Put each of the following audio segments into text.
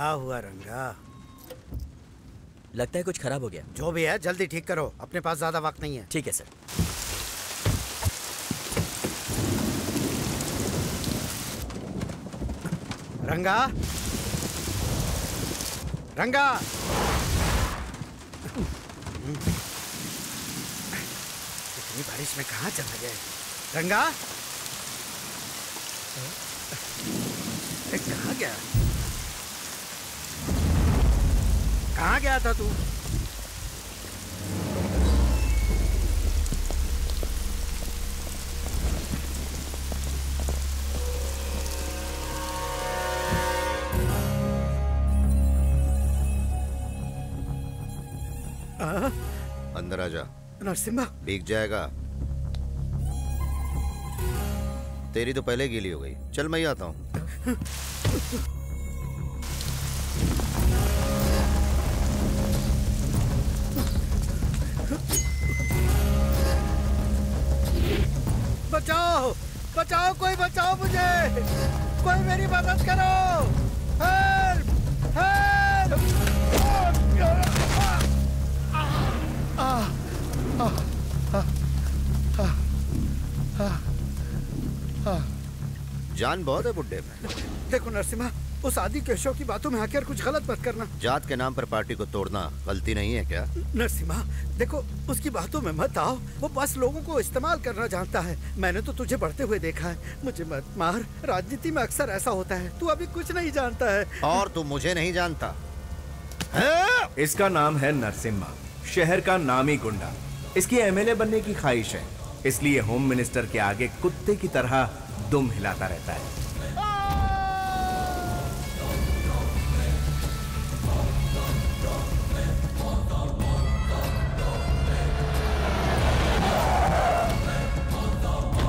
क्या हुआ रंगा? लगता है कुछ खराब हो गया। जो भी है जल्दी ठीक करो, अपने पास ज्यादा वक्त नहीं है। ठीक है सर। रंगा, रंगा, इतनी बारिश में कहाँ चला गया रंगा? कहाँ गया? कहाँ गया था तू? अंदर आ जा। नरसिम्हा, भीग जाएगा। तेरी तो पहले गीली हो गई। चल मैं ही आता हूँ। बचाओ, बचाओ, कोई बचाओ मुझे, कोई मेरी मदद करो। Help, help. जान बहुत है बुड्ढे में। देखो नरसिम्हा, उस आदि केशव की बातों में आकर कुछ गलत मत करना। जात के नाम पर पार्टी को तोड़ना गलती नहीं है क्या? नरसिम्हा देखो, उसकी बातों में मत आओ। वो बस लोगों को इस्तेमाल करना जानता है। मैंने तो तुझे बढ़ते हुए देखा है। मुझे मत मार, राजनीति में अक्सर ऐसा होता है। तू अभी कुछ नहीं जानता है। और तू मुझे नहीं जानता। इसका नाम है नरसिम्हा, शहर का नामी गुंडा। इसकी एमएलए बनने की ख्वाहिश है, इसलिए होम मिनिस्टर के आगे कुत्ते की तरह दुम हिलाता रहता है।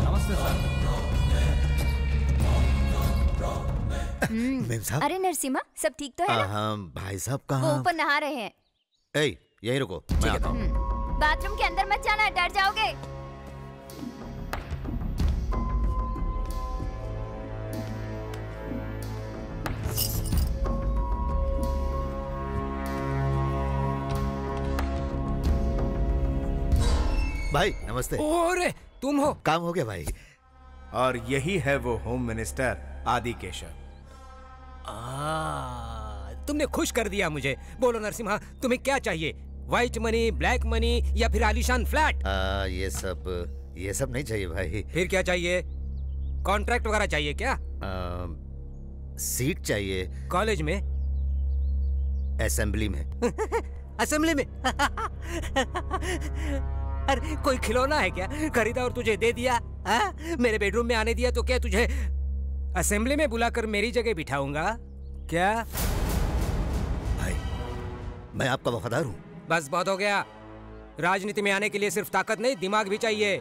नमस्ते सर। मेम साहब। अरे नरसिम्हा, सब ठीक तो है ना? हाँ, भाई साहब वो कहाँ? ऊपर नहा रहे हैं। ए, यहीं रुको, मैं आता हूँ। बाथरूम के अंदर मत जाना, डर जाओगे। भाई नमस्ते। ओरे तुम हो? काम हो गया भाई। और यही है वो होम मिनिस्टर आदि केशव। तुमने खुश कर दिया मुझे। बोलो नरसिम्हा, तुम्हें क्या चाहिए? व्हाइट मनी, ब्लैक मनी या फिर आलीशान फ्लैट? ये सब नहीं चाहिए भाई। फिर क्या चाहिए? कॉन्ट्रैक्ट वगैरह चाहिए क्या? सीट चाहिए। कॉलेज में? असेंबली में। असेंबली में? अरे कोई खिलौना है क्या? खरीदा और तुझे दे दिया? मेरे बेडरूम में आने दिया तो क्या तुझे असेंबली में बुलाकर मेरी जगह बिठाऊंगा क्या? भाई मैं आपका वफादार हूँ। बस बहुत हो गया। राजनीति में आने के लिए सिर्फ ताकत नहीं, दिमाग भी चाहिए।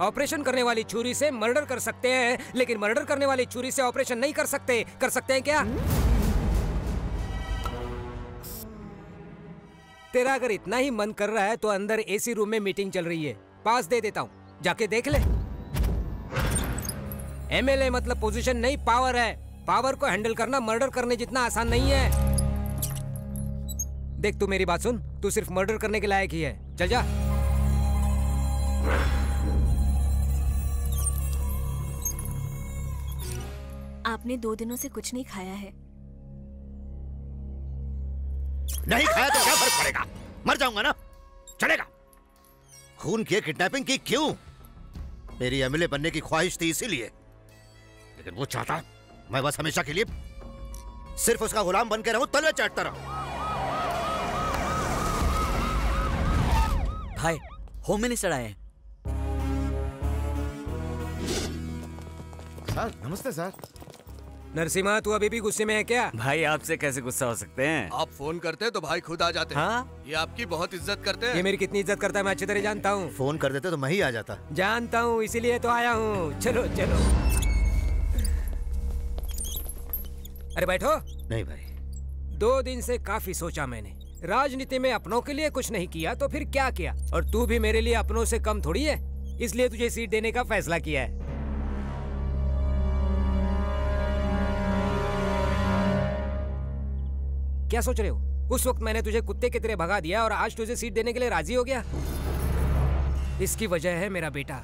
ऑपरेशन करने वाली छुरी से मर्डर कर सकते हैं, लेकिन मर्डर करने वाली छुरी से ऑपरेशन नहीं कर सकते। कर सकते हैं क्या? तेरा अगर इतना ही मन कर रहा है तो अंदर एसी रूम में मीटिंग चल रही है, पास दे देता हूँ, जाके देख ले। एमएलए मतलब पोजीशन नहीं, पावर है। पावर को हैंडल करना मर्डर करने जितना आसान नहीं है। देख तू मेरी बात सुन, तू सिर्फ मर्डर करने के लायक ही है। चल जा। आपने 2 दिनों से कुछ नहीं खाया है। नहीं खाया तो क्या फर्क पड़ेगा? मर जाऊंगा ना, चलेगा। खून किए, किडनैपिंग की क्यों? मेरी एमएलए बनने की ख्वाहिश थी इसीलिए, लेकिन वो चाहता मैं बस हमेशा के लिए सिर्फ उसका गुलाम बन के रहूं, तलवे चाटता रहूं। भाई होम मिनिस्टर आए हैं। सर नमस्ते सर। नरसिम्हा तू अभी भी गुस्से में है क्या? भाई आपसे कैसे गुस्सा हो सकते हैं? आप फोन करते तो भाई खुद आ जाते। हाँ? ये आपकी बहुत इज्जत करते हैं। ये मेरी कितनी इज्जत करता है मैं अच्छी तरह जानता हूँ। फोन कर देते तो मैं ही आ जाता। जानता हूँ, इसीलिए तो आया हूँ। चलो चलो। अरे बैठो। नहीं भाई, 2 दिन से काफी सोचा मैंने। राजनीति में अपनों के लिए कुछ नहीं किया तो फिर क्या किया? और तू भी मेरे लिए अपनों से कम थोड़ी है, इसलिए तुझे सीट देने का फैसला किया है। क्या सोच रहे हो? उस वक्त मैंने तुझे कुत्ते की तरह भगा दिया और आज तुझे सीट देने के लिए राजी हो गया। इसकी वजह है मेरा बेटा।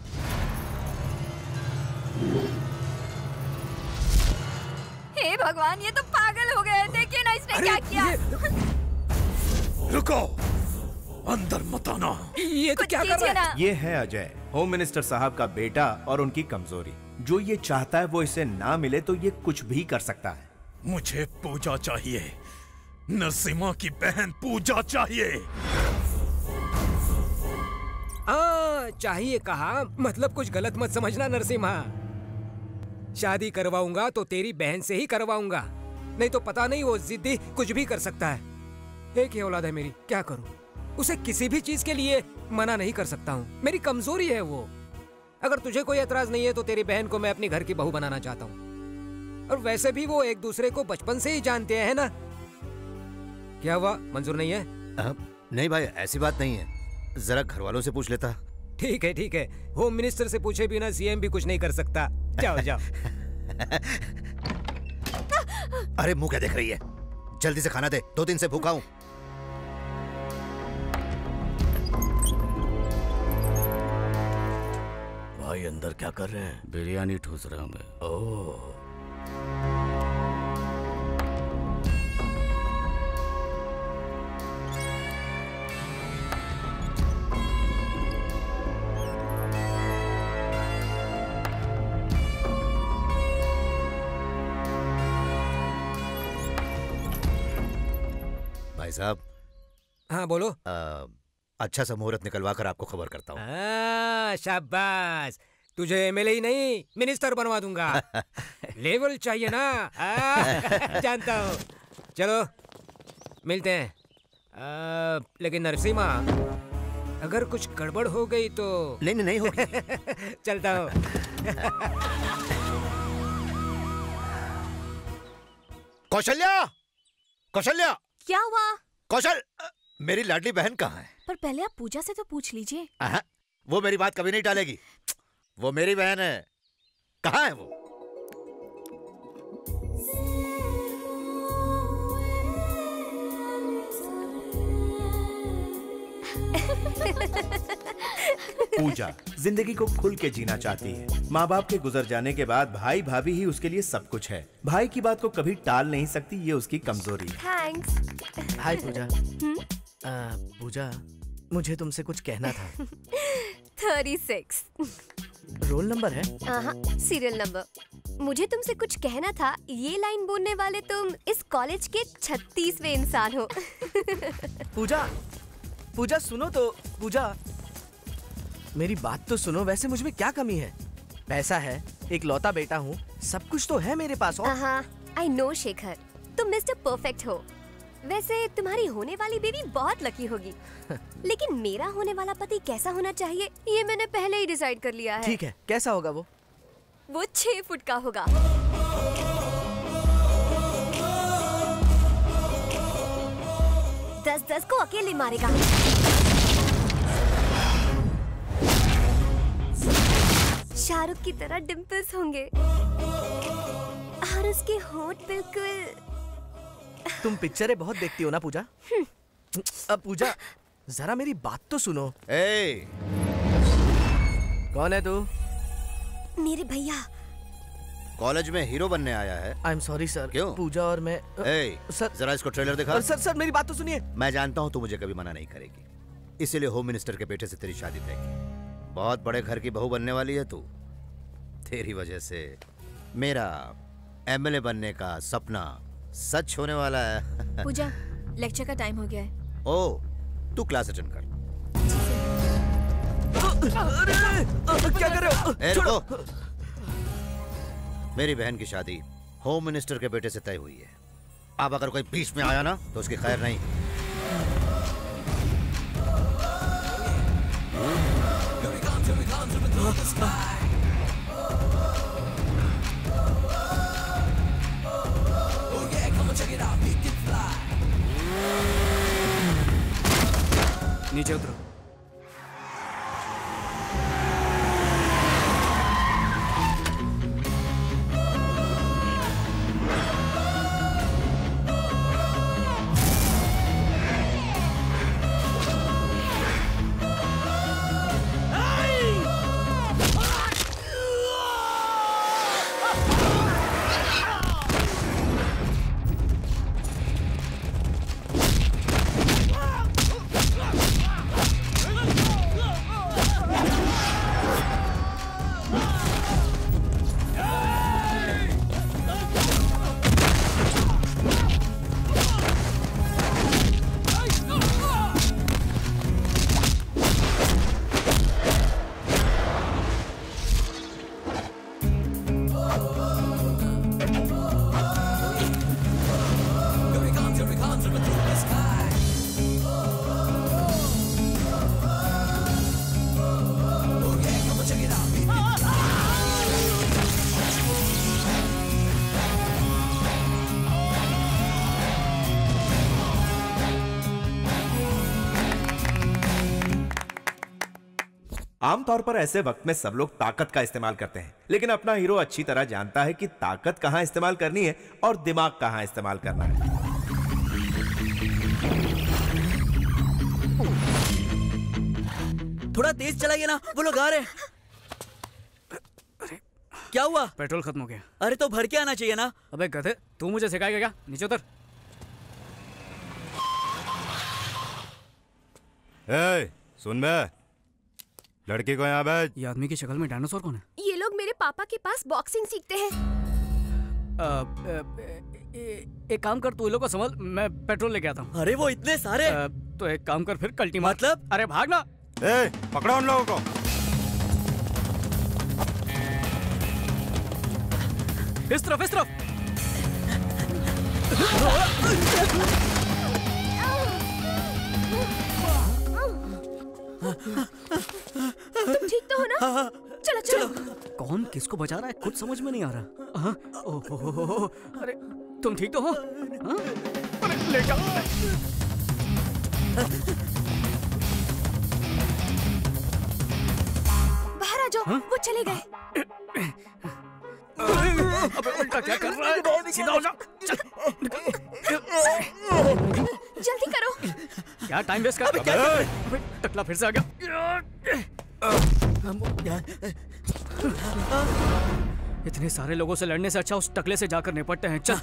हे भगवान, ये तो पागल हो गए। देखिए ना इसने क्या किया। रुको, अंदर मत आना। ये तो कुछ क्या कर कीजिए रहा है? ना। ये है अजय, होम मिनिस्टर साहब का बेटा और उनकी कमजोरी। जो ये चाहता है वो इसे ना मिले तो ये कुछ भी कर सकता है। मुझे पूजा चाहिए, नरसिम्हा की बहन पूजा चाहिए। चाहिए कहा, मतलब कुछ गलत मत समझना नरसिम्हा। शादी करवाऊंगा तो तेरी बहन से ही करवाऊंगा, नहीं तो पता नहीं वो जिद्दी कुछ भी कर सकता है। एक ही औलाद है मेरी, क्या करूं? उसे किसी भी चीज के लिए मना नहीं कर सकता हूँ, मेरी कमजोरी है वो। अगर तुझे कोई एतराज नहीं है तो तेरी बहन को मैं अपनी घर की बहू बनाना चाहता हूँ। और वैसे भी वो एक दूसरे को बचपन से ही जानते हैं ना। क्या हुआ, मंजूर नहीं है? नहीं भाई, ऐसी बात नहीं है, जरा घर वालों से पूछ लेता। ठीक है ठीक है, होम मिनिस्टर से पूछे बिना सीएम भी कुछ नहीं कर सकता। जाओ जाओ। अरे मुंह क्या देख रही है, जल्दी से खाना दे, 2 दिन से भूखा हूँ। भाई अंदर क्या कर रहे हैं? बिरयानी ठूस रहा हूँ मैं। ओह, भाई साहब। हाँ बोलो। अच्छा सा मुहूर्त निकलवा कर आपको खबर करता हूँ। शाबाश, तुझे एमएलए ही नहीं मिनिस्टर बनवा दूंगा। लेवल चाहिए ना। जानता हूँ। चलो मिलते हैं। लेकिन नरसिम्हा, अगर कुछ गड़बड़ हो गई तो? नहीं होगी। चलता हूँ। कौशल्या, कौशल्या। क्या हुआ? कौशल, मेरी लाडली बहन कहाँ है? पर पहले आप पूजा से तो पूछ लीजिए। वो मेरी बात कभी नहीं टालेगी। वो मेरी बहन है, कहाँ है वो? पूजा जिंदगी को खुल के जीना चाहती है। माँ बाप के गुजर जाने के बाद भाई भाभी ही उसके लिए सब कुछ है। भाई की बात को कभी टाल नहीं सकती, ये उसकी कमजोरी है। थैंक्स। हाय पूजा। पूजा, मुझे तुमसे कुछ कहना था। 36 रोल नंबर है? Serial number. मुझे तुमसे कुछ कहना था। ये लाइन बोलने वाले तुम इस कॉलेज के 36वें इंसान हो। पूजा, पूजा सुनो तो। पूजा, मेरी बात तो सुनो। वैसे मुझ में क्या कमी है? पैसा है, एक लौता बेटा हूँ, सब कुछ तो है मेरे पास। आई नो शेखर, तुम मिस्टर परफेक्ट हो। वैसे तुम्हारी होने वाली बेबी बहुत लकी होगी। लेकिन मेरा होने वाला पति कैसा होना चाहिए ये मैंने पहले ही डिसाइड कर लिया है। ठीक है, कैसा होगा वो? वो 6 फुट का होगा। 10-10 को अकेले मारेगा। शाहरुख की तरह डिम्पल्स होंगे और उसके होंठ बिल्कुल। तुम पिक्चरें बहुत देखती हो ना पूजा? अब पूजा जरा मेरी बात तो सुनो। कौन है तू? मेरे भैया। कॉलेज में हीरो बनने आया है? I am sorry sir. क्यों? पूजा और मैं। सर जरा इसको ट्रेलर दिखा। सर मेरी बात तो सुनिए। मैं जानता हूँ तू मुझे कभी मना नहीं करेगी, इसीलिए होम मिनिस्टर के बेटे से तेरी शादी तय की। बहुत बड़े घर की बहू बनने वाली है तू। तेरी वजह से मेरा एमएलए बनने का सपना सच होने वाला है। पूजा, लेक्चर का टाइम हो गया है। ओ, तू क्लास अटेंड कर। क्या कर रहे हो? रुको। मेरी बहन की शादी होम मिनिस्टर के बेटे से तय हुई है। अब अगर कोई बीच में आया ना तो उसकी खैर नहीं। नीचे उतरो। आमतौर पर ऐसे वक्त में सब लोग ताकत का इस्तेमाल करते हैं, लेकिन अपना हीरो अच्छी तरह जानता है कि ताकत कहां इस्तेमाल करनी है और दिमाग कहां इस्तेमाल करना है। थोड़ा तेज चलाइए ना, वो लोग आ रहे हैं। क्या हुआ? पेट्रोल खत्म हो गया। अरे तो भर के आना चाहिए ना। अबे गधे, तू मुझे सिखाएगा क्या? नीचे उतर। सुन बे, लड़की को यहाँ भेज। ये आदमी की शक्ल में डायनासोर कौन है? ये लोग मेरे पापा के पास बॉक्सिंग सीखते हैं। एक काम कर, तू इन लोगों को संभाल, मैं पेट्रोल लेके आता हूँ। अरे वो इतने सारे। तो एक काम कर फिर, कल्टी मार। मतलब? अरे भागना। पकड़ो उन लोगों को। इस तरफ, इस तरफ। तुम ठीक तो हो ना? चलो चलो। कौन किसको बचा रहा है कुछ समझ में नहीं आ रहा। ओहो, अरे तुम ठीक तो हो? अरे ले जाओ। बाहर आ जाओ। वो चले गए। अबे उल्टा क्या कर रहा है? सीधा हो जा। जल्दी करो। क्या टाइम वेस्ट कर? अबे टकला फिर से आ गया। इतने सारे लोगों से लड़ने से अच्छा उस टकले से जाकर निपटते हैं। चल।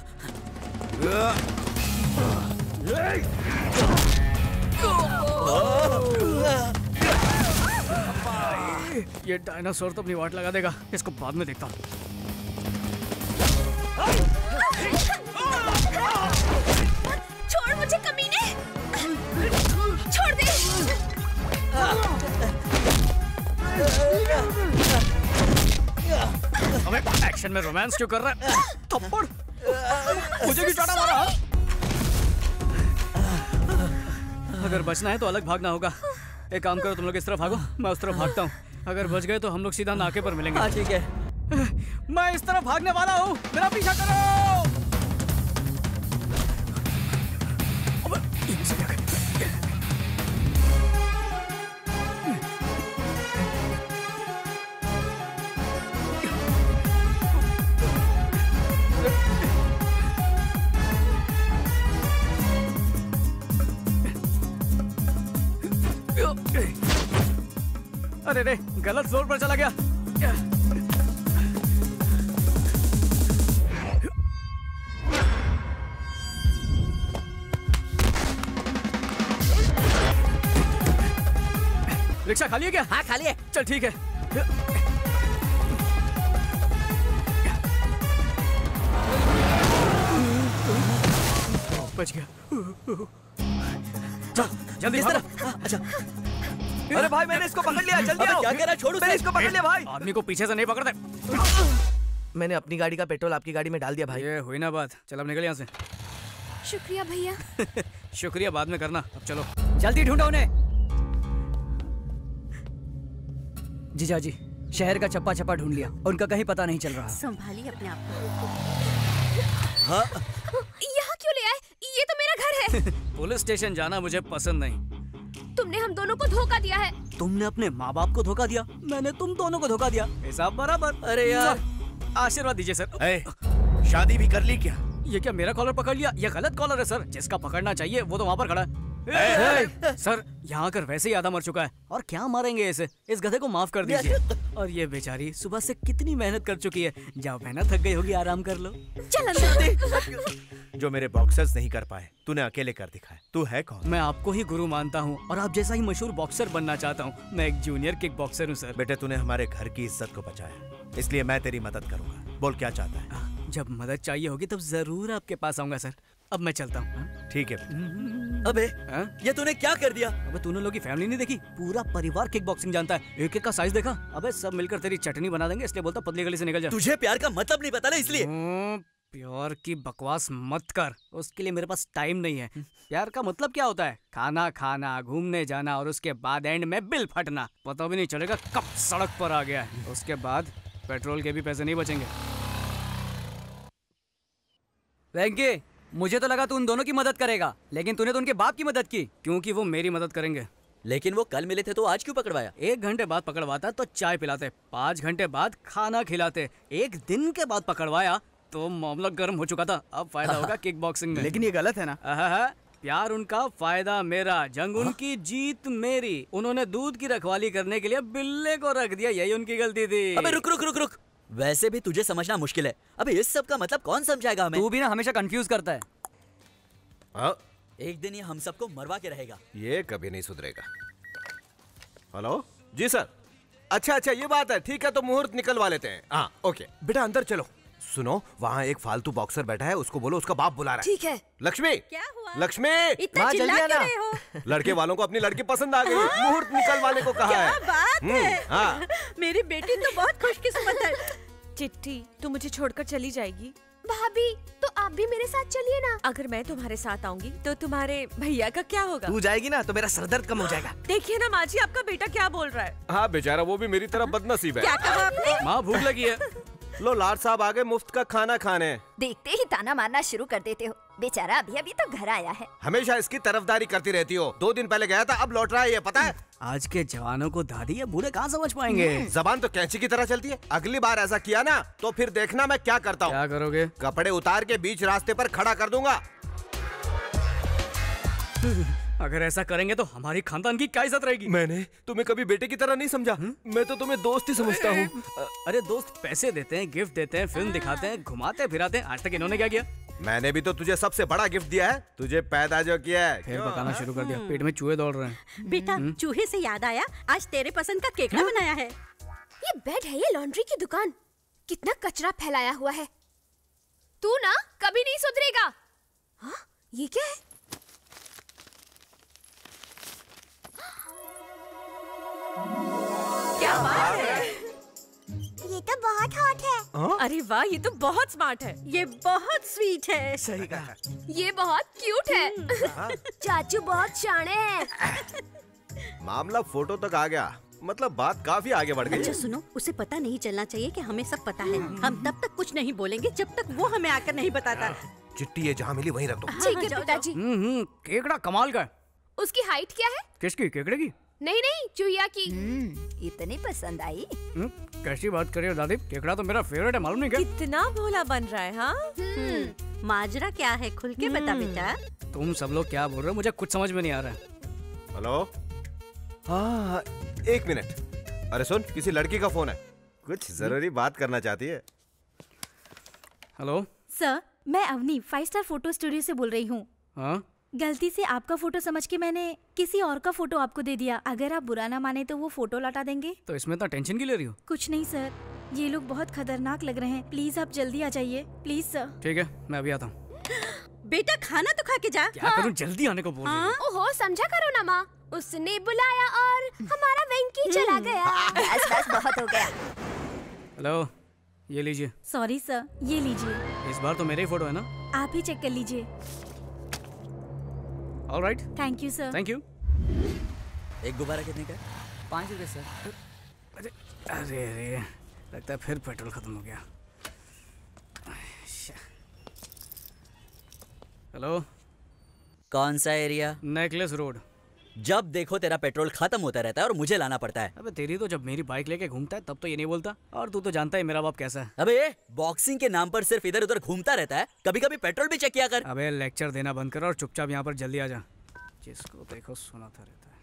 ये डायनासोर तो अपनी वाट लगा देगा, इसको बाद में देखता हूँ। छोड़ मुझे कमीने। छोड़ दे। अबे एक्शन में रोमांस क्यों कर रहा है? थप्पड़। मुझे क्यों चाटा मारा? अगर बचना है तो अलग भागना होगा। एक काम करो, तुम लोग इस तरफ भागो, मैं उस तरफ भागता हूँ। अगर बच गए तो हम लोग सीधा नाके पर मिलेंगे। हाँ ठीक है। मैं इस तरफ भागने वाला हूँ, मेरा पीछा करो। अरे रे, गलत फ्लोर पर चला गया। रिक्शा खाली है क्या? हाँ खाली है। चल ठीक है। बच गया। चल जल्दी इस भागो। तरफ। अच्छा। अरे भाई मैंने इसको पकड़ लिया, जल्दी आओ। क्या कह रहा है? छोड़ मैंने इसको पकड़ लिया भाई। आदमी को पीछे से नहीं पकड़ते। मैंने अपनी गाड़ी का पेट्रोल आपकी गाड़ी में डाल दिया भाई। ये हुई ना बात। चल अब निकल यहाँ से। शुक्रिया भैया। शुक्रिया बाद में करना, अब चलो। जल्दी ढूंढो उन्हें। जीजाजी, शहर का चप्पा चप्पा ढूंढ लिया, उनका कहीं पता नहीं चल रहा। संभालिए अपने आप को। हाँ? यहाँ क्यों ले आए? ये तो मेरा घर है। पुलिस स्टेशन जाना मुझे पसंद नहीं। तुमने हम दोनों को धोखा दिया है। तुमने अपने माँ बाप को धोखा दिया, मैंने तुम दोनों को धोखा दिया। हिसाब बराबर। अरे यार, आशीर्वाद दीजिए सर। शादी भी कर ली क्या? ये क्या मेरा कॉलर पकड़ लिया? ये गलत कॉलर है सर, जिसका पकड़ना चाहिए वो तो वहाँ पर खड़ा है। सर यहाँ आकर वैसे ही आधा मर चुका है, और क्या मारेंगे इसे? इस गधे को माफ कर दीजिए। और ये बेचारी सुबह से कितनी मेहनत कर चुकी है। जाओ मेहनत थक गई होगी, आराम कर लो। चल अंदर। जो मेरे बॉक्सर्स नहीं कर पाए तूने अकेले कर दिखाया। तू है कौन? मैं आपको ही गुरु मानता हूँ और आप जैसा ही मशहूर बॉक्सर बनना चाहता हूँ। मैं एक जूनियर किक बॉक्सर हूँ सर। बेटे तूने हमारे घर की इज्जत को बचाया, इसलिए मैं तेरी मदद करूंगा। बोल क्या चाहता है? जब मदद चाहिए होगी तब जरूर आपके पास आऊंगा सर। अब मैं चलता हूँ। ठीक है। अबे ये तूने क्या कर दिया? अबे तूने लोग की फैमिली नहीं देखी? पूरा परिवार किक बॉक्सिंग जानता है। एक एक का साइज देखा? अबे सब मिलकर तेरी चटनी बना देंगे, इसलिए बोलता पतली गली से निकल जा। तुझे प्यार का मतलब नहीं पता ना, इसलिए। प्यार की बकवास मत कर, उसके लिए मेरे पास टाइम नहीं है। प्यार का मतलब क्या होता है? खाना खाना, घूमने जाना, और उसके बाद एंड में बिल फटना। पता भी नहीं चलेगा कब सड़क पर आ गया है। उसके बाद पेट्रोल के भी पैसे नहीं बचेंगे। वेंकी, मुझे तो लगा तू उन दोनों की मदद करेगा, लेकिन तूने तो उनके बाप की मदद की। क्योंकि वो मेरी मदद करेंगे। लेकिन वो कल मिले थे तो आज क्यों पकड़वाया? 1 घंटे बाद पकड़वाता तो चाय पिलाते, 5 घंटे बाद खाना खिलाते, 1 दिन के बाद पकड़वाया तो मामला गर्म हो चुका था। अब फायदा होगा किक बॉक्सिंग में। लेकिन ये गलत है ना? प्यार उनका, फायदा मेरा, जंग उनकी, जीत मेरी। उन्होंने दूध की रखवाली करने के लिए बिल्ले को रख दिया, यही उनकी गलती थी। अबे रुक रुक रुक रुक, वैसे भी तुझे समझना मुश्किल है। अबे इस सब का मतलब कौन समझाएगा हमें? तू भी ना हमेशा कंफ्यूज करता है। एक दिन ये हम सबको मरवा के रहेगा। ये कभी नहीं सुधरेगा। हेलो जी सर। अच्छा ये बात है, ठीक है तो मुहूर्त निकलवा लेते हैं। हाँ ओके बेटा अंदर चलो। सुनो वहाँ एक फालतू बॉक्सर बैठा है, उसको बोलो उसका बाप बुला रहा है। ठीक है। लक्ष्मी, क्या हुआ? लक्ष्मी, इतना चिल्ला क्यों रहे हो? लड़के वालों को अपनी लड़की पसंद आ गई, मुहूर्त निकलवाने को कहा है। क्या बात है? हाँ। मेरी बेटी तो बहुत खुशकिस्मत है। चिट्ठी, तू मुझे छोड़कर चली जाएगी? भाभी, तो आप भी मेरे साथ चलिए ना। अगर मैं तुम्हारे साथ आऊंगी तो तुम्हारे भैया का क्या होगा? तू जाएगी ना तो मेरा सरदर्द कम हो जाएगा। देखिए ना माँ जी, आपका बेटा क्या बोल रहा है। हाँ बेचारा, वो भी मेरी तरह बदनसीब है। क्या कहा आपने? माँ भूख लगी है। लो लाड साहब आ गए मुफ्त का खाना खाने। देखते ही ताना मारना शुरू कर देते हो। बेचारा अभी अभी तो घर आया है। हमेशा इसकी तरफदारी करती रहती हो। 2 दिन पहले गया था, अब लौट रहा है, ये पता है? आज के जवानों को दादी या बूढ़े कहाँ समझ पाएंगे। जबान तो कैंची की तरह चलती है। अगली बार ऐसा किया ना तो फिर देखना मैं क्या करता हूँ। क्या करोगे? कपड़े उतार के बीच रास्ते पर खड़ा कर दूंगा। अगर ऐसा करेंगे तो हमारी खानदान की क्या इज्जत रहेगी? मैंने तुम्हें कभी बेटे की तरह नहीं समझा। मैं तो तुम्हें दोस्त ही समझता हूँ। अरे दोस्त पैसे देते हैं, गिफ्ट देते हैं, फिल्म दिखाते हैं, घुमाते फिराते हैं। आज तक इन्होंने क्या किया? मैंने भी तो तुझे सबसे बड़ा गिफ्ट दिया है, तुझे पैदा जो किया है। फिर पकाना शुरू कर दिया, पेट में चूहे दौड़ रहे हैं। बेटा चूहे से याद आया, आज तेरे पसंद का केकड़ा बनाया है। ये बेड है, ये लॉन्ड्री की दुकान। कितना कचरा फैलाया हुआ है। तू ना कभी नहीं सुधरेगा। हाँ, ये क्या है? क्या बात है? ये तो बहुत हॉट है। अरे वाह, ये तो बहुत स्मार्ट है। ये बहुत स्वीट है। सही कहा। ये बहुत क्यूट है। चाचू बहुत शाणे हैं। मामला फोटो तक आ गया, मतलब बात काफी आगे बढ़ गई। अच्छा सुनो, उसे पता नहीं चलना चाहिए कि हमें सब पता है। हम तब तक कुछ नहीं बोलेंगे जब तक वो हमें आकर नहीं बताता। चिट्ठी ये जहाँ मिली वहीं रख दो। ठीक है पिताजी। केकड़ा कमाल का है। उसकी हाइट क्या है? किसकी? केकड़े की? नहीं चूहिया की। इतनी पसंद आई। कैसी बात कर रही हो दादी? केकड़ा तो मेरा फेवरेट है, मालूम नहीं क्या? कितना भोला बन रहा है। हाँ माजरा क्या है, खुल के बता बेटा। तुम सब लोग क्या बोल रहे हो? मुझे कुछ समझ में नहीं आ रहा है। हेलो, हाँ 1 मिनट। अरे सुन, किसी लड़की का फोन है, कुछ जरूरी बात करना चाहती है। हेलो सर, मैं अवनी 5 स्टार फोटो स्टूडियो से बोल रही हूँ। हाँ, गलती से आपका फोटो समझ के मैंने किसी और का फोटो आपको दे दिया। अगर आप बुरा ना माने तो वो फोटो लौटा देंगे? तो इसमें इतना टेंशन क्यों ले रही हो? कुछ नहीं सर, ये लोग बहुत खतरनाक लग रहे हैं। प्लीज आप जल्दी आ जाइए, प्लीज सर। ठीक है, मैं अभी आता हूँ। बेटा खाना तो खा के जा। क्या करूँ, जल्दी आने को बोल रही हूँ। ओहो, समझा करो ना माँ। उसने बुलाया और हमारा वेंकी चला गया। बस बहुत हो गया। हेलो, ये लीजिए। सॉरी सर, ये लीजिए। इस बार तो मेरे ही फोटो है ना? आप ही चेक कर लीजिए। All right, thank you sir. Thank you. एक गुब्बारा कितने का? 5 रुपए सर। अरे अरे अरे, लगता है फिर पेट्रोल खत्म हो गया। हेलो, कौन सा एरिया? Necklace road. जब देखो तेरा पेट्रोल खत्म होता रहता है और मुझे लाना पड़ता है। अबे तेरी तो जब मेरी बाइक लेके घूमता है तब तो ये नहीं बोलता, और तू तो जानता है मेरा बाप कैसा है। अबे ये बॉक्सिंग के नाम पर सिर्फ इधर उधर घूमता रहता है, कभी कभी पेट्रोल भी चेक किया कर। अबे लेक्चर देना बंद कर और चुपचाप यहाँ पर जल्दी आ जा। जिसको देखो सुनाता रहता है।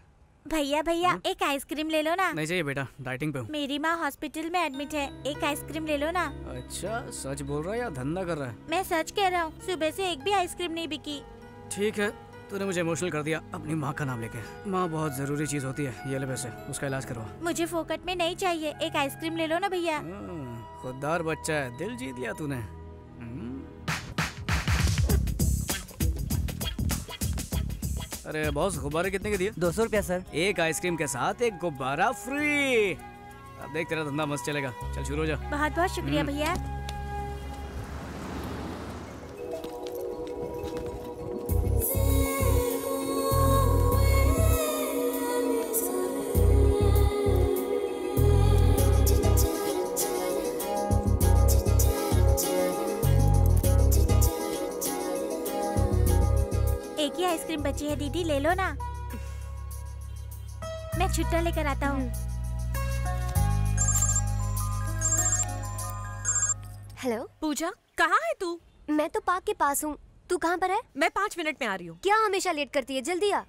भैया भैया एक आइसक्रीम ले लो ना। नहीं चाहिए बेटा, डाइटिंग पे हूँ। मेरी माँ हॉस्पिटल में एडमिट है, एक आइसक्रीम ले लो ना। अच्छा, सच बोल रहा है या धंधा कर रहा है? मैं सच कह रहा हूँ, सुबह से एक भी आइसक्रीम नहीं बिकी। ठीक है, तूने मुझे इमोशनल कर दिया अपनी माँ का नाम लेके। माँ बहुत जरूरी चीज होती है। ये ले पैसे, उसका इलाज करवा। मुझे फोकट में नहीं चाहिए, एक आइसक्रीम ले लो ना भैया। खुददार बच्चा है, दिल जीत लिया तूने। अरे बॉस, गुब्बारे कितने के दिए? 200 रुपया सर। एक आइसक्रीम के साथ एक गुब्बारा फ्री। अब देख तेरा धंधा मस्त चलेगा। चल शुरू हो जा। बहुत बहुत शुक्रिया भैया। एक ही आइसक्रीम बची है दीदी, ले लो ना। छुट्टा लेकर आता हूँ। हेलो पूजा, कहाँ है तू? मैं तो पार्क के पास हूँ। तू कहाँ पर है? मैं 5 मिनट में आ रही हूँ। क्या हमेशा लेट करती है? जल्दी आ।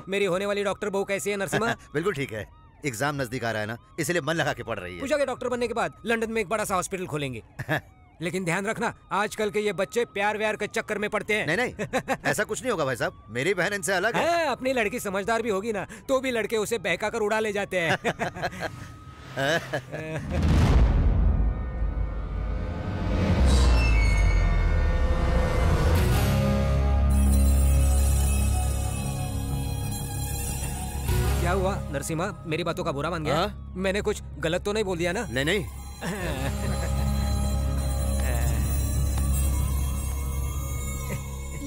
मेरी होने वाली डॉक्टर बहू कैसी है नरसिम्हा? बिल्कुल ठीक है। एग्जाम नजदीक आ रहा है ना, इसलिए मन लगा के पढ़ रही है। पूजा के डॉक्टर बनने के बाद लंदन में एक बड़ा सा हॉस्पिटल खोलेंगे। लेकिन ध्यान रखना, आजकल के ये बच्चे प्यार व्यार के चक्कर में पड़ते हैं। नहीं नहीं, ऐसा कुछ नहीं होगा भाई साहब। मेरी बहन इनसे अलग है। अपनी लड़की समझदार भी होगी ना, तो भी लड़के उसे बहका कर उड़ा ले जाते हैं। क्या हुआ नरसिम्हा, मेरी बातों का बुरा मान गया? मैंने कुछ गलत तो नहीं बोल दिया ना? नहीं नहीं।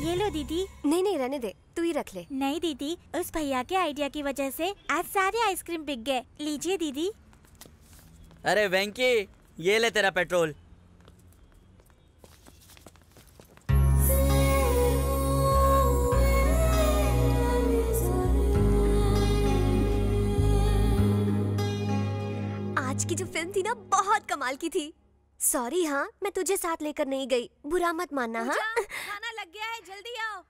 ये लो दीदी। नहीं नहीं, रहने दे, तू ही रख ले। नहीं दीदी, उस भैया के आइडिया की वजह से आज सारे आइसक्रीम बिक गए। लीजिए दीदी। अरे वेंकी, ये ले तेरा पेट्रोल। आज की जो फिल्म थी ना, बहुत कमाल की थी। सॉरी हाँ, मैं तुझे साथ लेकर नहीं गई, बुरा मत मानना। हाँ, खाना लग गया है, जल्दी आओ।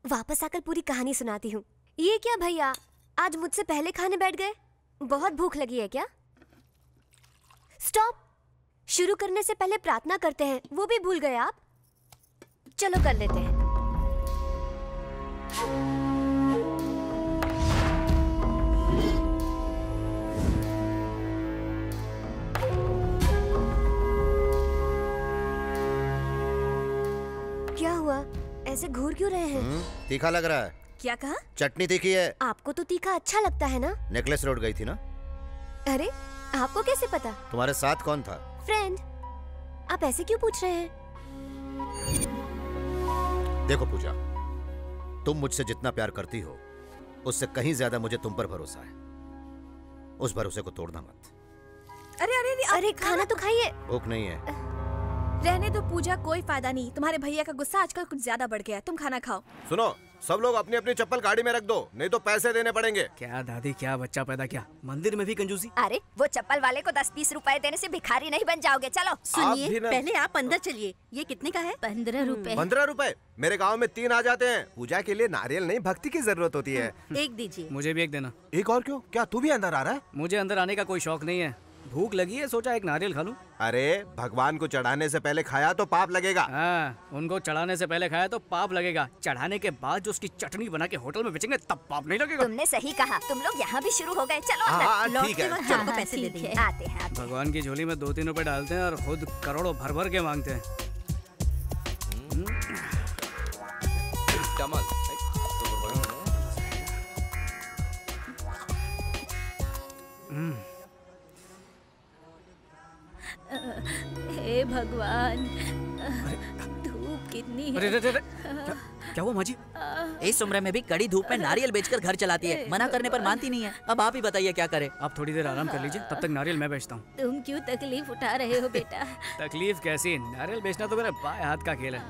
वापस आकर पूरी कहानी सुनाती हूँ। ये क्या भैया, आज मुझसे पहले खाने बैठ गए? बहुत भूख लगी है क्या? स्टॉप। शुरू करने से पहले प्रार्थना करते हैं, वो भी भूल गए आप? चलो कर लेते हैं। क्या हुआ, ऐसे घूर क्यों रहे हैं? तीखा लग रहा है। क्या कहा? चटनी तीखी है। आपको तो तीखा अच्छा लगता है ना? नेकलेस रोड गई थी ना? अरे, आपको कैसे पता? तुम्हारे साथ कौन था? फ्रेंड। आप ऐसे क्यों पूछ रहे हैं? देखो पूजा, तुम मुझसे जितना प्यार करती हो, उससे कहीं ज्यादा मुझे तुम पर भरोसा है। उस भरोसे को तोड़ना मत। अरे खाना तो खाइए। भूख नहीं है। रहने दो पूजा, कोई फायदा नहीं। तुम्हारे भैया का गुस्सा आजकल कुछ ज्यादा बढ़ गया है। तुम खाना खाओ। सुनो, सब लोग अपनी अपनी चप्पल गाड़ी में रख दो, नहीं तो पैसे देने पड़ेंगे। क्या दादी, क्या बच्चा पैदा किया, मंदिर में भी कंजूसी। अरे वो चप्पल वाले को 10-20 रुपए देने से भिखारी नहीं बन जाओगे। चलो सुनिए, पहले आप अंदर चलिए। ये कितने का है? 15 रुपए। 15 रुपए? मेरे गांव में 3 आ जाते हैं। पूजा के लिए नारियल नहीं, भक्ति की जरूरत होती है। एक दीजिए। मुझे भी एक देना। एक और क्यों? क्या तू भी अंदर आ रहा है? मुझे अंदर आने का कोई शौक नहीं है, भूख लगी है, सोचा एक नारियल खा लूं। अरे भगवान को चढ़ाने से पहले खाया तो पाप लगेगा। हाँ, उनको चढ़ाने से पहले खाया तो पाप लगेगा, चढ़ाने के बाद जो उसकी चटनी बना के होटल में बेचेंगे तब पाप नहीं लगेगा। तुमने सही कहा। तुम लोग यहाँ भी शुरू हो गए। चलो अंदर। ठीक है, चलो पैसे दे देंगे। आते हैं। भगवान की झोली में 2-3 रुपए डालते हैं और खुद करोड़ों भर भर के मांगते हैं। हे भगवान, धूप कितनी है। अरे क्या हुआ माँ जी? इस उम्र में भी कड़ी धूप में नारियल बेचकर घर चलाती है, मना करने पर मानती नहीं है। अब आप ही बताइए क्या करें। आप थोड़ी देर आराम कर लीजिए, तब तक नारियल मैं बेचता हूँ। तुम क्यों तकलीफ उठा रहे हो बेटा? तकलीफ कैसी, नारियल बेचना तो मेरे बाएं हाथ का खेल है।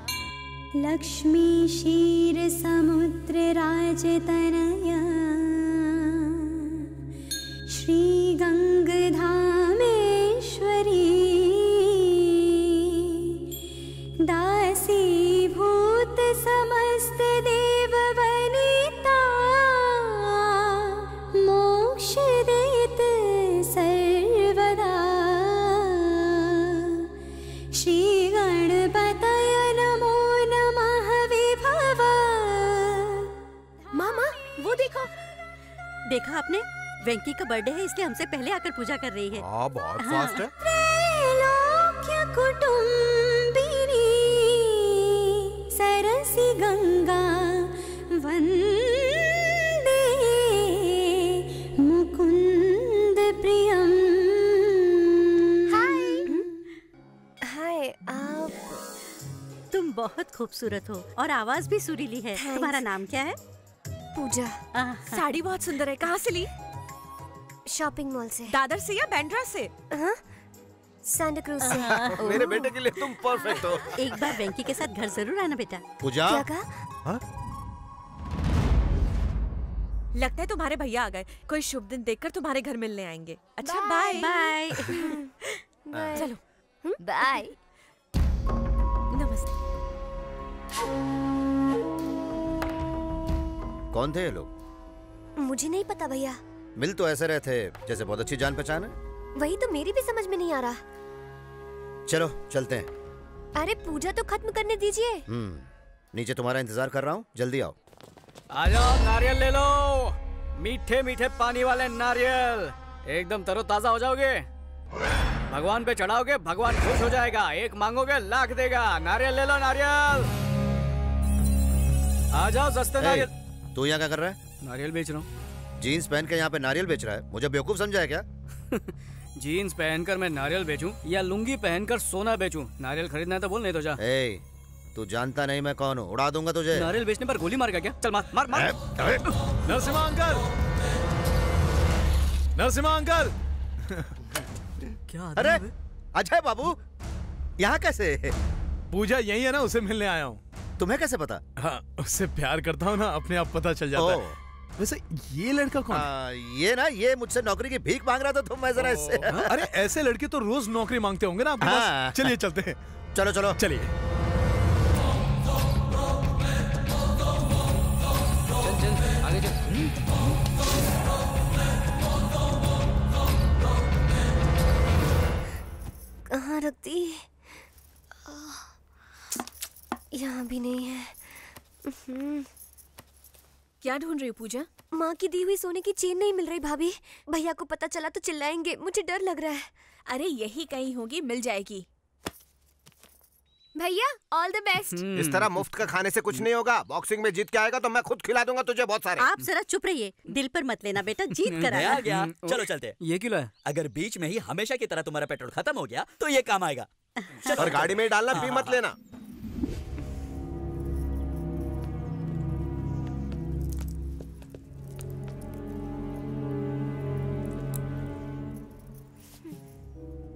लक्ष्मी क्षीर समुद्र राजतनया श्री गंगधामेश्वरी दासी भूत समस्त देव वनिता मोक्ष देत सर्वदा श्री गणपतय नमो नमः विभव। मामा वो देखो, देखा आपने? वेंकी का बर्थडे है, इसलिए हमसे पहले आकर पूजा कर रही है। बहुत फास्ट है। त्रैलोक्य कुटुंबिनी सरसी गंगा वंदे मुकुंद प्रियम। हाय, आप? तुम बहुत खूबसूरत हो और आवाज भी सुरीली है। तुम्हारा नाम क्या है? पूजा। साड़ी बहुत सुंदर है, कहाँ से ली? शॉपिंग मॉल से। दादर से या बैंड्रा से? हाँ? सांता क्रूज से। मेरे बेटे के लिए तुम परफेक्ट हो। एक बार वेंकी के साथ घर जरूर आना बेटा। पूजा। क्या कहा? लगता है तुम्हारे भैया आ गए। कोई शुभ दिन देखकर तुम्हारे घर मिलने आएंगे। अच्छा बाय बाय। चलो बाय। नमस्ते। कौन थे ये लोग? मुझे नहीं पता भैया। मिल तो ऐसे रहे थे जैसे बहुत अच्छी जान पहचान है। वही तो मेरी भी समझ में नहीं आ रहा। चलो चलते हैं। अरे पूजा तो खत्म करने दीजिए। नीचे तुम्हारा इंतजार कर रहा हूँ, जल्दी आओ। आ जाओ, नारियल ले लो। मीठे मीठे पानी वाले नारियल, एकदम तरोताजा हो जाओगे। भगवान पे चढ़ाओगे, भगवान खुश हो जाएगा। एक मांगोगे लाख देगा। नारियल ले लो, नारियल। आ जाओ, सस्ते नारियल। तू यहाँ क्या कर रहा है? नारियल बेच रहा हूँ। जीन्स पहन के यहाँ पे नारियल बेच रहा है, मुझे बेवकूफ समझा है क्या? जीन्स पहनकर मैं नारियल बेचूं या लुंगी पहनकर सोना बेचूं? नारियल खरीदना है तो बोल, नहीं तो जा। तू जानता नहीं मैं कौन हूँ, उड़ा दूंगा तुझे। नारियल बेचने पर गोली मार क्या? चल मार मार मार। Narasimha uncle, Narasimha uncle. क्या? अरे अजय बाबू, यहाँ कैसे? पूजा यही है ना, उसे मिलने आया हूँ। तुम्हें कैसे पता? हाँ, उससे प्यार करता हूँ ना, अपने आप पता चल जाता है। वैसे ये लड़का कौन है? ये ना, ये मुझसे नौकरी की भीख मांग रहा था, तुम मैं जरा इससे। अरे ऐसे लड़के तो रोज नौकरी मांगते होंगे ना आपके पास। चलिए चलते हैं। चलो चलो चलिए। चल आगे चल। कहाँ रख दी? यहाँ भी नहीं है। क्या ढूंढ रही हो पूजा? माँ की दी हुई सोने की चेन नहीं मिल रही भाभी। भैया को पता चला तो चिल्लाएंगे, मुझे डर लग रहा है। अरे यही कहीं होगी, मिल जाएगी। भैया ऑल द बेस्ट। इस तरह मुफ्त का खाने से कुछ नहीं होगा। बॉक्सिंग में जीत के आएगा तो मैं खुद खिला दूंगा तुझे बहुत सारे। आप जरा चुप रहिए, दिल पर मत लेना बेटा, जीत कर आ गया। चलो चलते। ये क्यों है? अगर बीच में ही हमेशा की तरह तुम्हारा पेट्रोल खत्म हो गया तो ये काम आएगा। और गाड़ी में ही डालना, पी मत लेना।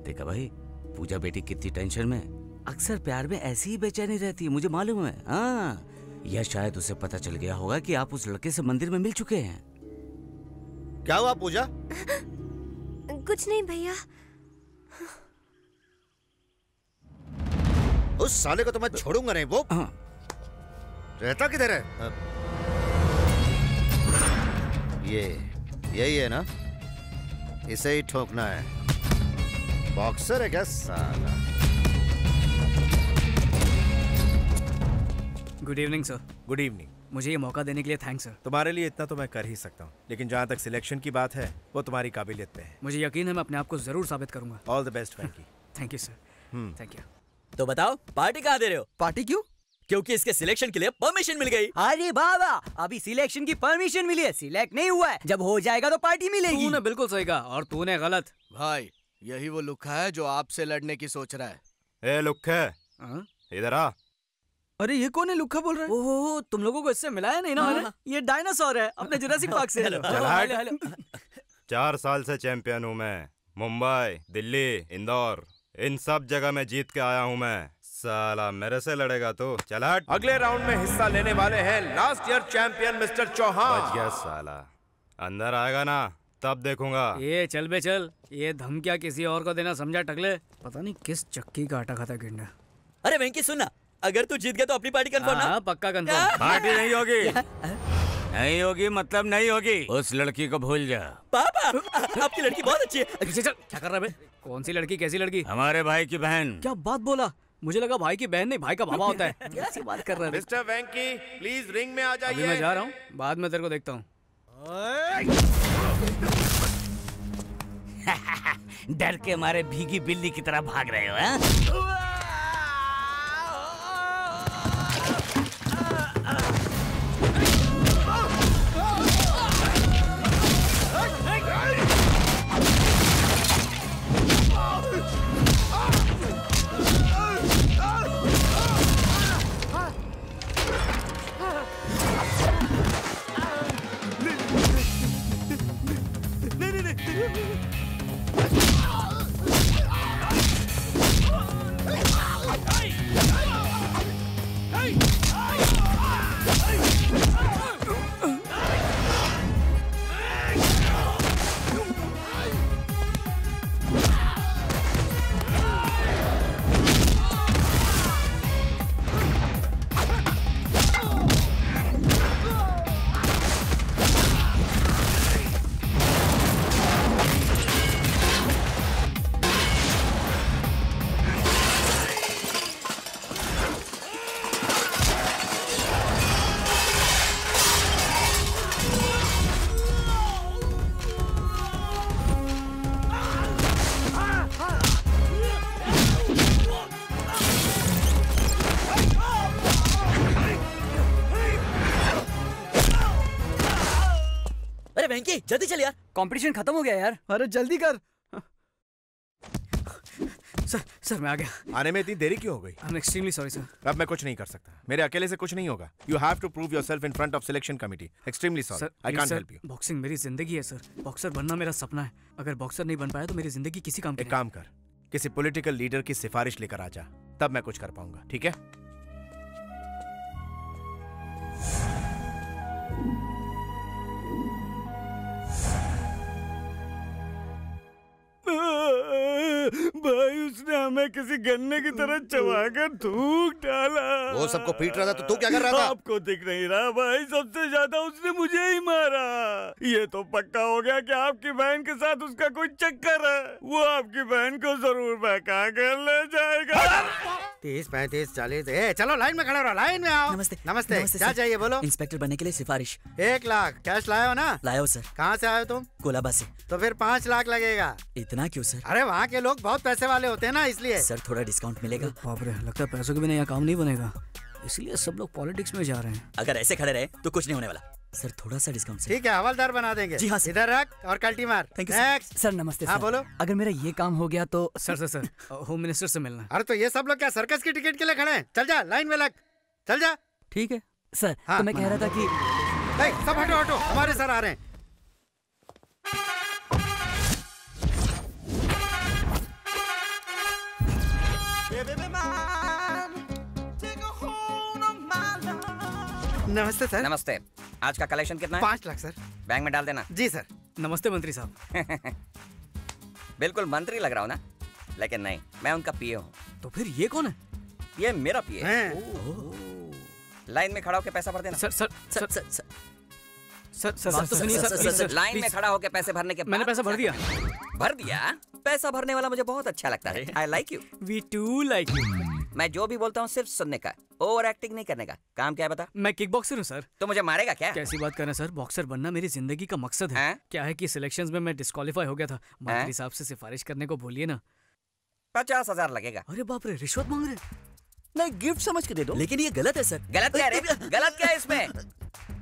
देखा भाई, पूजा बेटी कितनी टेंशन में। अक्सर प्यार में ऐसी ही बेचैनी रहती है, मुझे मालूम है। हाँ, या शायद उसे पता चल गया होगा कि आप उस लड़के से मंदिर में मिल चुके हैं। क्या हुआ पूजा? कुछ नहीं भैया। उस साले को तो मैं छोड़ूंगा नहीं। वो रहता किधर है? यही है ना, इसे ही ठोकना है। बॉक्सर है क्या साला? Good evening sir. Good evening. मुझे ये मौका देने के लिए थैंक्स सर। तुम्हारे लिए इतना तो मैं कर ही सकता हूँ, लेकिन जहाँ तक सिलेक्शन की बात है वो तुम्हारी काबिलियत पे है। मुझे यकीन है मैं अपने आप को जरूर साबित करूंगा। All the best Venky. Thank you sir. Thank you. तो बताओ पार्टी कहाँ दे रहे हो? पार्टी क्यों? क्योंकि इसके सिलेक्शन के लिए परमिशन मिल गई। अरे बाबा, अभी सिलेक्शन की परमिशन मिली है, सिलेक्ट नहीं हुआ है। जब हो जाएगा तो पार्टी मिलेगी। तूने बिल्कुल सही कहा और तूने गलत। भाई यही वो लुक्खा है जो आपसे लड़ने की सोच रहा है। ए लुक्खा, इधर आ। अरे ये कौन है? लुक्खा बोल रहा है। ओहो, तुम लोगों को इससे मिलाया नहीं ना मैंने? ये डायनासोर है अपने जुरासिक पार्क से। चल हट। 4 साल से चैंपियन हूँ मैं। मुंबई, दिल्ली, इंदौर, इन सब जगह में जीत के आया हूँ मैं। साला मेरे से लड़ेगा तो चल हट। अगले राउंड में हिस्सा लेने वाले हैं last year champion mister Chauhan. बच गया साला। अंदर आएगा ना तब देखूंगा। ये चल बे चल, ये धमकियाँ किसी और को देना समझा टकले? पता नहीं किस चक्की का आटा खाता गिंडा। अरे वेंकी सुनना, अगर तू जीत गया तो अपनी पार्टी कंफर्म ना? पक्का कंफर्म। पार्टी नहीं होगी। नहीं होगी मतलब नहीं होगी। उस लड़की को भूल जा। पापा, आपकी लड़की बहुत अच्छी है। चल, क्या कर रहा है बे? कौन सी लड़की? कैसी लड़की? हमारे भाई की बहन। क्या बात बोला? मुझे लगा भाई की बहन नहीं, भाई का बाबा होता है। कैसी बात कर रहा है? मिस्टर वेंकी प्लीज रिंग में आ जाइए। अभी मैं जा रहा हूँ, बाद में तेरे को देखता हूँ। डर के मारे भीगी बिल्ली की तरह भाग रहे हो? हैं? वेंकी जल्दी चल यार, कंपटीशन खत्म हो गया यार। अरे जल्दी कर। सर मैं आ गया। आने में इतनी देरी क्यों हो गई? I am extremely sorry sir. अब मैं कुछ नहीं कर सकता, मेरे अकेले से कुछ नहीं होगा। You have to prove yourself in front of selection committee. Extremely sorry, I can't help you. Boxing मेरी जिंदगी है सर, बॉक्सर बनना मेरा सपना है। अगर बॉक्सर नहीं बन पाया तो मेरी जिंदगी किसी काम की एक काम कर, किसी पॉलिटिकल लीडर की सिफारिश लेकर आ जा, तब मैं कुछ कर पाऊंगा, ठीक है? भाई उसने हमें किसी गन्ने की तरह चबाकर थूक डाला। वो सबको पीट रहा था तो तू क्या कर रहा था? आपको दिख नहीं रहा भाई, सबसे ज्यादा उसने मुझे ही मारा। ये तो पक्का हो गया कि आपकी बहन के साथ उसका कोई चक्कर है। वो आपकी बहन को जरूर बहका कर ले जाएगा। 30, 35, 40। चलो लाइन में खड़े रहो, लाइन में आओ। नमस्ते। नमस्ते। क्या चाहिए बोलो? इंस्पेक्टर बनने के लिए सिफारिश। 1 लाख कैश लाए हो ना? लाया हो सर। कहाँ से आए हो तुम? कोलाबा से। तो फिर 5 लाख लगेगा। इतना क्यों सर? अरे वहाँ के लोग बहुत पैसे वाले होते हैं ना, इसलिए। सर थोड़ा डिस्काउंट मिलेगा? बाप रे, लगता है पैसों के बिना यहाँ काम नहीं बनेगा, इसलिए सब लोग पॉलिटिक्स में जा रहे हैं। अगर ऐसे खड़े रहे तो कुछ नहीं होने वाला। सर थोड़ा सा डिस्काउंट सर। ठीक है, हवलदार बना देंगे। जी हाँ सर। इधर रख और कल्टी मार। Thank you next. सर नमस्ते। हाँ सर बोलो। अगर मेरा ये काम हो गया तो सर होम मिनिस्टर से मिलना। अरे तो ये सब लोग क्या सर्कस की टिकट के लिए खड़े हैं? चल जा, लाइन में लग, चल जा। ठीक है सर। हाँ। तो मैं कह रहा था कि सब हटो हटो, हमारे सर आ रहे हैं। नमस्ते सर। नमस्ते। आज का कलेक्शन कितना है? 5 लाख सर। बैंक में डाल देना। जी सर। नमस्ते मंत्री साहब। बिल्कुल मंत्री लग रहा हूँ ना, लेकिन नहीं, मैं उनका पीए हूँ। तो फिर ये कौन है? ये मेरा पीए है। लाइन में खड़ा होकर पैसा भर देना। सर लाइन में खड़ा होकर पैसे भरने के बाद मैंने पैसा भर दिया। भर दिया? पैसा भरने वाला मुझे बहुत अच्छा लगता है। I like you. We too like you. मैं जो भी बोलता हूँ सिर्फ सुनने का, ओवर एक्टिंग नहीं करने का। काम क्या है बता? मैं किक बॉक्सर हूँ सर। तो मुझे मारेगा क्या? कैसी बात कर रहे हैं सर, बॉक्सर बनना मेरी जिंदगी का मकसद है। क्या है कि सिलेक्शंस में मैं डिस्क्वालीफाई हो गया था, मंत्री साहब से सिफारिश करने को बोलिए ना। 50,000 लगेगा। अरे बाप रे, रिश्वत मांग रहे? नहीं, गिफ्ट समझ के दे दो। लेकिन ये गलत है सर। गलत क्या है रे? गलत क्या है इसमें?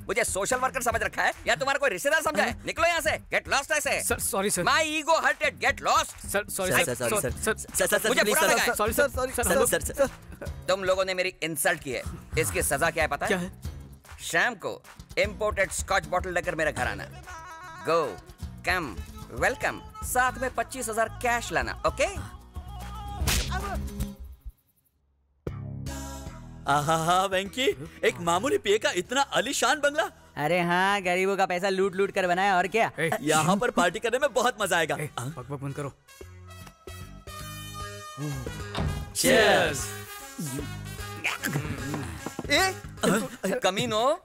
मुझे सोशल वर्कर समझ रखा है या तुम्हारा कोई रिश्तेदार समझा है? निकलो यहाँ से, गेट लॉस्ट ऐसे। Sir sorry sir. My ego hurted, get lost. Sir sorry sir. मुझे बुरा लगा है। Sorry sir. तुम लोगों ने मेरी इंसल्ट की है, इसकी सजा क्या है पता है? क्या है? शाम को इंपोर्टेड स्कॉच बॉटल लेकर मेरे घर आना। गो कम वेलकम, साथ में 25,000 कैश लाना। ओके? आहा वेंकी, एक मामूली पीए का इतना आलीशान बंगला। अरे हाँ, गरीबों का पैसा लूट लूट कर बनाया और क्या। यहाँ पर पार्टी करने में बहुत मजा आएगा। बक बंद करो। चीयर्स। कमीनो,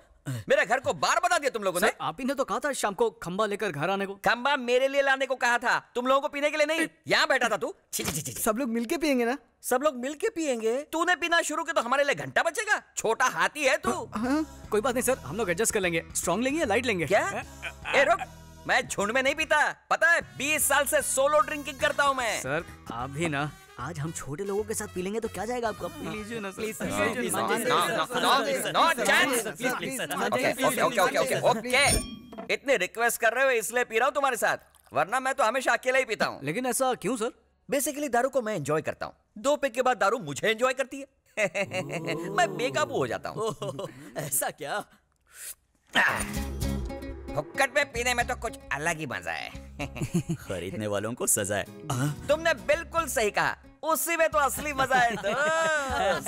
मेरे घर को बार बता दिया तुम लोगों ने। आप ही ने तो कहा था शाम को खंबा लेकर घर आने को। खंबा मेरे लिए लाने को कहा था, तुम लोगों को पीने के लिए नहीं। यहाँ बैठा था तू। सब लोग मिलके पियेंगे ना? सब लोग मिलके पियेंगे? तूने पीना शुरू किया तो हमारे लिए घंटा बचेगा। छोटा हाथी है तू। कोई बात नहीं सर, हम लोग एडजस्ट कर लेंगे। स्ट्रॉन्ग लेंगे या लाइट लेंगे? क्या? ए रुक, मैं झुंड में नहीं पीता, पता है? 20 साल से सोलो ड्रिंकिंग करता हूँ मैं। सर आप भी ना, आज हम छोटे लोगों के साथ पी लेंगे तो क्या जाएगा आपको? पी लीजिए ना प्लीज। ओके, इतने रिक्वेस्ट कर रहे हो इसलिए पी रहा हूँ तुम्हारे साथ, वरना मैं तो हमेशा अकेला ही पीता हूँ। लेकिन ऐसा क्यों सर? बेसिकली दारू को मैं एंजॉय करता हूँ, 2 पैक के बाद दारू मुझे एंजॉय करती है। मैं बेकाबू हो जाता हूँ। ऐसा क्या? हुक्कड़ पे पीने में तो कुछ अलग ही मजा है। खरीदने वालों को सजा है। तुमने बिल्कुल सही कहा, उसी में तो असली मजा है दोस्त।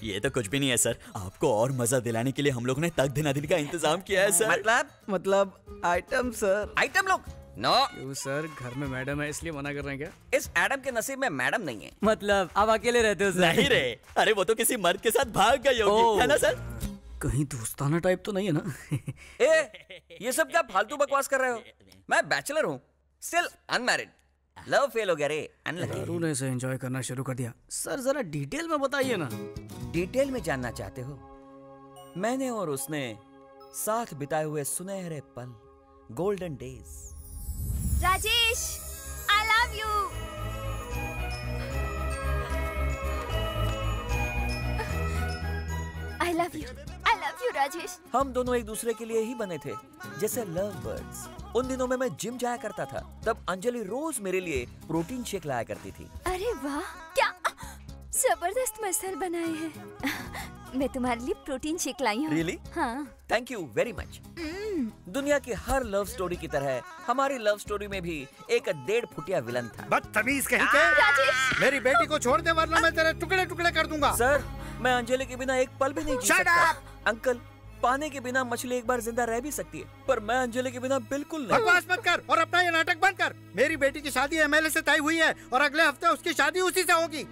ये तो कुछ भी नहीं है सर, आपको और मजा दिलाने के लिए हम लोग ने तक दिना दिन का इंतजाम किया है सर। मतलब आइटम सर। आइटम लोग? नो सर, घर में मैडम है इसलिए मना कर रहे हैं क्या? इस एडम के नसीब में मैडम नहीं है। मतलब आप अकेले रहते हो सर? नहीं रे, अरे वो तो किसी मर्द के साथ भाग गई होगी, है ना सर? कहीं दोस्ताना टाइप तो नहीं है ना? ये सब क्या फालतू बकवास कर रहे हो? मैं बैचलर हूँ, स्टिल अनमैरिड। लव फेल हो गया रे, अनलकी। दारू ने इसे एंजॉय करना शुरू कर दिया। सर जरा डिटेल में बताइए ना। डिटेल में जानना चाहते हो? मैंने और उसने साथ बिताए हुए सुनहरे पल, golden days. Rajesh, I love you. I love you. I Rajesh. हम दोनों एक दूसरे के लिए ही बने थे, जैसे लव बर्ड्स। उन दिनों में मैं जिम जाया करता था, तब अंजलि रोज मेरे लिए प्रोटीन शेक लाया करती थी। अरे वाह, क्या जबरदस्त मसल बनाए हैं। मैं तुम्हारे लिए प्रोटीन शेक लाई हूँ। Really? हाँ। Thank you very much. दुनिया की हर लव स्टोरी की तरह हमारी लव स्टोरी में भी एक 1.5 फुटिया विलन था। बदतमीज कहीं के। मेरी बेटी को छोड़ दे वरना मैं तेरे टुकड़े टुकड़े कर दूंगा। सर, मैं अंजलि के बिना एक पल भी नहीं जी सकता। अंकल, पानी के बिना मछली एक बार जिंदा रह भी सकती है, पर मैं अंजलि के बिना बिल्कुल नहीं। बकवास मत कर और अपना ये नाटक बंद कर। मेरी बेटी की शादी एमएलए से तय हुई है और अगले हफ्ते उसकी शादी उसी से होगी।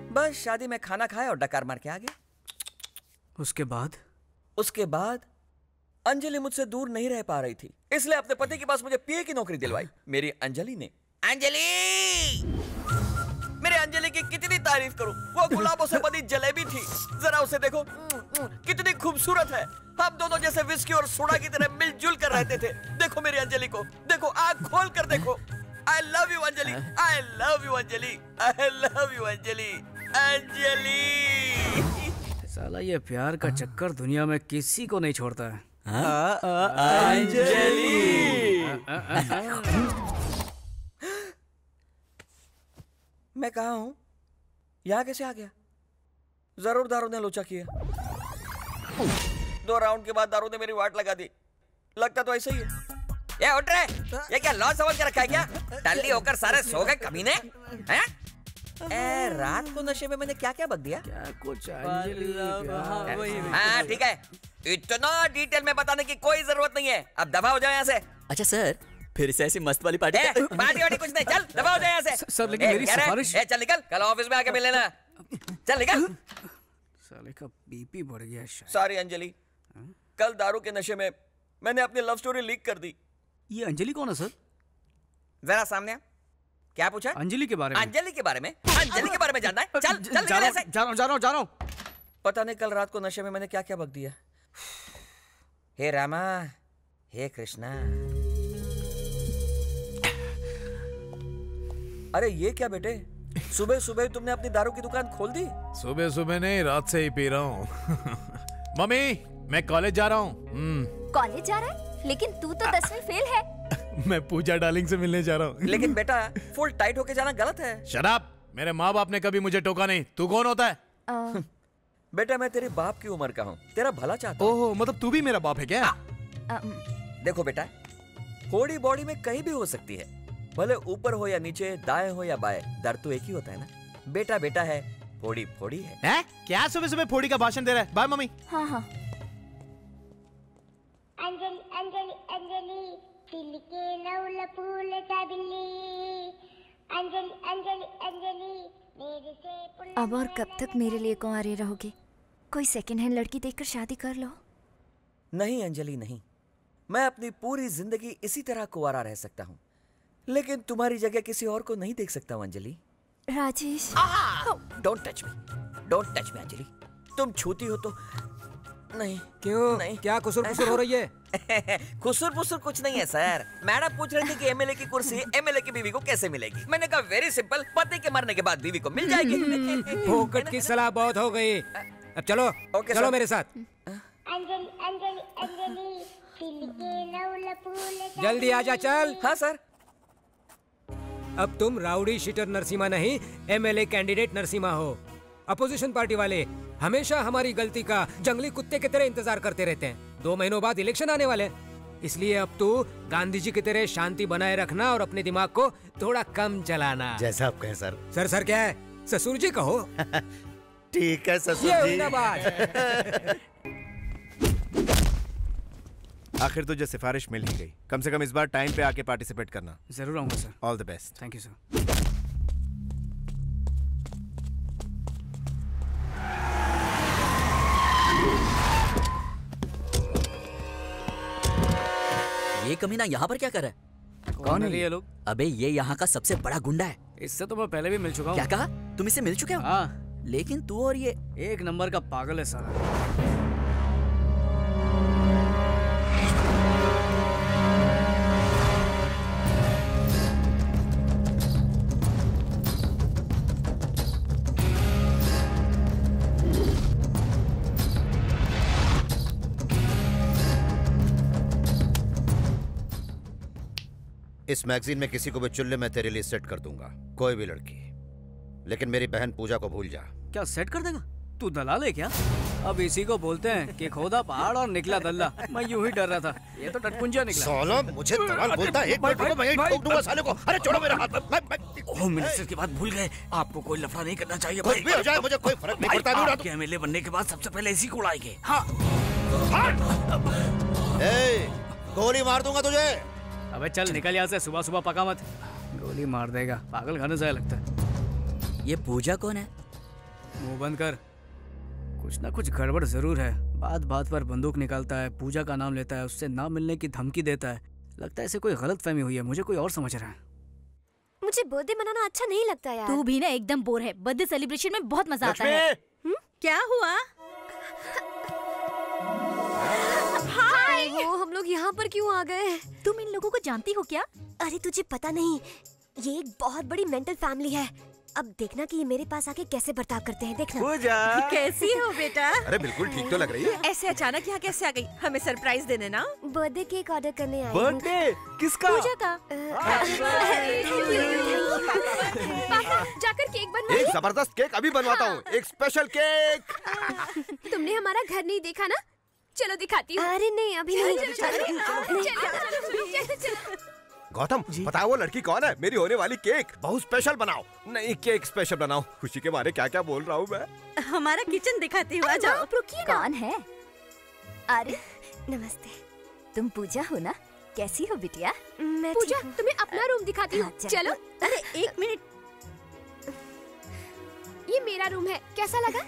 बस शादी में खाना खाया और डकार मार के आ गया। उसके बाद अंजलि मुझसे दूर नहीं रह पा रही थी, इसलिए अपने पति के पास मुझे पीए की नौकरी दिलवाई। मेरी अंजलि ने। अंजलि! मेरे अंजलि की कितनी तारीफ करूं, वो गुलाबों से बनी जलेबी थी। जरा उसे देखो, कितनी खूबसूरत है। हम दोनों जैसे विस्की और सोडा की तरह मिलजुल कर रहते थे। देखो मेरी अंजलि को, देखो, आंख खोल कर देखो। I love you Anjali, I love you Anjali, I love you Anjali, Anjali. साला ये प्यार का चक्कर दुनिया में किसी को नहीं छोड़ता है। अंजलि! मैं कहाँ हूँ? यहाँ कैसे आ गया? जरूर दारू ने लोचा किया। 2 राउंड के बाद दारू ने मेरी वाट लगा दी। लगता तो ऐसा ही है। ये उठ रहे, ये क्या लॉस समझ के रखा है क्या? टल्ली होकर सारे सो गए कमीने हैं? रात को नशे में मैंने क्या क्या बक दिया? क्या कुछ हाँ ठीक है, इतना डिटेल में बताने की कोई जरूरत नहीं है। अब दफा हो जाओ यहाँ से। अच्छा सर, फिर से ऐसी मस्त वाली पार्टी पार्टी वार्टी कुछ नहीं, चल दफा हो जाओ यहाँ से। सर लेकिन मेरी सिफारिश। चल निकल, कल ऑफिस में आके मिल लेना। चल निकल। साले का बीपी बढ़ गया शायद। सॉरी अंजलि, कल दारू के नशे में मैंने अपनी लव स्टोरी लीक कर दी। ये अंजलि कौन है सर? जरा सामने आ। क्या पूछा? अंजलि के बारे में। अंजलि के बारे में? अंजलि के बारे में जानना है? चल चल जा रहा हूँ। पता नहीं कल रात को नशे में मैंने क्या क्या बक दिया। हे रामा, हे कृष्णा। अरे ये क्या बेटे, सुबह सुबह तुमने अपनी दारू की दुकान खोल दी? सुबह सुबह नहीं, रात से ही पी रहा हूँ। मम्मी, मैं कॉलेज जा रहा हूँ। कॉलेज जा रहा है? लेकिन तू तो 10वीं फेल है। मैं पूजा डार्लिंग से मिलने जा रहा हूँ। लेकिन बेटा, फुल टाइट होके जाना गलत है। शराब, मेरे माँ बाप ने कभी मुझे टोका नहीं। तू कौन होता है? बेटा मैं तेरे बाप की उम्र का हूँ, तेरा भला चाहता हूँ। ओह, मतलब तू भी मेरा बाप है क्या? देखो बेटा, होड़ी बॉडी में कहीं भी हो सकती है, भले ऊपर हो या नीचे, दाएं हो या बाएं, दर्द तो एक ही होता है ना। बेटा बेटा है, फोड़ी फोड़ी है। क्या सुबह सुबह फोड़ी का भाषण दे रहा है? Bye mummy. हाँ। अंजलि अंजलि अंजलि दिल के नौल फूल सा बिल्ली। अंजलि अंजलि अंजलि मेरे से। अब और कब तक मेरे लिए कुंवारे रहोगे? कोई सेकंड हैंड लड़की देखकर शादी कर लो। नहीं अंजलि नहीं, मैं अपनी पूरी जिंदगी इसी तरह कुंवारा रह सकता हूँ, लेकिन तुम्हारी जगह किसी और को नहीं देख सकता हूँ Anjali. Rajesh, don't touch me Anjali. तुम छूती हो तो नहीं। क्यों? नहीं। क्या कुसुर पुसुर हो रही है? कुसुर पुसुर कुछ नहीं है सर। मैडम पूछ रही थी कि एमएलए की कुर्सी एमएलए की बीवी को कैसे मिलेगी। मैंने कहा वेरी सिंपल, पति के मरने के बाद बीवी को मिल जाएगी। फोकट की सलाह बहुत हो गई, अब चलो चलो मेरे साथ। अंजलि अंजलि अंजलि दिल के नौल फूल। जल्दी आजा चल। हाँ सर। अब तुम राउडी शीटर नरसिम्हा नहीं, एमएलए कैंडिडेट नरसिम्हा हो। अपोजिशन पार्टी वाले हमेशा हमारी गलती का जंगली कुत्ते की तरह इंतजार करते रहते हैं। 2 महीनों बाद इलेक्शन आने वाले, इसलिए अब तू गांधी जी की तरह शांति बनाए रखना और अपने दिमाग को थोड़ा कम चलाना। जैसा आप कहें सर। सर क्या है? ससुर जी कहो। ठीक है ससुर ये जी। हुई ना बात। आखिर तुझे सिफारिश मिल ही गई। कम से कम इस बार टाइम पे आके पार्टिसिपेट करना। जरूर आऊंगा sir. All the best. Thank you sir. ये कमीना यहाँ पर क्या कर रहा है? कौन है ये लोग? अबे ये यहाँ का सबसे बड़ा गुंडा है। इससे तो मैं पहले भी मिल चुका हूँ। क्या कहा? तुम इससे मिल चुके हो? हाँ। लेकिन तू और ये एक नंबर का पागल है साला। इस मैगजीन में किसी को भी चुल्ले में तेरे लिए सेट कर दूंगा, कोई भी लड़की। लेकिन मेरी बहन पूजा को भूल जा। क्या सेट कर देगा? तू दलाल है क्या? अब इसी को बोलते हैं कि खोदा पहाड़ और निकला दल्ला। मैं यूं ही डर रहा था, ये तो टटपुंजा निकला। साला मुझे दलाल बोलता है। एक मिनट रुको, मैं ठोक दूंगा साले को। अरे छोड़ो मेरा हाथ। होम मिनिस्टर की बात भूल गए। आपको कोई लफड़ा नहीं करना चाहिए। कुछ भी हो जाए मुझे कोई फर्क नहीं पड़ता। आपके एमएलए बनने के बाद सबसे पहले इसी को उड़ाएंगे। हाँ। गोली मार दूंगा तुझे। अबे चल निकल यहाँ से, सुबह सुबह पका मत। गोली मार देगा, पागल खाने से लगता है। ये पूजा कौन है? मुंह बंद कर, कुछ ना कुछ गड़बड़ जरूर है। बात बात पर बंदूक निकालता है, पूजा का नाम लेता है, उससे ना मिलने की धमकी देता है। लगता है इसे कोई गलत फहमी हुई है, मुझे कोई और समझ रहा है। मुझे बर्थडे मनाना अच्छा नहीं लगता यार। तू भी ना एकदम बोर है। बर्थडे सेलिब्रेशन में बहुत मजा आता है। क्या हुआ? हाय, वो हम लोग यहाँ पर क्यों आ गए? तुम इन लोगों को जानती हो क्या? अरे तुझे पता नहीं, ये एक बहुत बड़ी मेंटल फैमिली है। अब देखना कि ये मेरे पास आके कैसे बर्ताव करते हैं। देखना। पूजा कैसी हो बेटा? अरे बिल्कुल ठीक तो लग रही है। ऐसे अचानक यहाँ कैसे आ गई? हमें सरप्राइज देने ना। बर्थडे केक ऑर्डर करने आई। बर्थडे किसका? पूजा का। पापा जाकर केक बनवाइए। एक जबरदस्त केक अभी बनवाता हूँ। एक स्पेशल केक। तुमने हमारा घर नहीं देखा ना? चलो दिखाती हूँ। अरे नहीं अभी नहीं। गौतम बताओ वो लड़की कौन है? मेरी होने वाली केक बहुत स्पेशल बनाओ। नहीं केक स्पेशल बनाओ। खुशी के मारे क्या क्या बोल रहा हूँ मैं। हमारा किचन दिखाती हूँ, आ जाओ। रुकिए ना। कौन है? अरे नमस्ते। तुम पूजा हो ना? कैसी हो बिटिया? मैं पूजा तुम्हें अपना रूम दिखाती हूँ। चलो। अरे एक मिनट, ये मेरा रूम है, कैसा लगा?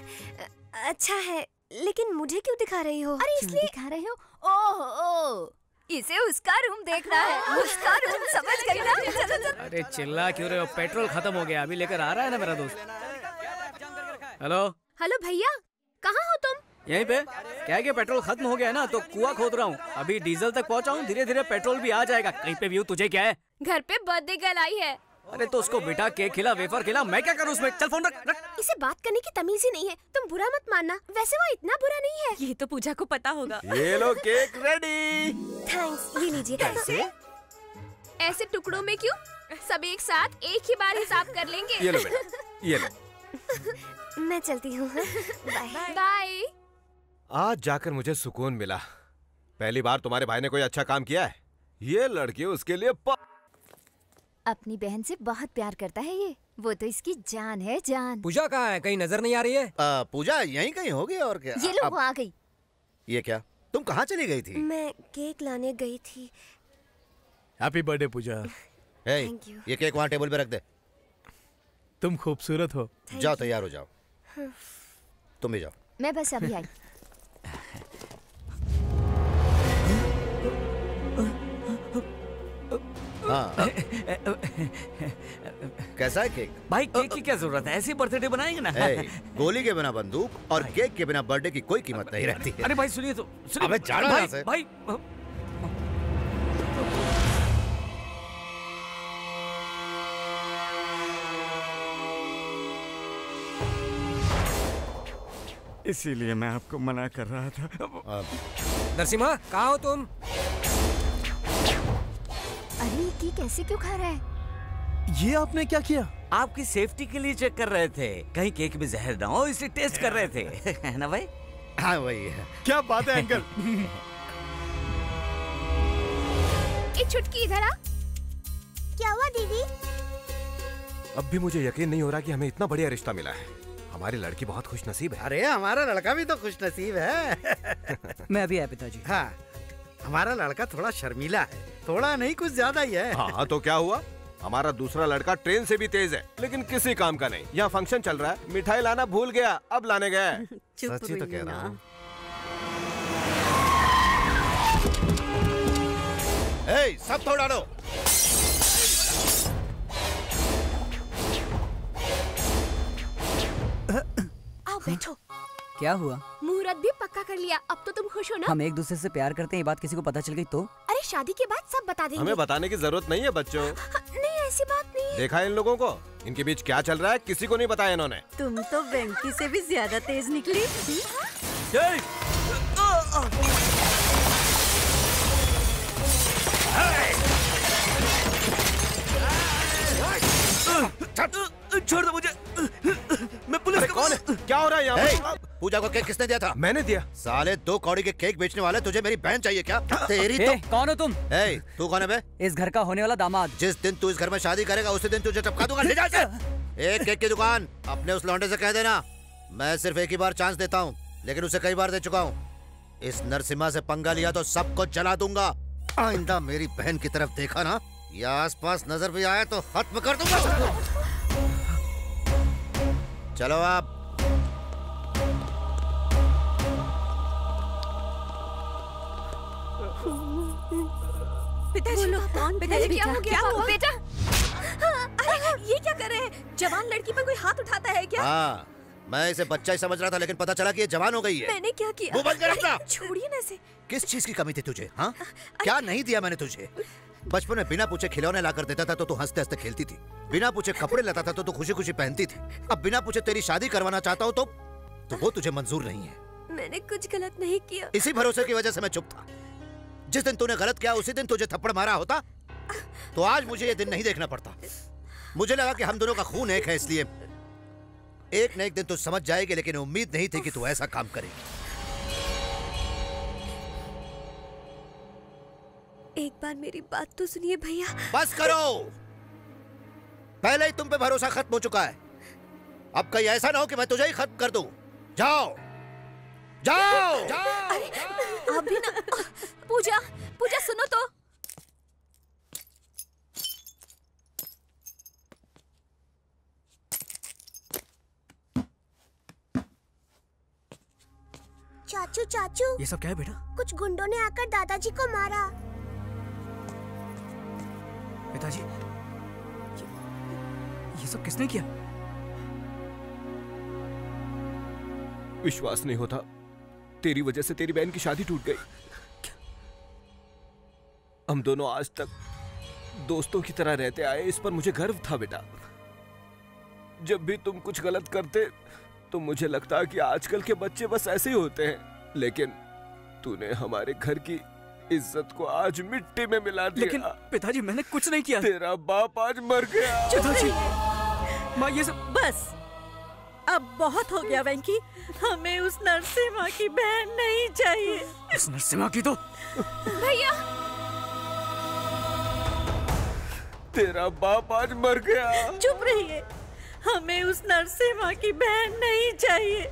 अच्छा है, लेकिन मुझे क्यों दिखा रही हो? अरे इसलिए दिखा रहे हो? ओह इसे उसका रूम देखना है। उसका रूम समझ गई ना? चलो। अरे चिल्ला क्यों रहे हो? पेट्रोल खत्म हो गया, अभी लेकर आ रहा है ना मेरा दोस्त। हेलो हेलो भैया, कहाँ हो तुम? यहीं पे। क्या है कि पेट्रोल खत्म हो गया है ना, तो कुआं खोद रहा हूँ। अभी डीजल तक पहुँचा हूँ, धीरे धीरे पेट्रोल भी आ जाएगा। कहीं पे भी हूँ। तुझे क्या है? घर पे बर्थडे गर्ल आई है। अरे तो उसको बिठा केक खिला, वेफर खिला, मैं क्या करूँ उसमें? चल फोन रख। इसे बात करने की तमीज ही नहीं है। तुम बुरा मत मानना, वैसे वो इतना बुरा नहीं है। ये तो पूजा को पता होगा। ये लो केक रेडी। थैंक्स, ये लीजिए। कैसे? ऐसे टुकड़ों में क्यों? सब एक साथ एक ही बार हिसाब कर लेंगे। ये लो बेटा, ये लो। मैं चलती हूँ। Bye bye. आज जाकर मुझे सुकून मिला। पहली बार तुम्हारे भाई ने कोई अच्छा काम किया है। ये लड़की उसके लिए अपनी बहन से बहुत प्यार करता है ये। वो तो इसकी जान है, जान। पूजा कहाँ है? कहीं नजर नहीं आ रही है? पूजा यहीं कहीं होगी और क्या। ये लो, वो आ गई। ये क्या? तुम कहाँ चली गई थी? मैं केक लाने गई थी। Happy birthday Pooja. Thank you. ये केक वहाँ टेबल पे रख दे। तुम खूबसूरत हो। जाओ तैयार हो जाओ। तुम भी जाओ। मैं बस अभी आई। हाँ। कैसा है केक? भाई केक की क्या जरूरत है? ऐसी बर्थडे बनाएंगे ना। गोली के बिना बंदूक और केक के बिना बर्थडे की कोई कीमत नहीं रहती है। अरे भाई सुनिए तो। अबे जाना यहाँ से। भाई इसीलिए मैं आपको मना कर रहा था। नरसिम्हा, कहाँ हो तुम? अरे ये केक ऐसे क्यों खा रहा है? ये आपने क्या किया? आपकी सेफ्टी के लिए चेक कर रहे थे, कहीं केक में जहर ना हो, इसलिए टेस्ट कर रहे थे। है ना भाई? हाँ वही है। क्या बात है अंकल? एक छुटकी इधर आ। क्या हुआ दीदी? अब भी मुझे यकीन नहीं हो रहा कि हमें इतना बढ़िया रिश्ता मिला है। हमारी लड़की बहुत खुशनसीब है। अरे हमारा लड़का भी तो खुशनसीब है। मैं अभी आया पिताजी। हाँ हमारा लड़का थोड़ा शर्मीला है, थोड़ा नहीं कुछ ज्यादा ही है। हाँ तो क्या हुआ, हमारा दूसरा लड़का ट्रेन से भी तेज है, लेकिन किसी काम का नहीं। यहाँ फंक्शन चल रहा है, मिठाई लाना भूल गया, अब लाने गया। सच्ची तो कह रहा हूँ। सब तोड़ डालो। आओ बैठो। क्या हुआ? मुहूर्त भी पक्का कर लिया, अब तो तुम खुश हो ना? हम एक दूसरे से प्यार करते हैं, ये बात किसी को पता चल गई तो? अरे शादी के बाद सब बता देंगे। हमें बताने की जरूरत नहीं है बच्चों। नहीं ऐसी बात नहीं। देखा इन लोगों को, इनके बीच क्या चल रहा है किसी को नहीं बताया इन्होंने। तुम तो वेंकी से भी ज्यादा तेज निकली। छोड़ दो मुझे, मैं पुलिस। कौन है? क्या हो रहा है यहाँ? पूजा को केक किसने दिया था? मैंने दिया। साले 2 कौड़ी के केक बेचने वाले, तुझे मेरी बहन चाहिए क्या? तेरी तो कौन हो तुम? तू कौन है बे? इस घर का होने वाला दामाद। जिस दिन तू इस घर में शादी करेगा उसी दिन तुझे टपका दूंगा। ले जा इसे। एक केक की दुकान अपने उस लौंडे से कह देना, मैं सिर्फ एक ही बार चांस देता हूँ, लेकिन उसे कई बार दे चुका हूँ। इस नरसिम्हा से पंगा लिया तो सबको जला दूंगा। आइंदा मेरी बहन की तरफ देखा ना या आसपास नजर भी आया तो खत्म कर दूंगा। चलो आप। पिताजी, पिताजी क्या हो गया? बेटा, अरे ये क्या कर रहे हैं? जवान लड़की पर कोई हाथ उठाता है क्या? हाँ, मैं इसे बच्चा ही समझ रहा था, लेकिन पता चला कि ये जवान हो गई है। मैंने क्या किया? मुंह बंद कर अपना। छोड़िए ना इसे। किस चीज की कमी थी तुझे? हाँ, क्या नहीं दिया मैंने तुझे? बचपन में बिना पूछे खिलौने लाकर देता था तो तू हंसते हंसते खेलती थी, बिना पूछे कपड़े लाता था तो तू खुशी खुशी पहनती थी। अब बिना पूछे तेरी शादी करवाना चाहता हूँ तो वो तुझे मंजूर नहीं है। मैंने कुछ गलत नहीं किया। इसी भरोसे की वजह से मैं चुप था। जिस दिन तूने गलत किया उसी दिन तुझे थप्पड़ मारा होता तो आज मुझे ये दिन नहीं देखना पड़ता। मुझे लगा कि हम दोनों का खून एक है, इसलिए एक न एक दिन तू समझ जाएगी, लेकिन उम्मीद नहीं थी कि तू ऐसा काम करेगी। एक बार मेरी बात तो सुनिए भैया। बस करो, पहले ही तुम पे भरोसा खत्म हो चुका है। अब कहीं ऐसा ना हो कि मैं तुझे ही खत्म कर दूं। जाओ जाओ, अरे अभी ना। पूजा, पूजा सुनो तो। चाचू चाचू, ये सब क्या है बेटा? कुछ गुंडों ने आकर दादाजी को मारा। पिताजी, ये सब किसने किया? विश्वास नहीं होता, तेरी वजह से तेरी बहन की शादी टूट गई। हम दोनों आज तक दोस्तों की तरह रहते आए, इस पर मुझे गर्व था बेटा। जब भी तुम कुछ गलत करते तो मुझे लगता कि आजकल के बच्चे बस ऐसे ही होते हैं, लेकिन तूने हमारे घर की इज्जत को आज मिट्टी में मिला दिया। लेकिन पिताजी मैंने कुछ नहीं किया। तेरा बाप आज मर गया। पिताजी, माँ ये सब बस अब बहुत हो गया वेंकी, हमें उस नरसिम्हा की बहन नहीं चाहिए। उस नरसिम्हा की तो भैया, तेरा बाप आज मर गया। चुप रहिए, हमें उस नरसिम्हा की बहन नहीं चाहिए।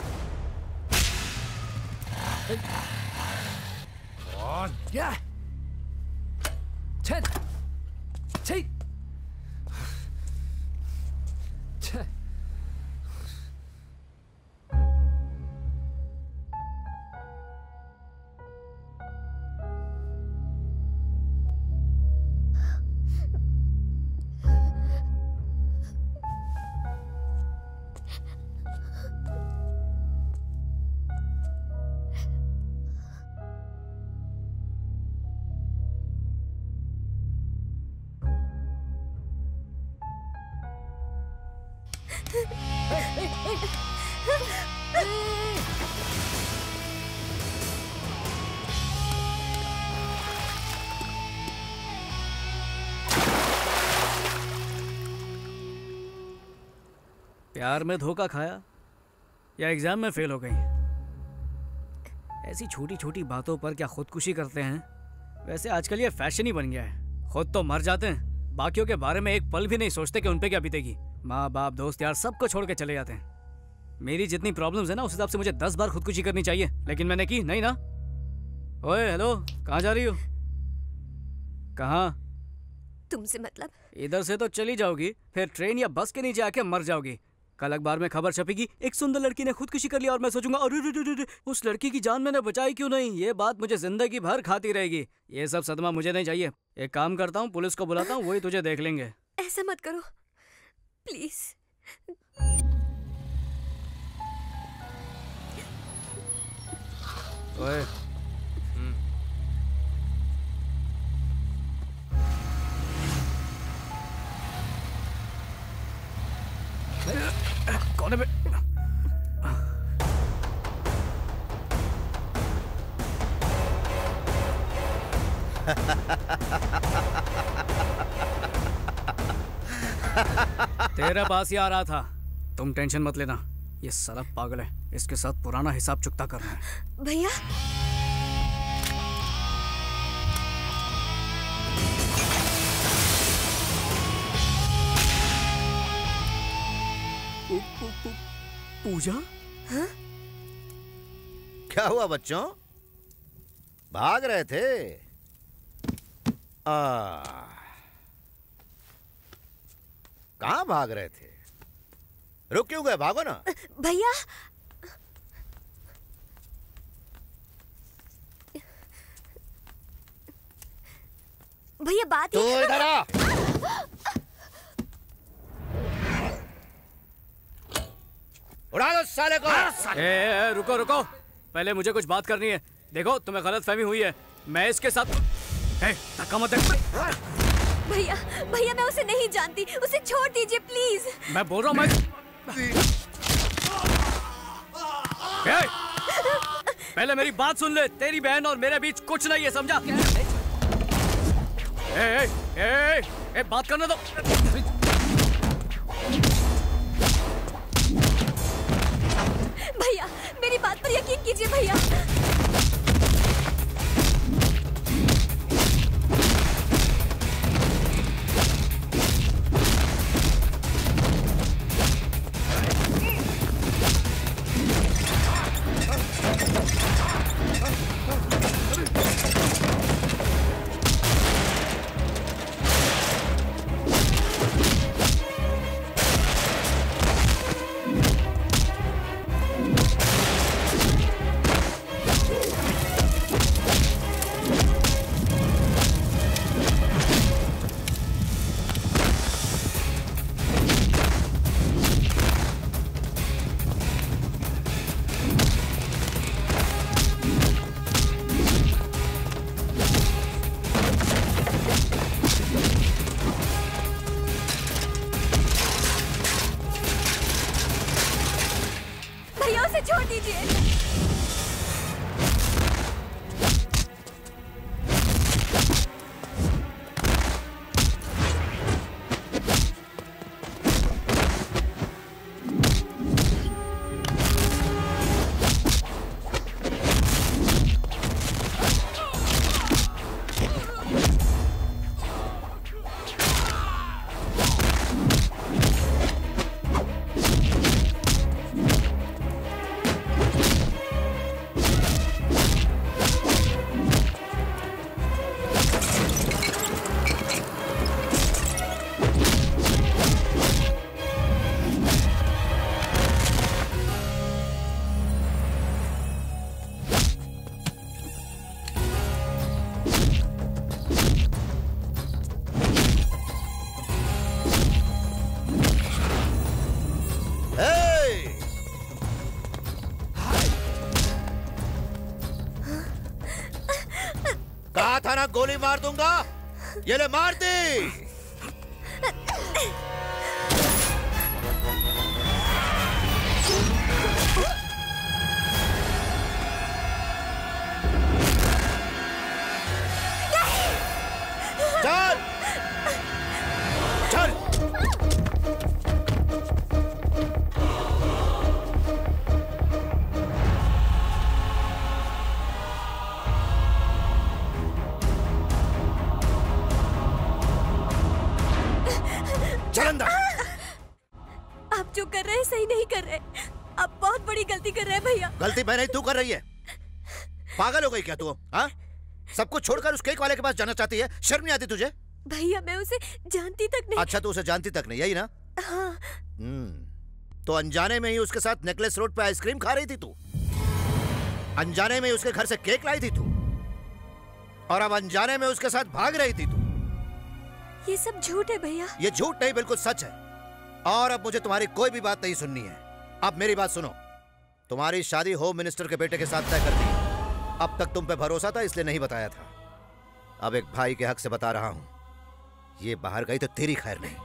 प्यार में धोखा खाया या एग्जाम में फेल हो गई? ऐसी छोटी छोटी बातों पर क्या खुदकुशी करते हैं? वैसे आजकल ये फैशन ही बन गया है। खुद तो मर जाते हैं, बाकियों के बारे में एक पल भी नहीं सोचते कि उन पे क्या बीतेगी। माँ बाप दोस्त यार सबको छोड़ के चले जाते हैं। मेरी जितनी प्रॉब्लम्स है ना, उस हिसाब से मुझे 10 बार खुदकुशी करनी चाहिए, लेकिन मैंने की नहीं ना। ओए हेलो, कहाँ जा रही हो? कहाँ? तुमसे मतलब? इधर से तो चली जाओगी, फिर ट्रेन या बस के नीचे आके मर जाओगी। कल अखबार में खबर छपेगी, एक सुंदर लड़की ने खुदकुशी कर लिया, और मैं सोचूंगा अरे उस लड़की की जान मैंने बचाई क्यों नहीं। ये बात मुझे जिंदगी भर खाती रहेगी। ये सब सदमा मुझे नहीं चाहिए। एक काम करता हूँ, पुलिस को बुलाता हूँ, वही तुझे देख लेंगे। ऐसा मत करो प्लीज। ओए कौन है बे? तेरे पास ही आ रहा था। तुम टेंशन मत लेना, ये साला पागल है, इसके साथ पुराना हिसाब चुकता करना है। भैया पूजा? हाँ? क्या हुआ बच्चों, भाग रहे थे? कहाँ भाग रहे थे? रुक क्यों गए? भागो ना। भैया भैया बात तो इधर आ। उड़ा दो साले को। रुको रुको, पहले मुझे कुछ बात करनी है। देखो तुम्हें गलतफहमी हुई है, मैं इसके साथ धक्का मत दे। भैया भैया मैं उसे नहीं जानती, उसे छोड़ दीजिए प्लीज। मैं बोल रहा हूँ पहले मेरी बात सुन ले। तेरी बहन और मेरे बीच कुछ नहीं है, समझा? बात करने दो। भैया मेरी बात पर यकीन कीजिए भैया। छोड़ दीजिए। कहा था ना गोली मार दूंगा, ये ले मार दी। चल चल। आप जो कर रहे हैं सही नहीं कर रहे। आप बहुत बड़ी गलती कर रहे हैं भैया। गलती मैं नहीं, तू कर रही है। पागल हो गई क्या तू? हाँ, सब कुछ छोड़कर उस केक वाले के पास जाना चाहती है? शर्म नहीं आती तुझे? भैया मैं उसे जानती तक नहीं। अच्छा, तू उसे जानती तक नहीं, यही ना? हाँ। तो अनजाने में ही उसके साथ नेकलेस रोड पे आइसक्रीम खा रही थी तू? अनजाने में ही उसके घर से केक लाई थी तू? और अब अनजाने में उसके साथ भाग रही थी तू? ये सब झूठ है भैया। ये झूठ नहीं, बिल्कुल सच है। और अब मुझे तुम्हारी कोई भी बात नहीं सुननी है। अब मेरी बात सुनो, तुम्हारी शादी होम मिनिस्टर के बेटे के साथ तय कर दी। अब तक तुम पे भरोसा था इसलिए नहीं बताया था। अब एक भाई के हक से बता रहा हूं, ये बाहर गई तो तेरी खैर नहीं।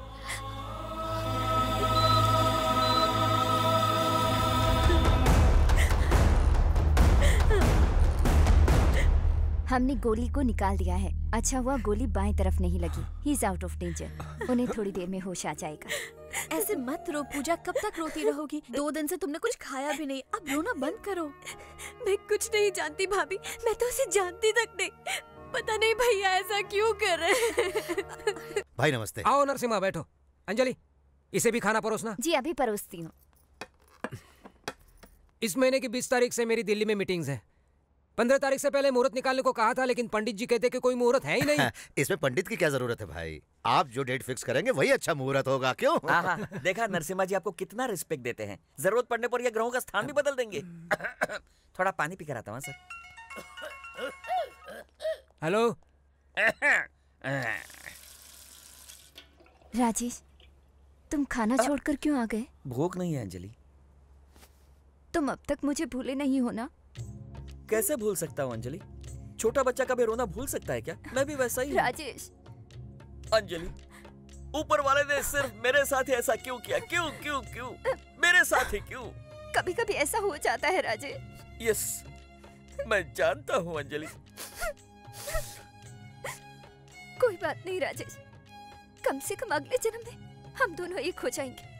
हमने गोली को निकाल दिया है। अच्छा हुआ गोली बाएं तरफ नहीं लगी। He is out of danger. उन्हें थोड़ी देर में होश आ जाएगा। ऐसे मत रो पूजा, कब तक रोती रहोगी? 2 दिन से तुमने कुछ खाया भी नहीं, अब रोना बंद करो। मैं कुछ नहीं जानती भाभी, मैं तो उसे जानती तक नहीं। पता नहीं भैया ऐसा क्यों कर रहे हैं। भाई नमस्ते। आओ नरसिम्हा बैठो। अंजलि, इसे भी खाना परोसना। जी अभी परोसती हूँ। इस महीने की 20 तारीख से मेरी दिल्ली में मीटिंग्स है। 15 तारीख से पहले मुहूर्त निकालने को कहा था, लेकिन पंडित जी कहते कि कोई मुहूर्त है ही नहीं। इसमें पंडित की क्या जरूरत है भाई? आप जो डेट फिक्स करेंगे वही अच्छा मुहूर्त होगा, क्यों? हाँ, देखा नरसिम्हा जी आपको कितना रिस्पेक्ट देते हैं। जरूरत पड़ने पर ये ग्रहों का स्थान भी बदल देंगे। थोड़ा पानी पी कर आता हूँ सर। हेलो। राजेश, तुम खाना छोड़कर क्यों आ गए? भूख नहीं है अंजलि। तुम अब तक मुझे भूले नहीं हो ना? कैसे भूल सकता हूँ अंजलि? छोटा बच्चा कभी रोना भूल सकता है क्या? मैं भी वैसा ही हूँ। राजेश। अंजलि, ऊपर वाले ने सिर्फ मेरे साथ ही ऐसा क्यों किया? क्यों क्यों क्यों मेरे साथ ही क्यों? कभी कभी ऐसा हो जाता है राजेश। यस, मैं जानता हूँ अंजलि। कोई बात नहीं राजेश, कम से कम अगले जन्म में हम दोनों एक हो जाएंगे।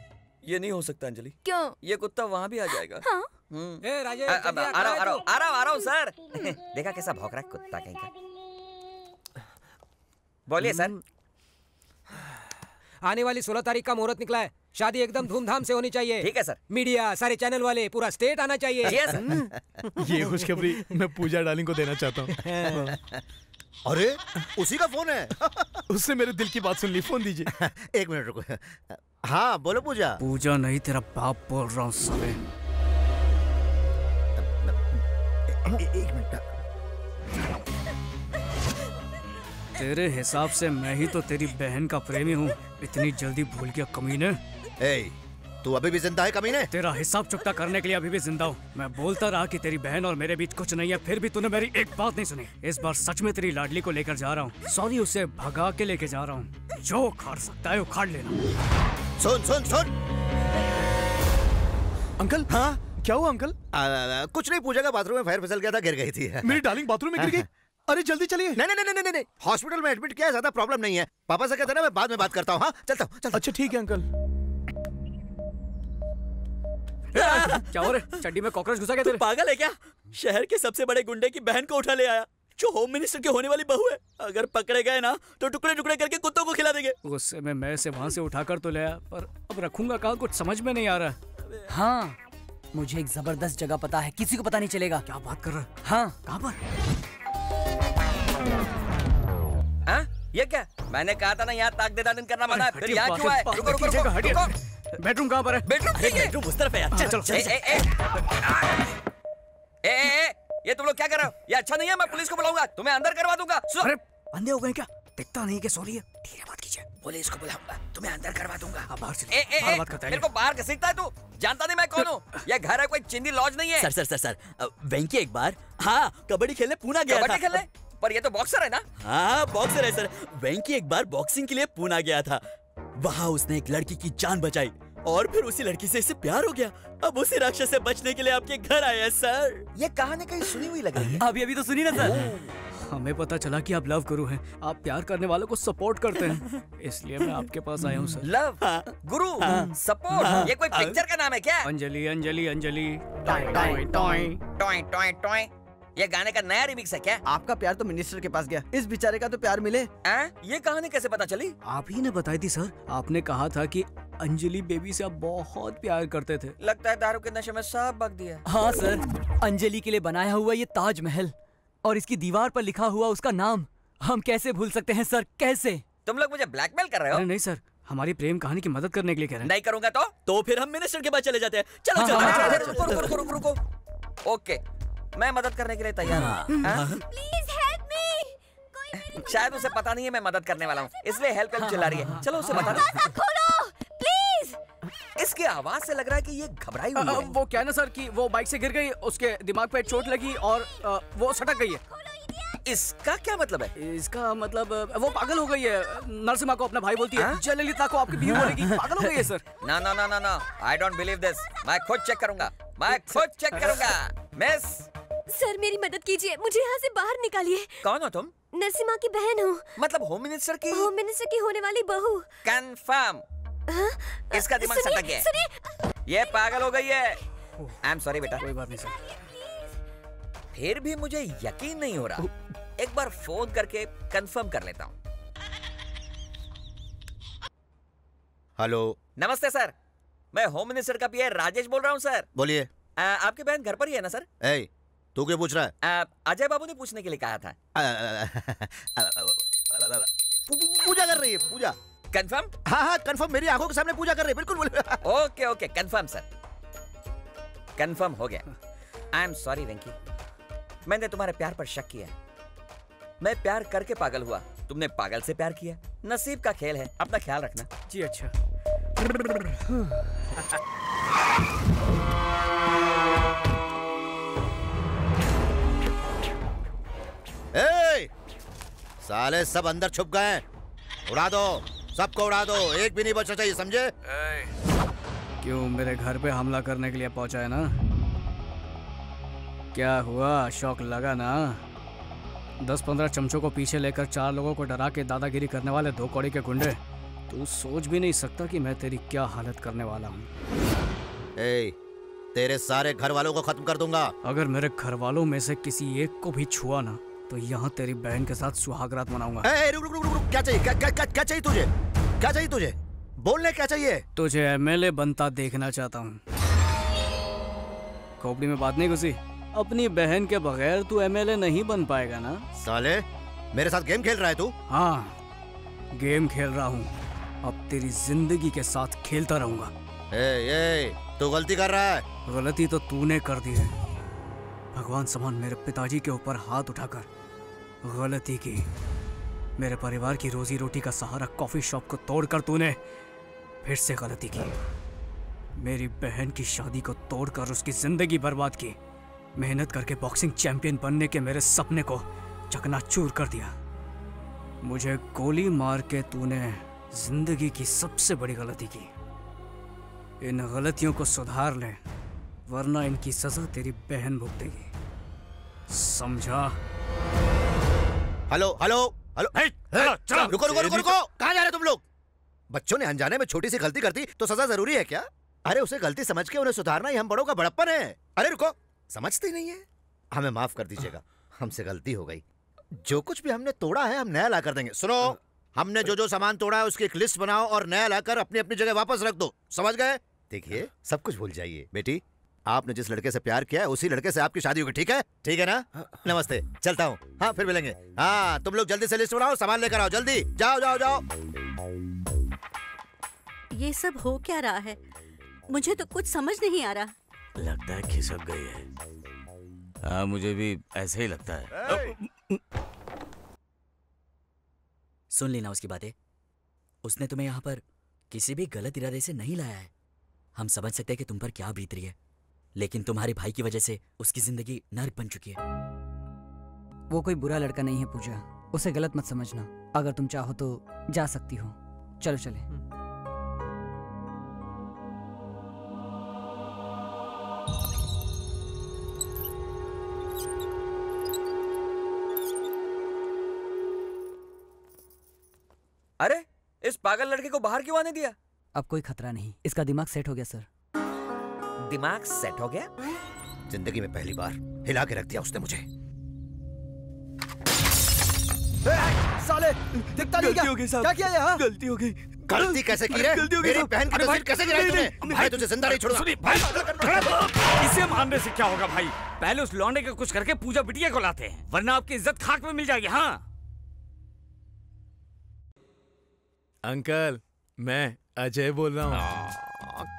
ये नहीं हो सकता अंजलि। क्यों? ये कुत्ता वहाँ भी आ जाएगा। हाँ? राजेश, आ रहा हूँ सर। देखा कैसा भौंक रहा है कुत्ता कहीं का। बोलिए सर। आने वाली 16 तारीख का मुहूर्त निकला है। शादी एकदम धूमधाम से होनी चाहिए। ठीक है सर। मीडिया, सारे चैनल वाले, पूरा स्टेट आना चाहिए। ये खुशखबरी मैं पूजा डार्लिंग को देना चाहता हूँ। अरे उसी का फोन है। उससे मेरे दिल की बात सुन ली। फोन दीजिए। 1 मिनट रुको। हाँ बोलो पूजा। पूजा नहीं, तेरा बाप बोल रहा हूँ साले। 1 मिनट। तेरे हिसाब से मैं ही तो तेरी बहन का प्रेमी हूँ। इतनी जल्दी भूल गया कमीने? तू अभी भी जिंदा है कमीने? तेरा हिसाब चुकता करने के लिए अभी भी जिंदा हूँ। मैं बोलता रहा कि तेरी बहन और मेरे बीच कुछ नहीं है, फिर भी तूने मेरी एक बात नहीं सुनी। इस बार सच में तेरी लाडली को लेकर जा रहा हूँ। सॉरी, उसे भगा के लेके जा रहा हूँ। जो उखाड़ सकता है उखाड़ लेना। सुन सुन सुन। अंकल। हाँ क्या हुआ अंकल? कुछ नहीं, पूजा का बाथरूम में पैर फिसल गया था, गिर गई थी। मेरी डार्लिंग बाथरूम में गिर गई? अरे जल्दी चलिए। नहीं, हॉस्पिटल में एडमिट किया है, ज्यादा प्रॉब्लम नहीं है। पापा से कहते ना मैं बाद में बात करता हूँ। हाँ चलता हूँ। अच्छा ठीक है अंकल। क्या हो रहा है? चड्डी में कॉकरोच घुसा गया तेरे? पागल है क्या? शहर के सबसे बड़े गुंडे की बहन को उठा ले आया, जो होम मिनिस्टर की होने वाली बहू है। अगर पकड़े गए ना तो टुकड़े टुकड़े करके कुत्तों को खिला देंगे। गुस्से में मैं से वहाँ से उठाकर तो लाया, पर अब रखूंगा कहाँ, कुछ समझ में नहीं आ रहा। हाँ, मुझे एक जबरदस्त जगह पता है, किसी को पता नहीं चलेगा। क्या बात कर रहा है? हाँ। कहाँ पर? ये क्या? मैंने कहा था ना यहाँ ताक दे दादन करना मना है। फिर यहाँ क्यों आए? रुको रुको रुको। बेडरूम कहाँ पर है? बेडरूम उस तरफ है यार। चलो चलो। ये तुम लोग क्या कर रहे हो? ये अच्छा नहीं है, मैं पुलिस को बुलाऊंगा, तुम्हें अंदर करवा दूंगा। अरे अंधे हो गए क्या? दिखता नहीं कि सॉरी है। धीरे बात कीजिए। पुलिस को बुलाऊंगा, तुम्हें अंदर करवा दूंगा। बाहर से बात करता है। मेरे को बाहर घसीटता है तू? जानता नहीं मैं कौन हूँ? ये घर है, कोई चिंदी लॉज नहीं है। सर वेंकी एक बार कबड्डी खेलने पूना गया था। कबड्डी खेलने? पर ये तो बॉक्सर है ना? हाँ बॉक्सर है सर। वेंकी एक बार बॉक्सिंग के लिए पूना गया था। वहाँ उसने एक लड़की की जान बचाई और फिर उसी लड़की से इसे प्यार हो गया। अब उसी राक्षस से बचने के लिए आपके घर आया सर। ये कहानी कहीं सुनी हुई लग रही है। अभी तो सुनी ना सर। हमें पता चला कि आप लव गुरु हैं, आप प्यार करने वालों को सपोर्ट करते हैं, इसलिए मैं आपके पास आया हूँ सर। लव गुरु सपोर्ट, ये कोई पिक्चर का नाम है क्या? Anjali Anjali Anjali toy toy toy toy toy toy. ये गाने का नया रिमिक्स है क्या? आपका प्यार तो मिनिस्टर के पास गया, इस बेचारे का तो प्यार मिले। ये कहानी कैसे पता चली? आप ही ने बताई थी सर। आपने कहा था कि अंजलि बेबी से आप बहुत प्यार करते थे। लगता है दारू के नशे में सब बक दिया। हाँ सर, अंजलि के लिए बनाया हुआ ये ताजमहल और इसकी दीवार पर लिखा हुआ उसका नाम हम कैसे भूल सकते हैं सर, कैसे? तुम लोग मुझे ब्लैकमेल कर रहे हो? अरे नहीं सर, हमारी प्रेम कहानी की मदद करने के लिए कह रहे हैं। नहीं करूंगा तो फिर हम मिनिस्टर के पास चले जाते हैं। चलो चलो। रुको। ओके, मैं मदद करने के लिए तैयार हूँ। Please help me. शायद उसे पता नहीं है मैं मदद करने वाला हूँ, इसलिए हेल्प चिल्ला रही है। चलो उसे बता दो। खोलो प्लीज। इसकी आवाज से लग रहा है कि ये घबराई हुई है। वो क्या है ना सर कि वो बाइक से गिर गई, उसके दिमाग पे चोट लगी और वो सटक गई है। इसका क्या मतलब है? इसका मतलब वो पागल हो गई है। नरसिम्हा को अपना भाई बोलती है, जयललिता को आपकी बीवी बोलेगी। पागल हो गई है सर। ना, आई डोंट बिलीव दिस। मैं खुद चेक करूंगा। मिस सर मेरी मदद कीजिए, मुझे यहाँ से बाहर निकालिए। कौन हो तुम? नरसिम्हा की बहन हूँ। मतलब होम मिनिस्टर की? होम मिनिस्टर की होने वाली बहू। कंफर्म। इसका दिमाग सटक गया। ये पागल हो गई है। आई एम सॉरी बेटा। कोई बात नहीं सर। फिर भी मुझे यकीन नहीं हो रहा। एक बार फोन करके कंफर्म कर लेता हूँ। हेलो। नमस्ते सर, मैं होम मिनिस्टर का पीए राजेश बोल रहा हूँ सर। बोलिए। आपकी बहन घर पर ही है ना सर? तू क्यों पूछ रहा है? अजय बाबू ने पूछने के लिए कहा था। पूजा कर रही है, पूजा। कंफर्म? हाँ कंफर्म, मेरी आंखों के सामने पूजा कर रही है। बिल्कुल। ओके कंफर्म सर, कंफर्म हो गया। आई एम सॉरी वेंकी, मैंने तुम्हारे प्यार पर शक किया। मैं प्यार करके पागल हुआ, तुमने पागल से प्यार किया। नसीब का खेल है, अपना ख्याल रखना। जी अच्छा। साले सब अंदर छुप गए। उड़ा दो, सबको उड़ा दो, एक भी नहीं बचना चाहिए, समझे? क्यों मेरे घर पे हमला करने के लिए पहुंचा है ना? क्या हुआ, शौक लगा ना? 10-15 चमचों को पीछे लेकर 4 लोगों को डरा के दादागिरी करने वाले 2 कौड़ी के गुंडे। तू सोच भी नहीं सकता कि मैं तेरी क्या हालत करने वाला हूँ। तेरे सारे घर वालों को खत्म कर दूंगा। अगर मेरे घर वालों में से किसी एक को भी छुआ ना तो यहाँ तेरी बहन के साथ सुहागरात मनाऊंगा। रुक, क्या चाहिए? क्या चाहिए तुझे? क्या चाहिए तुझे? बोलने क्या चाहिए? तुझे एमएलए बनता देखना चाहता हूँ। खोपड़ी में बात नहीं घुसी? अपनी बहन के बगैर तू एमएलए नहीं बन पाएगा ना? साले मेरे साथ गेम खेल रहा है तू? हाँ, गेम खेल रहा हूँ। अब तेरी जिंदगी के साथ खेलता रहूंगा। तू गलती कर रहा है। गलती तो तूने कर दी है। भगवान समान मेरे पिताजी के ऊपर हाथ उठाकर गलती की। मेरे परिवार की रोजी रोटी का सहारा कॉफी शॉप को तोड़कर तूने फिर से गलती की। मेरी बहन की शादी को तोड़कर उसकी जिंदगी बर्बाद की। मेहनत करके बॉक्सिंग चैंपियन बनने के मेरे सपने को चकनाचूर कर दिया। मुझे गोली मार के तूने जिंदगी की सबसे बड़ी गलती की। इन गलतियों को सुधार ले, वरना इनकी सजा तेरी बहन भुगतेगी, समझा? हेलो, रुको, कहाँ जा रहे तुम लोग? बच्चों ने अनजाने में छोटी सी गलती कर दी तो सजा जरूरी है क्या? अरे उसे गलती समझ के उन्हें सुधारना ही हम बड़ों का बड़प्पन है। अरे रुको, समझते ही नहीं है। हमें माफ कर दीजिएगा, हमसे गलती हो गई। जो कुछ भी हमने तोड़ा है हम नया ला कर देंगे। सुनो, हमने जो सामान तोड़ा है उसकी एक लिस्ट बनाओ और नया लाकर अपनी अपनी जगह वापस रख दो, समझ गए? देखिए, सब कुछ भूल जाइए। बेटी, आपने जिस लड़के से प्यार किया है उसी लड़के से आपकी शादी होगी, ठीक है? ठीक है ना? नमस्ते, चलता हूँ। हाँ, फिर मिलेंगे। हाँ, तुम लोग जल्दी से लिस्ट बनाओ, सामान लेकर आओ, जल्दी जाओ। ये सब हो क्या रहा है? मुझे तो कुछ समझ नहीं आ रहा। लगता है खिसक गई है। हाँ, मुझे भी ऐसे ही लगता है। सुन लेना उसकी बातें। उसने तुम्हें यहाँ पर किसी भी गलत इरादे से नहीं लाया है। हम समझ सकते हैं कि तुम पर क्या बीत रही है, लेकिन तुम्हारे भाई की वजह से उसकी जिंदगी नर्क बन चुकी है। वो कोई बुरा लड़का नहीं है पूजा, उसे गलत मत समझना। अगर तुम चाहो तो जा सकती हो। चलो चले। अरे, इस पागल लड़के को बाहर क्यों आने दिया? अब कोई खतरा नहीं, इसका दिमाग सेट हो गया सर। दिमाग सेट हो गया? जिंदगी में पहली बार हिला के रख दिया उसने मुझे। साले दिखता नहीं क्या? क्या किया यहाँ? गलती हो गई। गलती कैसे की रे? मेरी बहन की तस्वीर कैसे गिराई तूने? भाई तुझे जिंदा नहीं छोड़ूंगा। इसे मारने से क्या होगा भाई? पहले उस लौंडे का कुछ करके पूजा बिटिया को लाते हैं, वरना आपकी इज्जत खाक में मिल जाएगी। हाँ अंकल, मैं अजय बोल रहा हूँ।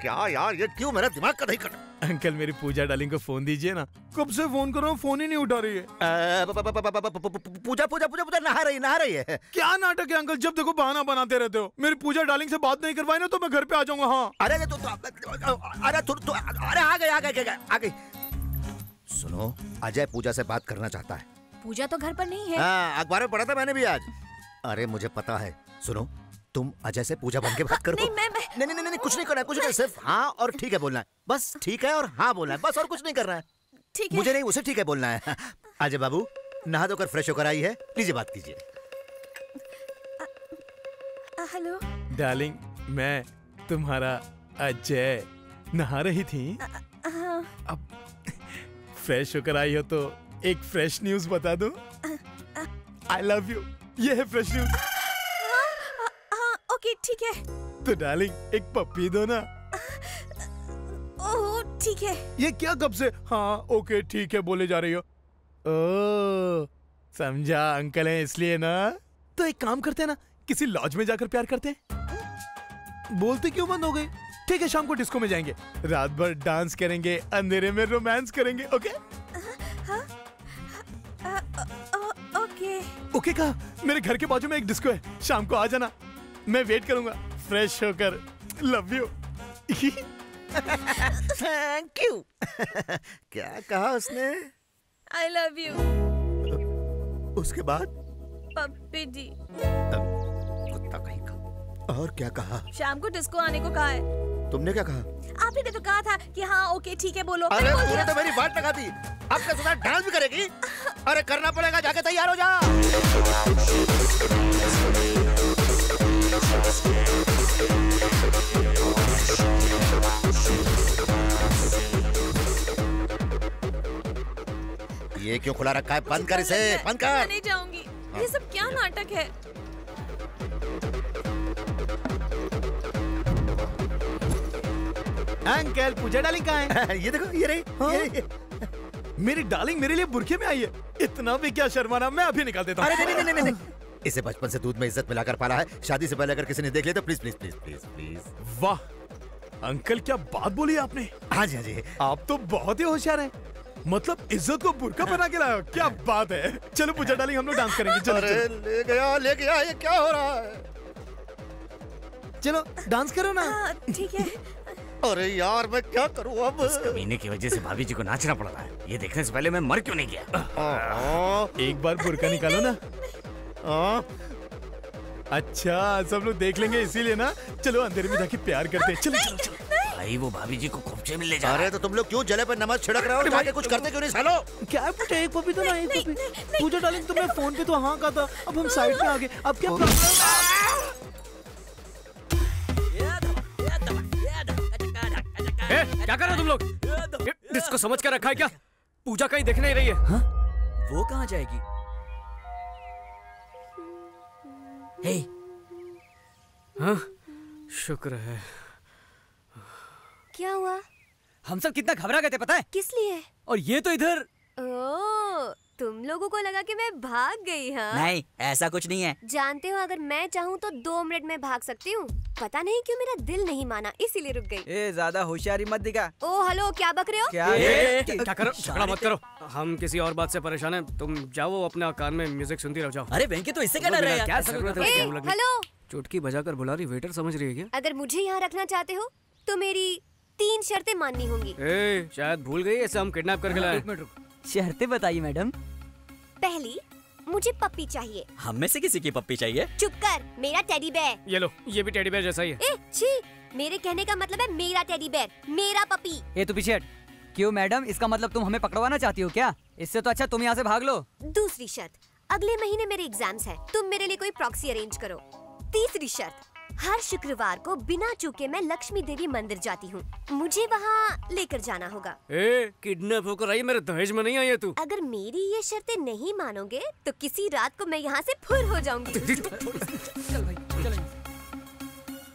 क्या यार, ये क्यों मेरा दिमाग का दही कर? अंकल मेरी पूजा डार्लिंग को फोन दीजिए ना। कब से फोन कर रहा हूँ, फोन ही नहीं उठा रही है। पूजा पूजा पूजा पूजा नहा रही है। क्या नाटक है अंकल, जब देखो बहाना बनाते रहते हो। मेरी पूजा डार्लिंग से बात नहीं करवाई ना तो मैं घर पे आ जाऊंगा। हाँ अरे आ गई। सुनो, अजय पूजा से बात करना चाहता है। पूजा तो घर पर नहीं है। हाँ, अखबार में पढ़ा था मैंने भी आज। अरे मुझे पता है। सुनो, तुम अजय से पूजा बन के बात करो। नहीं, कुछ नहीं करना है, कुछ नहीं, सिर्फ हाँ और ठीक है बोलना है। बस ठीक है और हाँ बोलना है, बस, और कुछ नहीं करना है। ठीक है। मुझे नहीं, उसे ठीक है बोलना है। अजय बाबू नहा धोकर फ्रेश होकर आई है, लीजिए बात कीजिए। हेलो डार्लिंग, मैं तुम्हारा अजय। नहा रही थी? अब फ्रेश होकर आई हो तो एक फ्रेश न्यूज बता दूं? आई लव यू, ये है फ्रेश न्यूज। ओके ठीक है। तो डार्लिंग एक पप्पी दो ना। ओह ठीक है। ये क्या कब से हाँ ओके ठीक है बोले जा रही हो? ओ समझा, अंकल है इसलिए ना। तो एक काम करते हैं ना, किसी लॉज में जाकर प्यार करते हैं। बोलते क्यों बंद हो गई? ठीक है, शाम को डिस्को में जाएंगे, रात भर डांस करेंगे, अंधेरे में रोमांस करेंगे। ओके ओके ओके कहा। मेरे घर के बाजू में एक डिस्को है, शाम को आ जाना, मैं वेट करूंगा फ्रेश होकर। Love you. Thank you. क्या कहा उसने? I love you. उसके बाद पप्पी जी। कुत्ता कहीं का। और क्या कहा? शाम को डिस्को आने को कहा है। तुमने क्या कहा? आपने तो कहा था कि हाँ ओके ठीक है बोलो। अरे तूने तो मेरी बात लगा दी। अब क्या साथ डांस भी करेगी? अरे करना पड़ेगा, जाके तैयार हो जा। ये क्यों खुला रखा है? बंद कर इसे, बंद कर। मैं नहीं जाऊंगी। ये सब क्या नाटक है? अंकल पूजा डार्लिंग कहाँ है? ये देखो, ये रही। हाँ? ये मेरी डार्लिंग मेरे लिए बुरखे में आई है। इतना भी क्या शर्माना, मैं अभी निकाल देता हूँ। अरे नहीं। इसे बचपन से दूध में इज्जत मिलाकर पाला है। शादी से पहले अगर किसी ने देख लिया तो please please please please please. वाह अंकल, क्या बात बोली आपने। हाँ जी हाँ जी, आप तो बहुत ही होशियार हैं। मतलब इज्जत को बुरका पहना के लाया, क्या बात है। चलो पूजा डार्लिंग, हम लोग डांस करेंगे। चलो ले गया, ये क्या हो रहा है? चलो डांस करो ना। ठीक है। अरे यार मैं क्या करूं अब? इस कमीने की वजह से भाभी जी को नाचना पड़ रहा है। ये देखने से पहले मैं मर क्यों नहीं गया? एक बार बुरका निकालो ना। अच्छा सब लोग देख लेंगे इसीलिए ना। चलो अंधेरे में जाके प्यार करते हैं। चलो भाई वो भाभी जी को खोपचे में ले जा। अरे तो तुम लोग क्यों जले पर नमक छिड़क रहे हो? जाके कुछ करते क्यों नहीं सालो? क्या बेटा, एक पपी तो ना, एक पपी। पूजा डार्लिंग तुमने फोन पे तो हाँ कहा था, अब हम साइड में आ गए। अब क्या क्या कर रहे हो तुम लोग? डिस्को समझ कर रखा है क्या? पूजा कहीं दिख नहीं रही है। हाँ? वो कहाँ जाएगी? हे हाँ? शुक्र है। क्या हुआ? हम सब कितना घबरा गए थे पता है? किस लिए? और ये तो इधर। ओह, तुम लोगों को लगा कि मैं भाग गई। हाँ नहीं, ऐसा कुछ नहीं है। जानते हो अगर मैं चाहूँ तो 2 मिनट में भाग सकती हूँ। पता नहीं क्यों मेरा दिल नहीं माना, इसीलिए रुक गई। ए ज्यादा होशियारी मत दिखा। ओ हेलो, क्या बक रहे हो? क्या करो, झगड़ा मत करो। हम किसी और बात से परेशान हैं। तुम जाओ अपने कान में म्यूजिक सुनती रहो जाओ। अरे वेंकी तो इससे क्या डर रहा है? क्या जरूरत है? हेलो, चुटकी बजाकर बुला रही, वेटर समझ रही है क्या? अगर मुझे यहाँ रखना चाहते हो तो मेरी 3 शर्तें माननी होंगी। शायद भूल गई, ऐसे हम किडनैप करके लाए। एक मिनट रुको। शर्तें बताइए मैडम। पहली, मुझे पप्पी चाहिए। हम में से किसी की पप्पी चाहिए? चुप कर, मेरा टेडी बेयर। ये लो, ये भी टेडी बेयर जैसा ही है। छी, मेरे कहने का मतलब है मेरा टेडी बेयर, मेरा पपी। ये तो पीछे हट। क्यों मैडम, इसका मतलब तुम हमें पकड़वाना चाहती हो क्या? इससे तो अच्छा तुम यहाँ से भाग लो। दूसरी शर्त, अगले महीने मेरे एग्जाम्स है, तुम मेरे लिए कोई प्रॉक्सी अरेंज करो। तीसरी शर्त, हर शुक्रवार को बिना चूके मैं लक्ष्मी देवी मंदिर जाती हूँ। मुझे वहाँ लेकर जाना होगा। किडनैप होकर आई, मेरे दहेज में नहीं आई है तू। अगर मेरी ये शर्तें नहीं मानोगे तो किसी रात को मैं यहाँ से फुर हो जाऊंगी।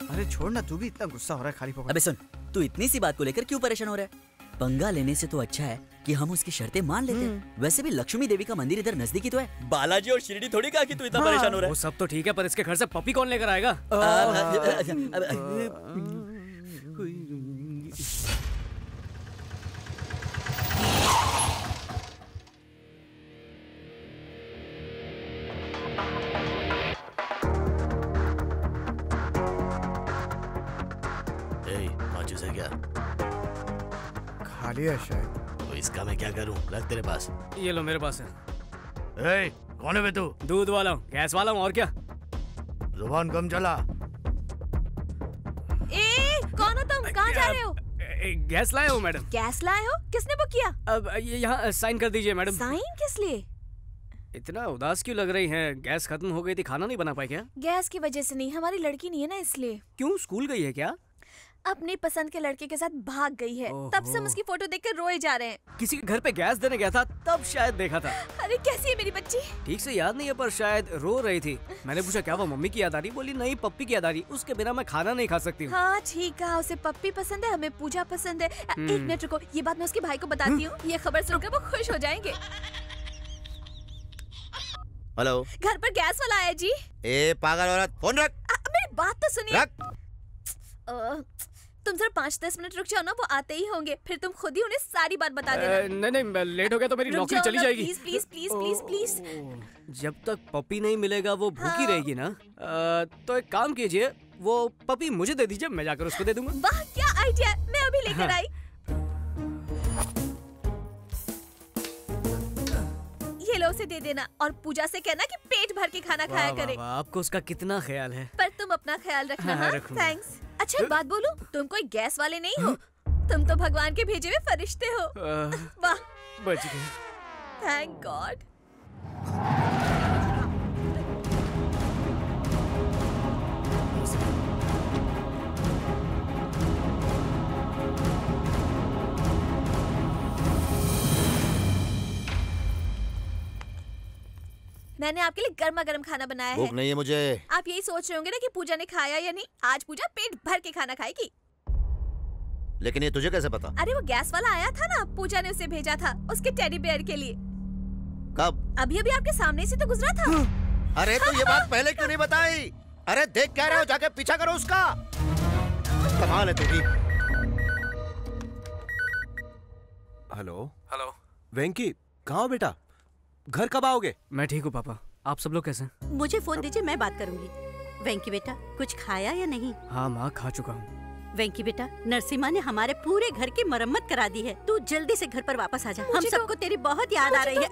अरे छोड़ ना, तू भी इतना गुस्सा हो रहा है खाली पकड़। अबे सुन, तू इतनी सी बात को लेकर क्यों परेशान हो रहा है? पंगा लेने से तो अच्छा है कि हम उसकी शर्तें मान लेते हैं। वैसे भी लक्ष्मी देवी का मंदिर इधर नजदीकी तो है। बालाजी और शिरडी थोड़ी कहा कि तू इतना परेशान हो रहा है। वो सब तो ठीक है, पर इसके घर से पपी कौन लेकर आएगा? माचिस है क्या? खाली है शायद। तो इसका मैं क्या करूं? रख तेरे पास। ये लो, मेरे पास है। कौन है बे तू? दूध वाला हूँ, गैस वाला हूँ, और क्या? जुबान कम चला। कौन हो तुम? कहाँ जा रहे हो? गैस लाया हूँ मैडम। गैस लाए हो? किसने बुक किया? अब ये यहाँ साइन कर दीजिए मैडम। साइन किस लिए? इतना उदास क्यों लग रही हैं? गैस खत्म हो गई थी, खाना नहीं बना पाई क्या? गैस की वजह से नहीं, हमारी लड़की नहीं है ना, इसलिए। क्यों, स्कूल गई है क्या? अपनी पसंद के लड़के के साथ भाग गई है। तब से हम उसकी फोटो देखकर रोए जा रहे हैं। किसी के घर पे गैस देने गया था, तब शायद देखा था। अरे कैसी है मेरी बच्ची? ठीक से याद नहीं है, पर शायद रो रही थी। मैंने पूछा क्या वो मम्मी की याद आ रही? बोली नहीं, पप्पी की याद आ रही। उसके बिना मैं खाना नहीं खा सकती हूँ। हाँ ठीक है, उसे पप्पी पसंद है, हमें पूजा पसंद है। एक मिनट रुको, ये बात मैं उसके भाई को बताती हूँ। ये खबर सुनकर वो खुश हो जाएंगे। हेलो, घर पर गैस वाला आया जी। ए पागल औरत, फोन रख। मेरी बात तो सुनिए। तुम जरा 5-10 मिनट रुक जाओ ना, वो आते ही होंगे, फिर तुम खुद ही उन्हें सारी बात बता देना। नहीं, लेट हो गया तो मेरी नौकरी चली जाएगी। Please please please please please. जब तक पपी नहीं मिलेगा वो भूखी रहेगी ना। तो एक काम कीजिए, वो पपी मुझे दे दीजिए, मैं जाकर उसको दे दूंगा। वाह क्या आइडिया, मैं अभी लेकर आई। ये लो, उसे दे देना और पूजा से कहना कि पेट भर के खाना खाया करे। आपको उसका कितना ख्याल है। पर तुम अपना ख्याल रखना। हाँ, हाँ, थैंक्स। अच्छा एक बात बोलूं, तुम कोई गैस वाले नहीं हो, तुम तो भगवान के भेजे हुए फरिश्ते हो। वाह, बच गए। Thank God. मैंने आपके लिए गर्मा गर्म खाना बनाया है। भूख नहीं है मुझे। आप यही सोच रहे होंगे ना कि पूजा ने खाया या नहीं। आज पूजा पेट भर के खाना खाएगी। लेकिन ये तुझे कैसे पता? अरे वो गैस वाला आया था ना, पूजा ने उसे भेजा था उसके टेडी बेयर के लिए। कब? अभी अभी आपके सामने से तो गुजरा था। अरे तो ये बात पहले क्यों नहीं बताई? अरे देख क्या रहे हो, जाके पीछा करो उसका। कमाल है तू भी। हेलो वेंकी, कहाँ हो बेटा? घर कब आओगे? मैं ठीक हूँ पापा, आप सब लोग कैसे हैं? मुझे फोन दीजिए, मैं बात करूंगी। वेंकी बेटा, कुछ खाया या नहीं? हाँ माँ, खा चुका हूँ। वेंकी बेटा, नरसिम्हा ने हमारे पूरे घर की मरम्मत करा दी है। तू जल्दी से घर पर वापस आ जा। हम सबको तेरी बहुत याद आ रही है।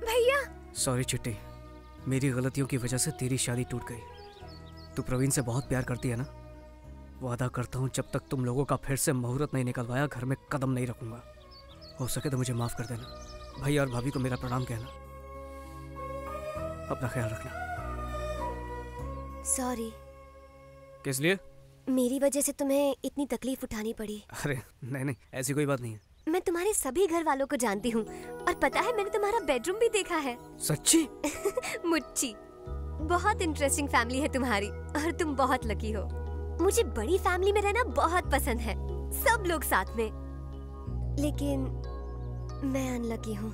भैया सॉरी चिट्टी, मेरी गलतियों की वजह से तेरी शादी टूट गई। तू प्रवीण से बहुत प्यार करती है ना? वादा करता हूँ जब तक तुम लोगों का फिर से मुहूर्त नहीं निकलवाया, घर में कदम नहीं रखूंगा। हो सके तो मुझे माफ कर देना। भैया और भाभी को मेरा प्रणाम कहना। अपना ख्याल रखना। सॉरी। किस लिए? मेरी वजह से तुम्हें इतनी तकलीफ उठानी पड़ी। अरे नहीं, ऐसी कोई बात नहीं है। मैं तुम्हारे सभी घर वालों को जानती हूँ, और पता है मैंने तुम्हारा बेडरूम भी देखा है। सच्ची? मुच्ची, बहुत इंटरेस्टिंग फैमिली है तुम्हारी, और तुम बहुत लकी हो। मुझे बड़ी फैमिली में रहना बहुत पसंद है, सब लोग साथ में। लेकिन मैं अनलकी हूँ।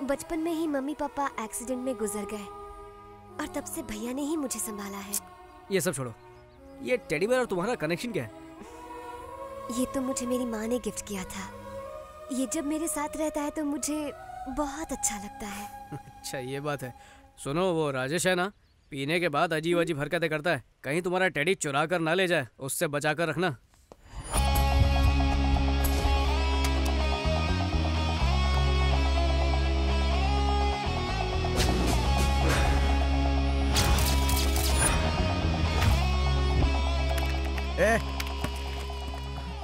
बचपन में ही मम्मी पापा एक्सीडेंट में गुजर गए, और तब से भैया ने ही मुझे संभाला है। ये सब छोड़ो, ये टेडी बेयर और तुम्हारा कनेक्शन क्या है? ये तो मुझे मेरी माँ ने गिफ्ट किया था। ये जब मेरे साथ रहता है तो मुझे बहुत अच्छा लगता है। अच्छा ये बात है। सुनो, वो राजेश है ना, पीने के बाद अजीब अजीब हरकतें करता है। कहीं तुम्हारा टेडी चुरा कर ना ले जाए, उससे बचा कर रखना।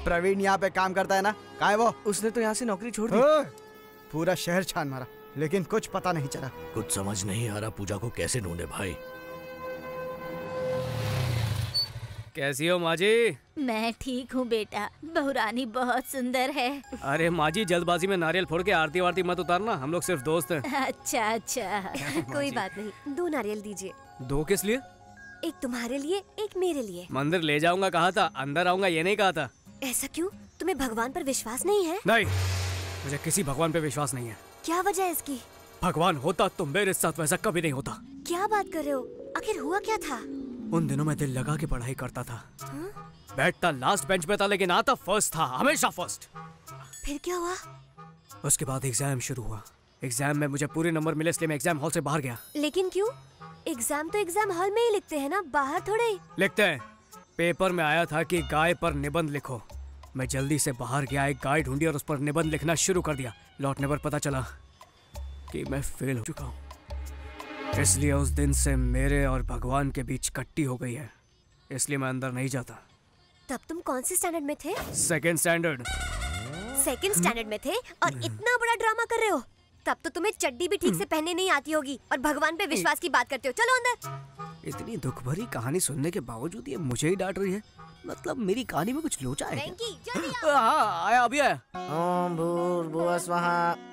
प्रवीण यहाँ पे काम करता है ना? कहाँ है वो? उसने तो यहाँ से नौकरी छोड़ दी। पूरा शहर छान मारा, लेकिन कुछ पता नहीं चला। कुछ समझ नहीं आ रहा पूजा को कैसे ढूंढे भाई। कैसी हो माँ जी? मैं ठीक हूँ बेटा, बहुरानी बहुत सुंदर है। अरे माँ जी, जल्दबाजी में नारियल फोड़ के आरती वारती मत उतारना, हम लोग सिर्फ दोस्त हैं। अच्छा अच्छा। कोई बात नहीं, 2 नारियल दीजिए। 2 किस लिए? एक तुम्हारे लिए, एक मेरे लिए। मंदिर ले जाऊंगा कहा था, अंदर आऊंगा ये नहीं कहा था। ऐसा क्यों? तुम्हें भगवान पर विश्वास नहीं है? नहीं, मुझे किसी भगवान पे विश्वास नहीं है। क्या वजह है इसकी? भगवान होता तो मेरे साथ वैसा कभी नहीं होता। क्या बात कर रहे हो? आखिर हुआ क्या था? उन दिनों मैं दिल लगा के पढ़ाई करता था। बैठता लास्ट बेंच पे था लेकिन आता फर्स्ट था, हमेशा फर्स्ट। फिर क्या हुआ? उसके बाद एग्जाम शुरू हुआ। एग्जाम में मुझे पूरे नंबर मिले इसलिए मैं एग्जाम हॉल से बाहर गया। लेकिन क्यों? एग्जाम तो एग्जाम हॉल में ही लिखते हैं ना, बाहर थोड़े ही। लिखते हैं। पेपर में आया था कि गाय पर निबंध लिखो। मैं जल्दी से बाहर गया, एक गाय ढूंढी और उस पर निबंध लिखना शुरू कर दिया। लौटने पर पता चला कि मैं फेल हो चुका हूँ। इसलिए उस दिन से मेरे और भगवान के बीच कट्टी हो गई है, इसलिए मैं अंदर नहीं जाता। तब तुम कौन से स्टैंडर्ड में थे? 2nd standard. 2nd स्टैंडर्ड में थे और इतना बड़ा ड्रामा कर रहे हो? तब तो तुम्हें चड्डी भी ठीक से पहनने नहीं आती होगी और भगवान पे विश्वास की बात करते हो। चलो अंदर। इतनी दुख भरी कहानी सुनने के बावजूद ये मुझे ही डांट रही है। मतलब मेरी कहानी में कुछ लोचा है क्या? हाँ, आया, अभी आया। ओम भूर्भुवः स्वः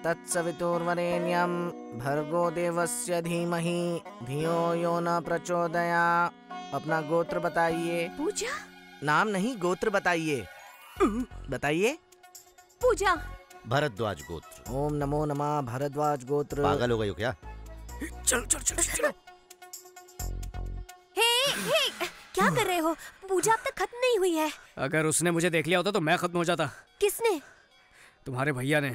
तत्सवितुर्वरेण्यं भर्गो देवस्य धीमहि धियो यो न प्रचोदयात्। अपना गोत्र बताइए। पूजा? नाम नहीं, गोत्र बताइए। बताइए। पूजा। भरद्वाज गोत्र। ओम नमो नमः भरद्वाज गोत्र। पागल हो गई हो क्या? चलो चलो चलो चलो। हे, क्या कर रहे हो? पूजा अब तक खत्म नहीं हुई है। अगर उसने मुझे देख लिया होता तो मैं खत्म हो जाता। किसने? तुम्हारे भैया ने।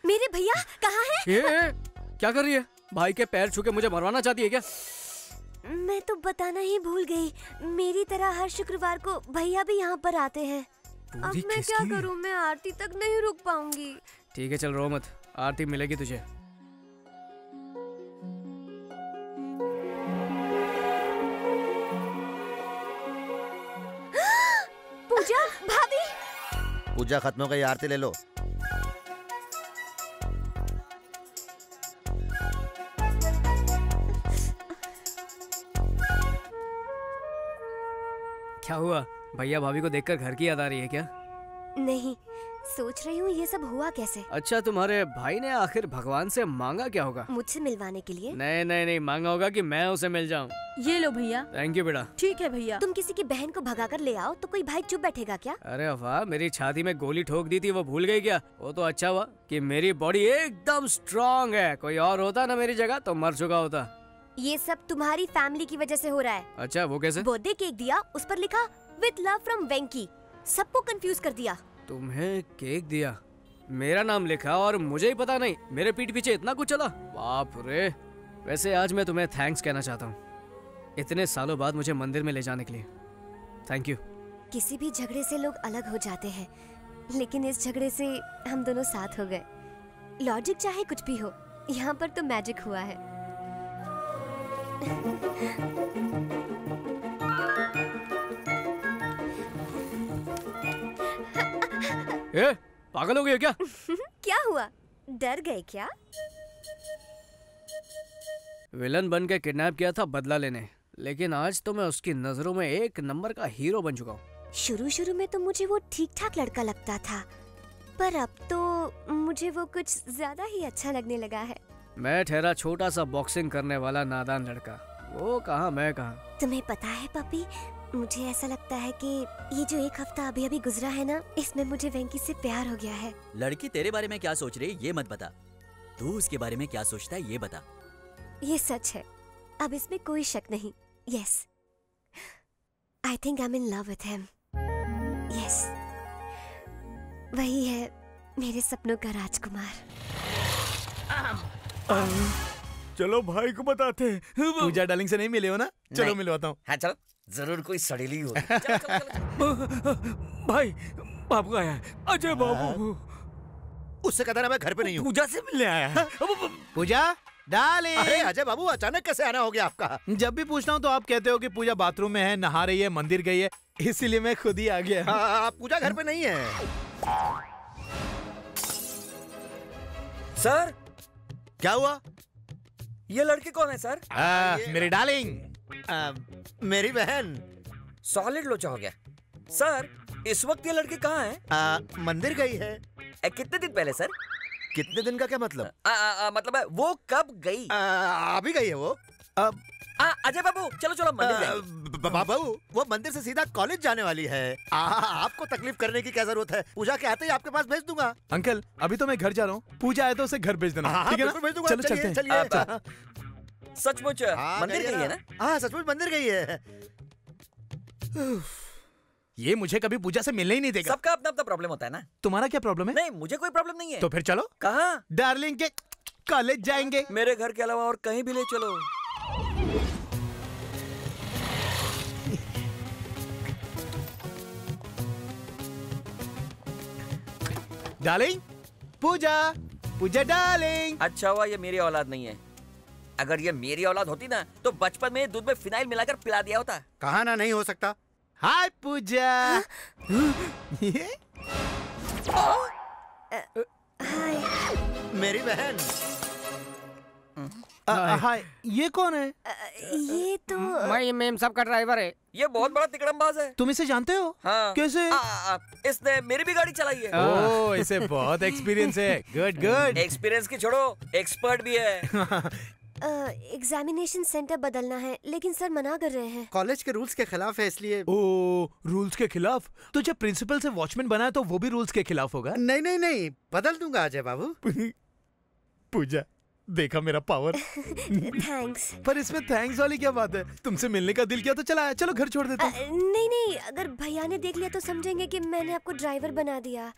मेरे भैया कहाँ है? ये क्या कर रही है? भाई के पैर छू के मुझे मरवाना चाहती है क्या? मैं तो बताना ही भूल गई। मेरी तरह हर शुक्रवार को भैया भी यहाँ पर आते हैं। अब मैं क्या करूँ? मैं आरती तक नहीं रुक पाऊंगी। ठीक है, चल रो मत, आरती मिलेगी तुझे। पूजा, भाभी। पूजा खत्म हो गई, आरती ले लो। क्या हुआ? भैया भाभी को देखकर घर की याद आ रही है क्या? नहीं, सोच रही हूँ ये सब हुआ कैसे। अच्छा, तुम्हारे भाई ने आखिर भगवान से मांगा क्या होगा? मुझसे मिलवाने के लिए? नहीं नहीं नहीं, मांगा होगा कि मैं उसे मिल जाऊँ। ये लो भैया। थैंक यू बेटा। ठीक है भैया। तुम किसी की बहन को भगा कर ले आओ तो कोई भाई चुप बैठेगा क्या? अरे वाह, मेरी छाती में गोली ठोक दी थी, वो भूल गई क्या? वो तो अच्छा हुआ कि मेरी बॉडी एकदम स्ट्रांग है। कोई और होता ना मेरी जगह तो मर चुका होता। ये सब तुम्हारी फैमिली की वजह से हो रहा है। अच्छा, वो कैसे? बर्थडे केक दिया, उस पर लिखा विद लव फ्रॉम वेंकी। सबको कंफ्यूज कर दिया। तुम्हें केक दिया, मेरा नाम लिखा और मुझे ही पता नहीं। मेरे पीठ पीछे इतना कुछ चला, बाप रे। वैसे आज मैं तुम्हें थैंक्स कहना चाहता हूँ, इतने सालों बाद मुझे मंदिर में ले जाने के लिए। Thank you. किसी भी झगड़े से लोग अलग हो जाते हैं, लेकिन इस झगड़े से हम दोनों साथ हो गए। लॉजिक चाहे कुछ भी हो, यहाँ पर तो मैजिक हुआ है। ए, पागल हो गए क्या? क्या हुआ? डर गए क्या? विलन बन के किडनैप किया था बदला लेने, लेकिन आज तो मैं उसकी नजरों में एक नंबर का हीरो बन चुका हूँ। शुरू शुरू में तो मुझे वो ठीक ठाक लड़का लगता था, पर अब तो मुझे वो कुछ ज्यादा ही अच्छा लगने लगा है। मैं ठहरा छोटा सा बॉक्सिंग करने वाला नादान लड़का, वो कहाँ मैं कहाँ। तुम्हें पता है पपी, मुझे ऐसा लगता है कि ये जो एक हफ्ता अभी अभी गुजरा है ना, इसमें मुझे वेंकी से प्यार हो गया है। लड़की तेरे बारे में क्या सोच रही है ये मत बता, तू उसके बारे में क्या सोचता है ये बता। ये सच है, अब इसमें कोई शक नहीं। Yes, I think I am in love with him. Yes, वही है मेरे सपनों का राजकुमार। चलो भाई को बताते हैं। पूजा डार्लिंग से नहीं मिले हो ना? चलो मिलवाता हूँ। हाँ चलो, जरूर कोई सड़ेली होगी। भाई, बाबू आया है, अजय बाबू। उससे कहता ना मैं घर पे नहीं हूँ। पूजा से मिलने आया है। पूजा डार्लिंग। अरे अजय बाबू, अचानक कैसे आना हो गया आपका? जब भी पूछता हूँ तो आप कहते हो कि पूजा बाथरूम में है, नहा रही है, मंदिर गई है, इसीलिए मैं खुद ही आ गया। पूजा घर पे नहीं है। सर, क्या हुआ? ये लड़की कौन है सर? मेरी डार्लिंग। मेरी बहन। सॉलिड लोचा हो गया। सर इस वक्त ये लड़की कहाँ है? मंदिर गई है। कितने दिन पहले सर? कितने दिन का क्या मतलब? मतलब है वो कब गई? अभी गई है वो। अजय बाबू चलो चलो मंदिर जाएंगे। बाबू वो मंदिर से सीधा कॉलेज जाने वाली है। आपको तकलीफ करने की क्या जरूरत है? पूजा के आते ही आपके पास भेज दूंगा। अंकल अभी तो मैं घर जा रहा हूँ, पूजा आए तो उसे घर भेज देना, ठीक है ना? भेज दूंगा। चलो चलते हैं। चलिए। सचमुच मंदिर गई है ना? हाँ सचमुच मंदिर गई है। ये मुझे कभी पूजा से मिलने ही नहीं देगा। सबका अपना अपना प्रॉब्लम होता है ना। तुम्हारा क्या प्रॉब्लम है? नहीं मुझे कोई प्रॉब्लम नहीं है। तो फिर चलो। कहाँ? डार्लिंग के कॉलेज जाएंगे। मेरे घर के अलावा और कहीं भी ले चलो। डार्लिंग, पूजा, पूजा डार्लिंग। अच्छा हुआ ये मेरी औलाद नहीं है। अगर ये मेरी औलाद होती ना तो बचपन में दूध में फिनाइल मिलाकर पिला दिया होता। कहा ना नहीं हो सकता। हाय पूजा। मेरी बहन। हाय, ये कौन है? ये तो मैं मेम साहब का ड्राइवर है। ये बहुत बड़ा तिकड़मबाज है। तुम इसे जानते हो? हाँ। कैसे? इसने मेरी भी गाड़ी चलाई है। ओह, इसे बहुत एक्सपीरियंस है। Good good. एक्सपीरियंस की छोड़ो, एक्सपर्ट भी है। एग्जामिनेशन सेंटर बदलना है लेकिन सर मना कर रहे हैं। कॉलेज के रूल्स के खिलाफ है इसलिए। ओह, रूल्स के खिलाफ? तो जब प्रिंसिपल से वॉचमैन बना है तो वो भी रूल्स के खिलाफ होगा? नहीं नहीं नहीं, बदल दूंगा अजय बाबू। पूजा, देखा मेरा पावर। थैंक्स। पर इसमें थैंक्स वाली क्या बात है? तुमसे मिलने का दिल किया तो चला, चलो घर छोड़ देते हैं। नहीं नहीं, अगर भैया ने देख लिया तो समझेंगे कि मैंने आपको ड्राइवर बना दिया।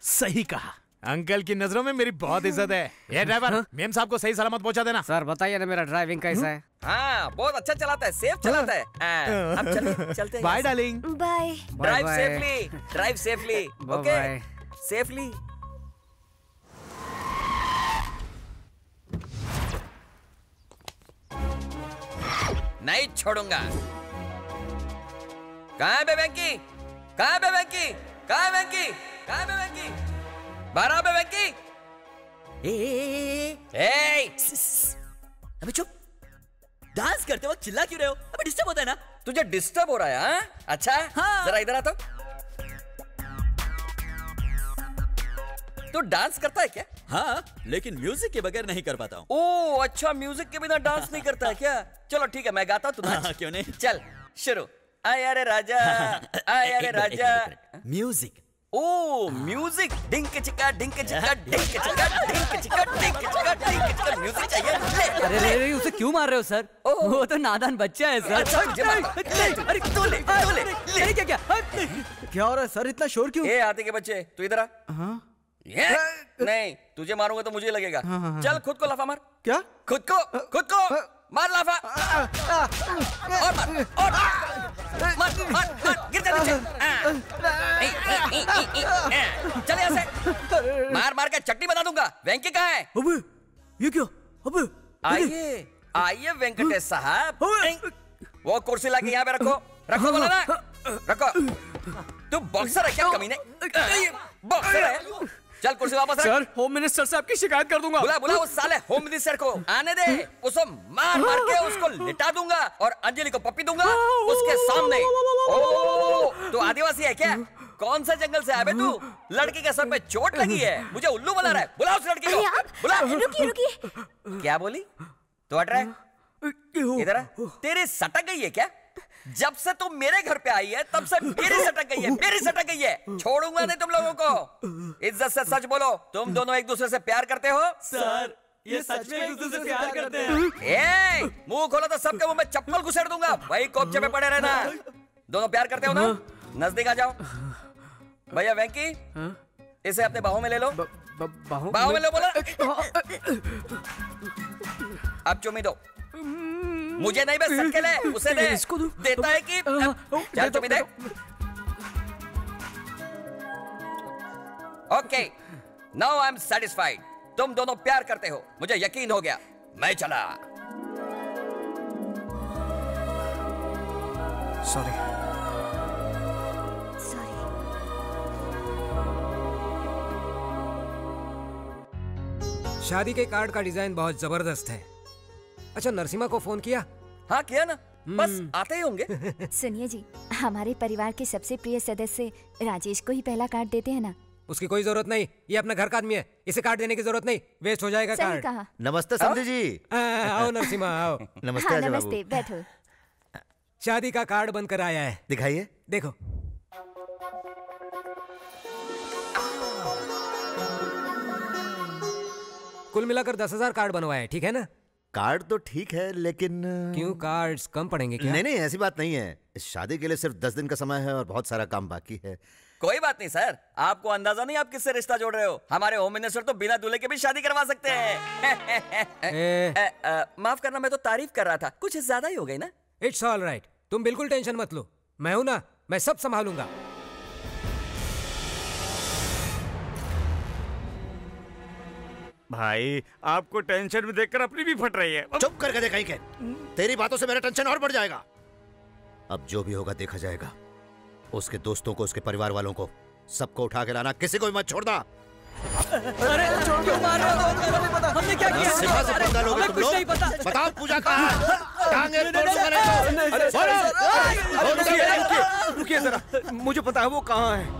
सही कहा। अंकल की नजरों में मेरी बहुत इज्जत है। ये ड्राइवर, मेम साहब को सही सलामत पहुंचा देना। सर बताइए ना मेरा ड्राइविंग कैसा है? हाँ बहुत अच्छा चलाता है, सेफ चलाता है। अब चलते हैं। Bye darling. Bye. Drive safely, drive safely. Okay, safely. नहीं छोड़ूंगा। कहाँ है वेंकी? कहाँ है वेंकी? कहाँ है वेंकी? कहाँ है वेंकी? बाहर आ वेंकी। अबे चुप। डांस करते वक्त चिल्ला क्यों रहे हो? अबे डिस्टर्ब होता है ना। तुझे डिस्टर्ब हो रहा है? हाँ? अच्छा हाँ। जरा इधर आ तो। तू डांस करता है क्या? हाँ, लेकिन म्यूजिक के बगैर नहीं कर पाता हूँ। ओह अच्छा, म्यूजिक के बिना डांस नहीं करता है क्या? चलो ठीक है, मैं गाता हूँ, तू नाच। क्यों नहीं? चल शुरू। आया रे राजा, आया रे राजा। म्यूजिक। Oh music. डिंक चिका डिंक चिका डिंक चिका डिंक चिका डिंक चिका डिंक चिका। म्यूजिक चाहिए। अरे उसे क्यों मार रहे हो सर? वो तो नादान बच्चा है सर। अरे तू ले क्या क्या हो रहा है सर? इतना शोर क्यों? ए आते के बच्चे, तू इधर आ। नहीं, तुझे मारूंगा तो मुझे लगेगा। चल खुद को लाफा मार। क्या? खुद को मार लाफा। और मार गिर जा नीचे। चल यहाँ से। मार के चटनी बना दूंगा। वेंकी कहाँ है? अबे ये क्या? अबे आइए वेंकटेश साहब। वो कुर्सी लाके यहाँ पे रखो बोला ना। रखो। तू बॉक्सर है क्या कमीने? बॉक्सर है? चल कुर्सी वापस रख। सर होम मिनिस्टर से आपकी शिकायत कर दूंगा। बुला उस साले होम मिनिस्टर को। आने दे। उसको मार के उसको लिटा दूंगा और अंजलि को पप्पी दूंगा उसके सामने। तो आदिवासी है क्या? कौन सा जंगल से आया बे तू? लड़की के सर पे चोट लगी है, मुझे उल्लू बना रहा है। बुला उस लड़की को। बुला। रुकिए। क्या बोली? तो हट रहा है? इधर आ। तेरी सटक गई है क्या? जब से तुम मेरे घर पे आई है तब से मेरी सटक गई है, मेरी सटक गई है। छोड़ूंगा नहीं तुम लोगों को। इज्जत से सच बोलो, तुम दोनों एक दूसरे से प्यार करते हो? सर ये सच में एक दूसरे से प्यार करते हैं। मुंह खोलो तो सबके मुंह में चप्पल घुसेड़ दूंगा। वही कोपचे पे पड़े रहना। दोनों प्यार करते हो ना? नजदीक आ जाओ। भैया वेंकी, इसे अपने बाहों में ले लो। बाहों में लो बोला। अब चुम्मी दो। मुझे नहीं, बस सबके ले। उसे दे। इसको देता है कि चल चुम्मी दे। Okay, now I am satisfied. तुम दोनों प्यार करते हो, मुझे यकीन हो गया। मैं चला। सॉरी। शादी के कार्ड का डिजाइन बहुत जबरदस्त है। अच्छा नरसिम्हा को फोन किया? हाँ किया ना। बस आते ही होंगे। सुनिए जी, हमारे परिवार के सबसे प्रिय सदस्य राजेश को ही पहला कार्ड देते हैं ना। उसकी कोई जरूरत नहीं, ये अपना घर का आदमी है, इसे कार्ड देने की जरूरत नहीं, वेस्ट हो जाएगा सही कार्ड। कहा। नमस्ते समधी जी। आओ नरसिम्हा आओ। नमस्ते अजय बाबू। नमस्ते, बैठो। शादी का कार्ड बनकर आया है, दिखाइए। देखो। कुल मिलाकर 10,000 कार्ड बनवाए, ठीक है ना? कार्ड तो ठीक है, लेकिन क्यों, कार्ड्स कम पड़ेंगे क्या? नहीं नहीं, ऐसी बात नहीं है। इस शादी के लिए सिर्फ 10 दिन का समय है और बहुत सारा काम बाकी है। कोई बात नहीं सर, आपको अंदाजा नहीं आप किससे रिश्ता जोड़ रहे हो। हमारे होम मिनिस्टर तो बिना दूल्हे के भी शादी करवा सकते हैं। माफ करना, मैं तो तारीफ कर रहा था, कुछ ज्यादा ही हो गई ना। इट्स ऑल राइट, तुम बिल्कुल टेंशन मत लो, मैं हूं ना, मैं सब संभालूंगा। भाई आपको टेंशन में देखकर अपनी भी फट रही है। चुप करके देखा ही के। तेरी बातों से मेरा टेंशन और बढ़ जाएगा। अब जो भी होगा देखा जाएगा। उसके दोस्तों को, उसके परिवार वालों को, सबको उठा के लाना, किसी को भी मत छोड़ना। अरे क्यों मार रहे हो? हमने क्या किया? सिम्हा से पंगा लोगे तुम लोग? बताओ पूजा कहाँ है? टांगे तोड़ दूंगा नहीं तो। रुकिए जरा, मुझे पता है वो कहाँ है।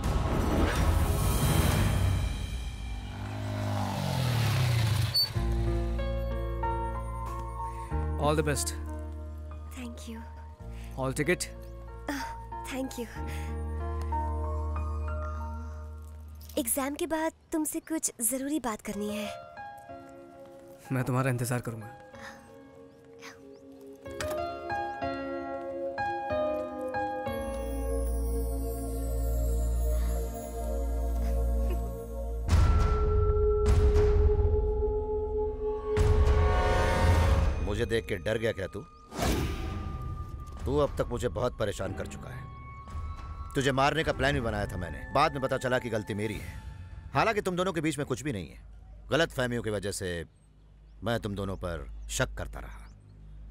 All the best. Thank you. All ticket. Thank you. Exam के बाद तुमसे कुछ जरूरी बात करनी है। मैं तुम्हारा इंतजार करूंगा। मुझे देख के डर गया क्या तू? तू अब तक मुझे बहुत परेशान कर चुका है। तुझे मारने का प्लान भी बनाया था मैंने, बाद में पता चला कि गलती मेरी है। हालांकि तुम दोनों के बीच में कुछ भी नहीं है। गलत फहमियों की वजह से मैं तुम दोनों पर शक करता रहा,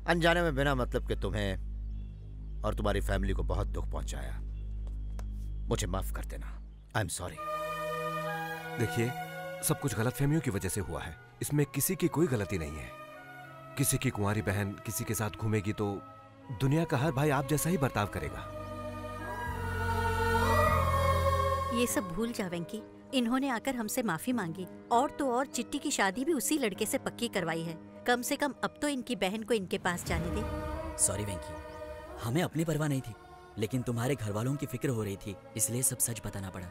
अनजाने में बिना मतलब के तुम्हें और तुम्हारी फैमिली को बहुत दुख पहुंचाया। मुझे माफ कर देना। I am sorry. देखिए, सब कुछ गलतफहमियों की वजह से हुआ है, इसमें किसी की कोई गलती नहीं है। किसी की कुंवारी बहन किसी के साथ घूमेगी तो दुनिया का हर भाई आप जैसा ही बर्ताव करेगा। ये सब भूल जा वेंकी, इन्होंने आकर हमसे माफी मांगी और तो और चिट्टी की शादी भी उसी लड़के से पक्की करवाई है। कम से कम अब तो इनकी बहन को इनके पास जाने दे। सॉरी वेंकी, हमें अपनी परवाह नहीं थी, लेकिन तुम्हारे घर वालों की फिक्र हो रही थी, इसलिए सब सच बताना पड़ा।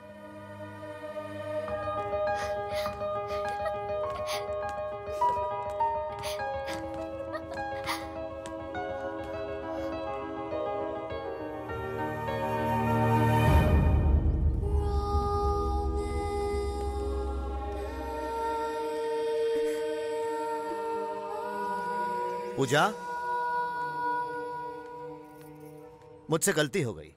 पूजा, मुझसे गलती हो गई।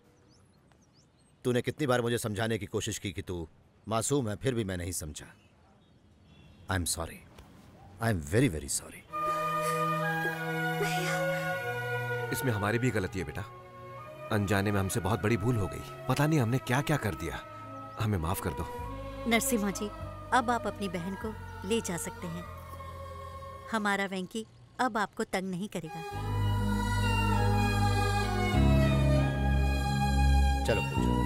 तूने कितनी बार मुझे समझाने की कोशिश की कि तू मासूम है, फिर भी मैं नहीं समझा। I am sorry. I am very very sorry. इसमें हमारी भी गलती है बेटा। अनजाने में हमसे बहुत बड़ी भूल हो गई। पता नहीं हमने क्या क्या कर दिया। हमें माफ कर दो। नरसिम्हा जी, अब आप अपनी बहन को ले जा सकते हैं। हमारा वेंकी अब आपको तंग नहीं करेगा। चलो पूजा।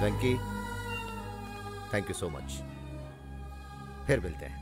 वेंकी, थैंक यू सो मच। फिर मिलते हैं।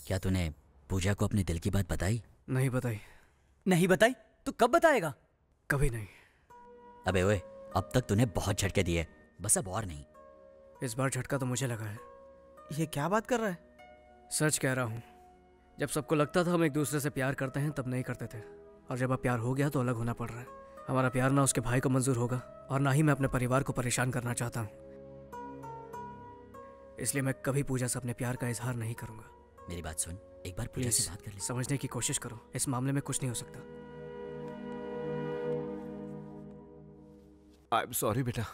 क्या तूने पूजा को अपने दिल की बात बताई? नहीं बताई। नहीं बताई? तो कब बताएगा? कभी नहीं। अबे ओए, अब तक तूने बहुत झटके दिए, बस अब और नहीं। इस बार झटका तो मुझे लगा है। ये क्या बात कर रहा है? सच कह रहा हूँ। जब सबको लगता था हम एक दूसरे से प्यार करते हैं तब नहीं करते थे, और जब अब प्यार हो गया तो अलग होना पड़ रहा है। हमारा प्यार ना उसके भाई को मंजूर होगा और ना ही मैं अपने परिवार को परेशान करना चाहता हूँ, इसलिए मैं कभी पूजा से अपने प्यार का इजहार नहीं करूंगा। मेरी बात सुन, एक बार पूजा से बात कर ले। समझने की कोशिश करो, इस मामले में कुछ नहीं हो सकता। आई एम सॉरी बेटा।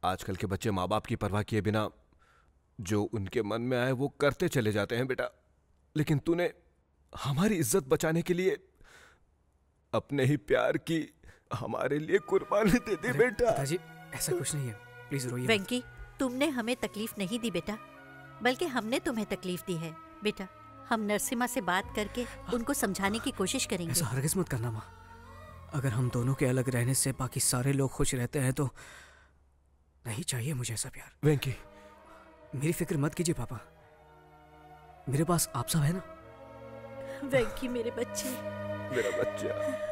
आजकल के बच्चे माँ बाप की परवाह किए बिना जो उनके मन में आए वो करते चले जाते हैं बेटा, लेकिन तूने हमारी इज्जत बचाने के लिए अपने ही प्यार की हमारे लिए कुर्बानी दे दी बेटा। पिताजी ऐसा कुछ नहीं है, प्लीज रोइए मत। वेंकी, तुमने हमें तकलीफ नहीं दी बेटा, बल्कि हमने तुम्हें तकलीफ दी है। बेटा, हम नरसिम्हा से बात करके उनको समझाने की कोशिश करेंगे। ऐसा हरगिज मत करना माँ। अगर हम दोनों के अलग रहने से बाकी सारे लोग खुश रहते हैं तो नहीं चाहिए मुझे ऐसा प्यार। वेंकी, मेरी फिक्र मत कीजिए पापा, मेरे पास आप सब है ना। वेंकी मेरे बच्चे, मेरा बच्चा।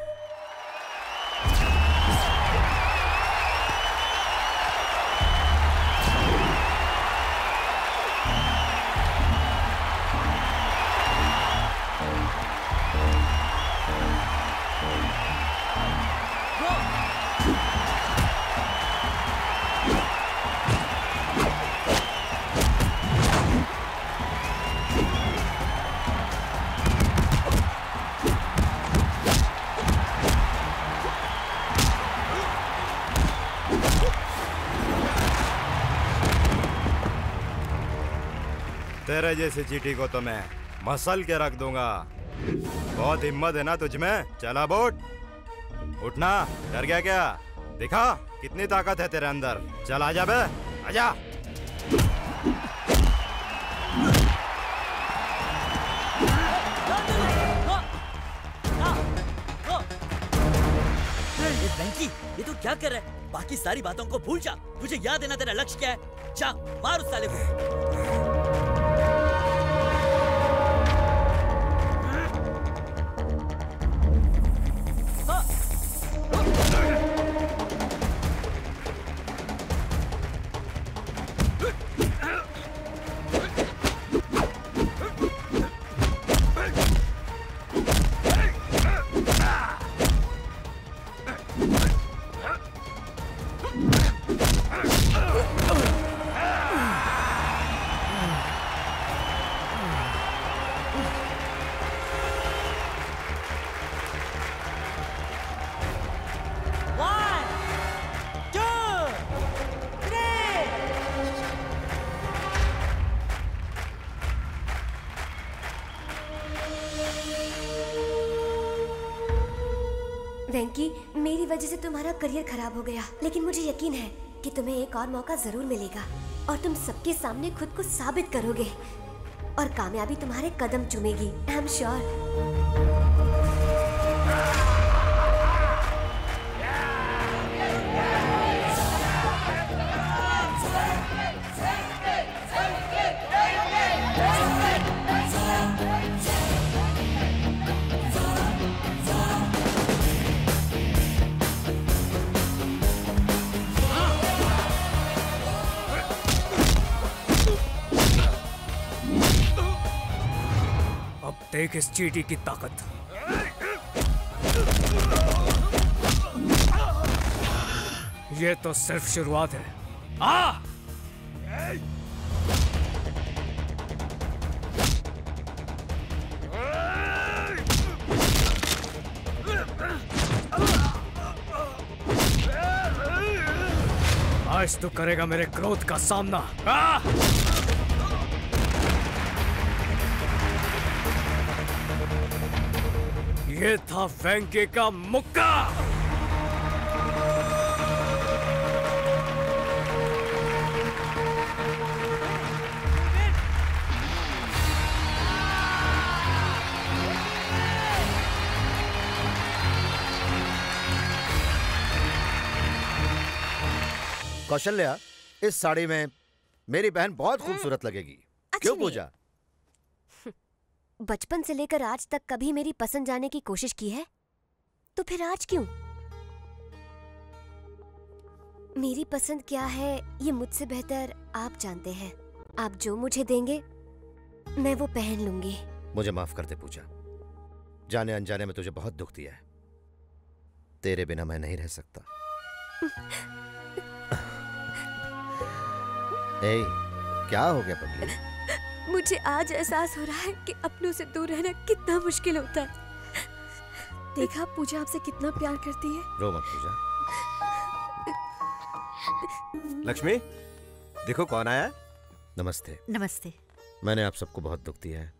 तेरे जैसी चीटी को तो मैं मसल के रख दूंगा। बहुत हिम्मत है ना तुझ में? चला बोट, उठना। डर गया क्या? दिखा कितनी ताकत है तेरे अंदर। चल आजा बे, आजा। वेंकी, ये तू क्या कर रहा है? बाकी सारी बातों को भूल जा, तुझे याद है ना तेरा लक्ष्य क्या है। जा मार उस साले को। वेंकी, मेरी वजह से तुम्हारा करियर खराब हो गया, लेकिन मुझे यकीन है कि तुम्हें एक और मौका जरूर मिलेगा और तुम सबके सामने खुद को साबित करोगे और कामयाबी तुम्हारे कदम चूमेगी। I am sure. देख इस चींटी की ताकत। ये तो सिर्फ शुरुआत है। आ! आज तो करेगा मेरे क्रोध का सामना। आ! ये था वेंकी का मुक्का। कौशल्या, इस साड़ी में मेरी बहन बहुत खूबसूरत लगेगी। क्यों पूजा? बचपन से लेकर आज तक कभी मेरी पसंद जाने की कोशिश की है? तो फिर आज क्यों? मेरी पसंद क्या है ये मुझसे बेहतर आप जानते हैं। आप जो मुझे देंगे मैं वो पहन लूंगी। मुझे माफ कर दे पूजा, जाने अनजाने में तुझे बहुत दुख दिया है। तेरे बिना मैं नहीं रह सकता। ए, क्या हो गया पगली? मुझे आज एहसास हो रहा है कि अपनों से दूर रहना कितना मुश्किल होता है। देखा पूजा आपसे कितना प्यार करती है। रो मत पूजा। लक्ष्मी, देखो कौन आया है। नमस्ते। नमस्ते। मैंने आप सबको बहुत दुख दिया है।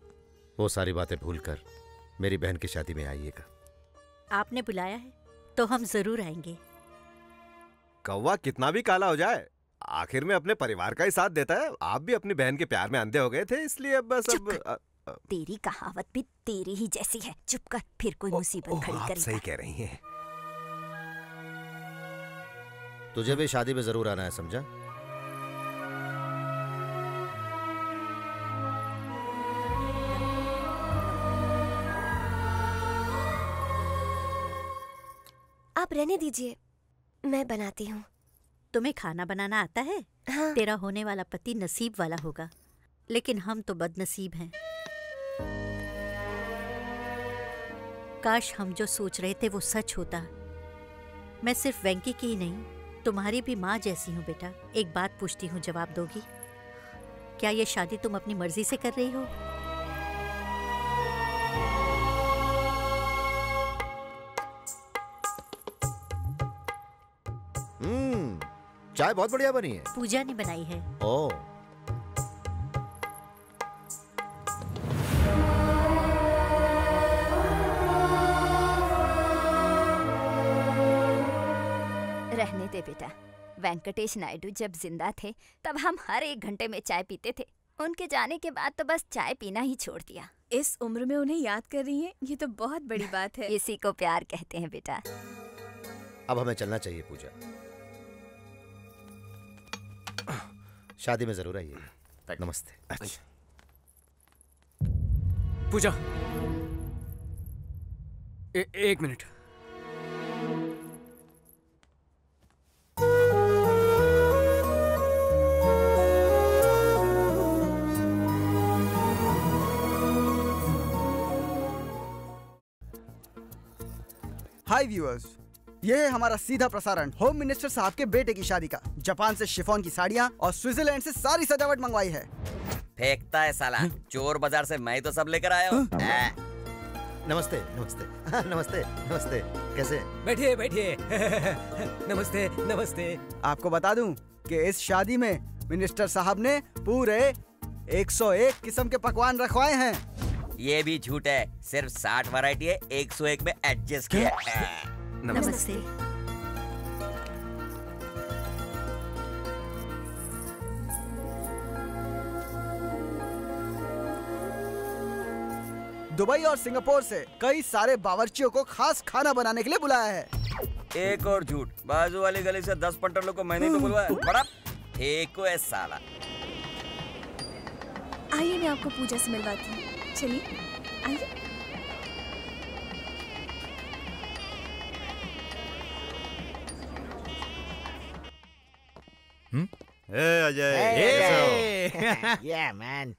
वो सारी बातें भूलकर मेरी बहन की शादी में आइएगा। आपने बुलाया है तो हम जरूर आएंगे। कौवा कितना भी काला हो जाए आखिर में अपने परिवार का ही साथ देता है। आप भी अपनी बहन के प्यार में अंधे हो गए थे, इसलिए अब बस अब तेरी कहावत भी तेरी ही जैसी है। चुप कर, फिर कोई मुसीबत खड़ी आप करेगा। सही कह रही हैं। तुझे भी शादी में जरूर आना है, समझा? आप रहने दीजिए, मैं बनाती हूँ। तुम्हें खाना बनाना आता है? हाँ। तेरा होने वाला पति नसीब वाला होगा, लेकिन हम तो बदनसीब हैं। काश हम जो सोच रहे थे वो सच होता। मैं सिर्फ वेंकी की ही नहीं, तुम्हारी भी माँ जैसी हूँ बेटा। एक बात पूछती हूँ, जवाब दोगी? क्या ये शादी तुम अपनी मर्जी से कर रही हो? चाय बहुत बढ़िया बनी है। पूजा ने बनाई है। ओह, रहने दे बेटा। वेंकटेश नायडू जब जिंदा थे तब हम हर 1 घंटे में चाय पीते थे। उनके जाने के बाद तो बस चाय पीना ही छोड़ दिया। इस उम्र में उन्हें याद कर रही हैं, ये तो बहुत बड़ी बात है। इसी को प्यार कहते हैं बेटा। अब हमें चलना चाहिए पूजा। शादी में जरूर आइए। नमस्ते। अच्छा पूजा, एक मिनट। हाय व्यूअर्स, ये है हमारा सीधा प्रसारण होम मिनिस्टर साहब के बेटे की शादी का। जापान से शिफॉन की साड़ियाँ और स्विट्जरलैंड से सारी सजावट मंगवाई है। फेंकता है साला, चोर बाजार से मैं तो सब लेकर आया हूँ। नमस्ते नमस्ते। नमस्ते नमस्ते। कैसे? बैठिए बैठिए। नमस्ते नमस्ते। आपको बता दूं कि इस शादी में मिनिस्टर साहब ने पूरे 101 किस्म के पकवान रखवाए हैं। ये भी झूठ है, सिर्फ 60 वैरायटी है, 101 में एडजस्ट किया है। नमस्ते। दुबई और सिंगापुर से कई सारे बावर्चियों को खास खाना बनाने के लिए बुलाया है। एक और झूठ, बाजू वाली गली से 10 पंटरों को मैंने तो बुलवाया। बड़ा एक है साला। आइए मैं आपको पूजा से मिलवाती हूँ। चलिए आइए। Ajay, Yeah, man.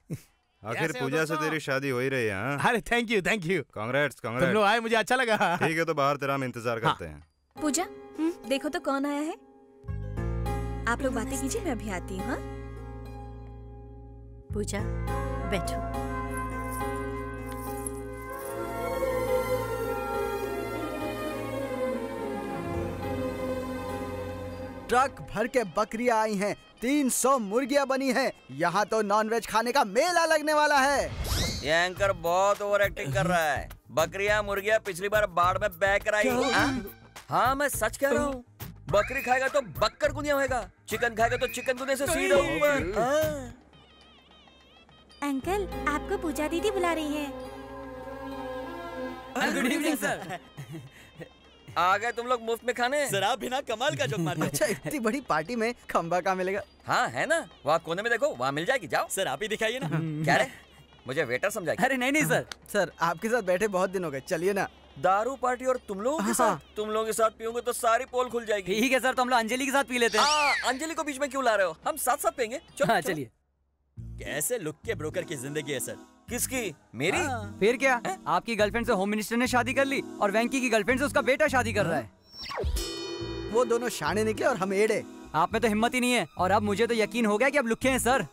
आखिर पूजा से तेरी शादी हो ही रही है। हाँ? अरे थैंक यू। कांग्रेट्स तुम लोग आए, मुझे अच्छा लगा। ठीक है, तो बाहर तेरा हम इंतजार करते हैं। पूजा, देखो तो कौन आया है। आप लोग बातें कीजिए, मैं अभी आती हूँ। हाँ? पूजा बैठो। ट्रक भर के बकरियां आई हैं, 300 मुर्गियां बनी हैं। यहाँ तो नॉनवेज खाने का मेला लगने वाला है। ये एंकर बहुत ओवर एक्टिंग कर रहा है। बकरियां मुर्गियां पिछली बार बाढ़ में बह कर आई। हाँ मैं सच कह रहा हूँ। बकरी खाएगा तो बक्कर गुनिया होगा, चिकन खाएगा तो चिकन गुनिया से सीधा ऊपर। अंकल, आपको पूजा दीदी बुला रही है। Good evening sir. आ गए तुम लोग मुफ्त में खाने। सर आप बिना कमाल का जोक मारते हैं। अच्छा, इतनी बड़ी पार्टी में खंबा कहाँ मिलेगा? हाँ है ना, वहाँ कोने में देखो, वहाँ मिल जाएगी। जाओ सर, आप ही दिखाइए ना। क्या रे, मुझे वेटर समझाएगी? अरे नहीं सर। सर आपके साथ बैठे बहुत दिन हो गए, चलिए ना। दारू पार्टी और तुम लोगों के साथ? तुम लोगों के साथ पीओगे तो सारी पोल खुल जाएगी। ठीक है सर, तो हम लोग अंजलि के साथ पी लेते हैं। अंजलि को बीच में क्यों ला रहे हो? हम साथ साथ पियेंगे। चलो हाँ चलिए। कैसे लुक के ब्रोकर की जिंदगी है सर। किसकी? मेरी? फिर क्या, आपकी गर्लफ्रेंड से होम मिनिस्टर ने शादी कर ली और वेंकी की गर्लफ्रेंड से उसका बेटा शादी कर रहा है। वो दोनों शाने निकले और हम एड़े। आप में तो हिम्मत ही नहीं है और अब मुझे तो यकीन हो गया कि अब लुक्के हैं सर।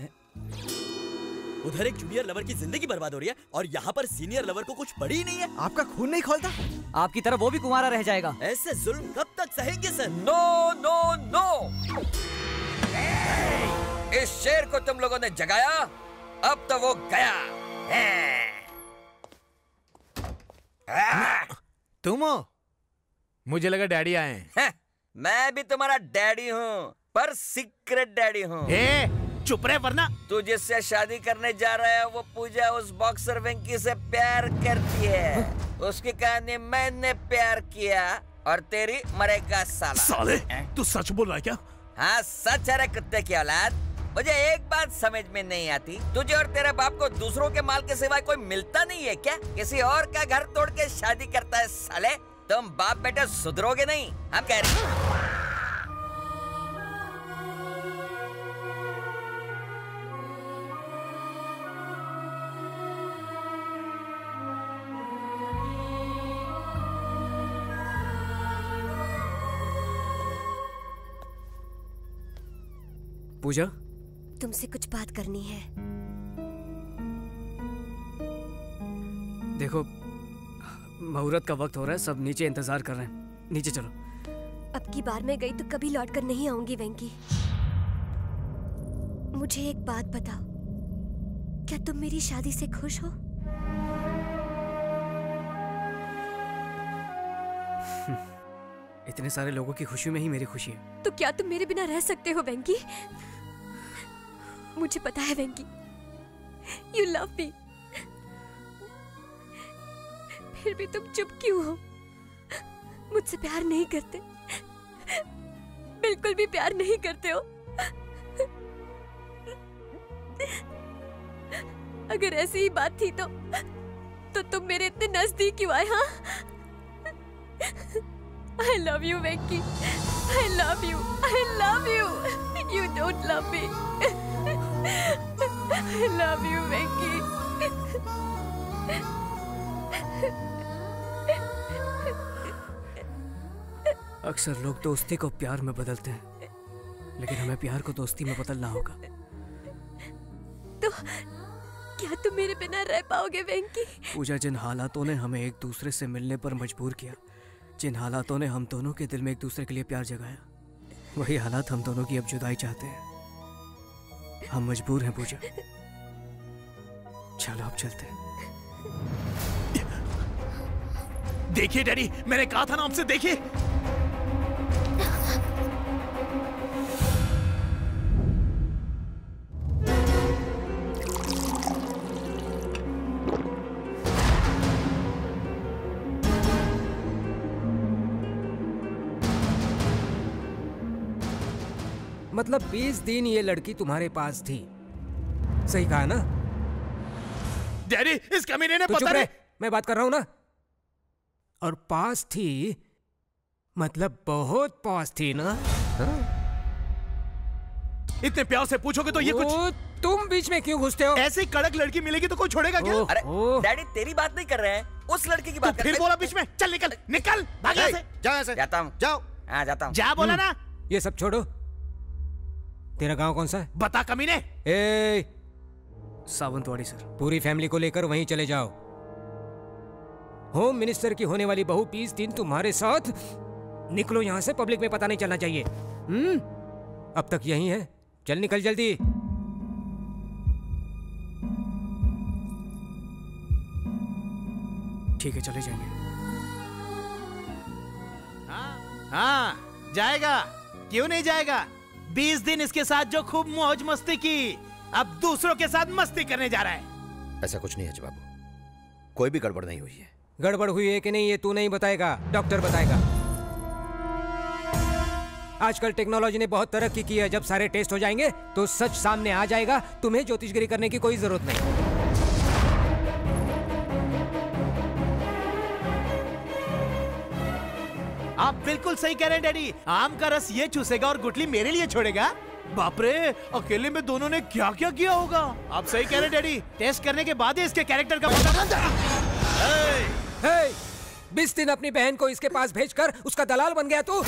उधर एक जूनियर लवर की जिंदगी बर्बाद हो रही है और यहाँ पर सीनियर लवर को कुछ पड़ी ही नहीं है। आपका खून नहीं खोलता? आपकी तरह वो भी कुंवारा रह जाएगा। ऐसे जुल्म कब तक सहेंगे सर? नो नो नो, इस शेर को तुम लोगों ने जगाया, अब तो वो गया। तुम हो? मुझे लगा डैडी आए हैं। मैं भी तुम्हारा डैडी हूँ, पर सीक्रेट डैडी हूँ। चुप रहे वरना। तू जिससे शादी करने जा रहा है वो पूजा उस बॉक्सर वेंकी से प्यार करती है। उसकी कहानी मैंने प्यार किया और तेरी मरेगा साला। साले, तू सच बोल रहा है क्या? हाँ सच है रे कुत्ते की औलाद। मुझे एक बात समझ में नहीं आती, तुझे और तेरे बाप को दूसरों के माल के सिवाय कोई मिलता नहीं है क्या? किसी और का घर तोड़ के शादी करता है साले। तुम बाप बेटे सुधरोगे नहीं, हम कह रहे हैं। पूजा, तुमसे कुछ बात करनी है। देखो, मुहूर्त का वक्त हो रहा है, सब नीचे इंतजार कर रहे हैं। नीचे चलो। अब की बार मैं गई तो कभी लौट कर नहीं आऊंगी वेंकी। मुझे एक बात बताओ, क्या तुम मेरी शादी से खुश हो? इतने सारे लोगों की खुशी में ही मेरी खुशी है। तो क्या तुम मेरे बिना रह सकते हो वेंकी? मुझे पता है वेंकी, यू लव मी। फिर भी तुम चुप क्यों हो? मुझसे प्यार नहीं करते, बिल्कुल भी प्यार नहीं करते हो। अगर ऐसी ही बात थी तो तुम मेरे इतने नजदीक क्यों आए? हाँ, I love you, Venki. I love you. I love you. You don't love me. I love you, Venki. अक्सर लोग दोस्ती को प्यार में बदलते हैं, लेकिन हमें प्यार को दोस्ती में बदलना होगा। तो क्या तुम मेरे बिना रह पाओगे वेंकी? पूजा, जिन हालातों ने हमें एक दूसरे से मिलने पर मजबूर किया, जिन हालातों ने हम दोनों के दिल में एक दूसरे के लिए प्यार जगाया, वही हालात हम दोनों की अब जुदाई चाहते हैं। हम मजबूर हैं पूजा। चलो अब चलते हैं। देखिए डैडी, मैंने कहा था ना आपसे, देखिए। मतलब 20 दिन ये लड़की तुम्हारे पास थी, सही कहा ना? डैडी, इस कमीने ने तो पता नहीं। मैं बात कर रहा हूं ना। और पास थी मतलब बहुत पास थी ना? हाँ? इतने प्यार से पूछोगे तो ये कुछ। तुम बीच में क्यों घुसते हो? ऐसी कड़क लड़की मिलेगी तो कोई छोड़ेगा क्या? अरे डैडी, तेरी बात नहीं कर रहे हैं, उस लड़की की बात कर रहे हैं। फिर बोला बीच में, चल निकल निकल, भाग यहाँ से। जाओ यहाँ से। जाता हूँ। जाओ। हाँ जाता हूँ। जा बोला ना। ये सब छोड़ो, तेरा गांव कौन सा है? बता कमीने। सावंतवाड़ी सर। पूरी फैमिली को लेकर वहीं चले जाओ। होम मिनिस्टर की होने वाली बहू 20 दिन तुम्हारे साथ। निकलो यहाँ से, पब्लिक में पता नहीं चलना चाहिए। अब तक यहीं है, चल निकल जल्दी। ठीक है, चले जाएंगे। हाँ जाएगा, क्यों नहीं जाएगा? 20 दिन इसके साथ जो खूब मौज मस्ती की, अब दूसरों के साथ मस्ती करने जा रहा है। ऐसा कुछ नहीं है बाबू, कोई भी गड़बड़ नहीं हुई है। गड़बड़ हुई है कि नहीं ये तू नहीं बताएगा, डॉक्टर बताएगा। आजकल टेक्नोलॉजी ने बहुत तरक्की की है, जब सारे टेस्ट हो जाएंगे तो सच सामने आ जाएगा। तुम्हें ज्योतिषगिरी करने की कोई जरूरत नहीं। आप बिल्कुल सही कह रहे हैं डैडी। आम का रस ये चूसेगा और गुठली मेरे लिए छोड़ेगा। बाप रे, अकेले में दोनों ने क्या क्या किया होगा। आप सही कह रहे डैडी, टेस्ट करने के बाद ही इसके कैरेक्टर का पता चलता है। 20 दिन अपनी बहन को इसके पास भेजकर उसका दलाल बन गया तू।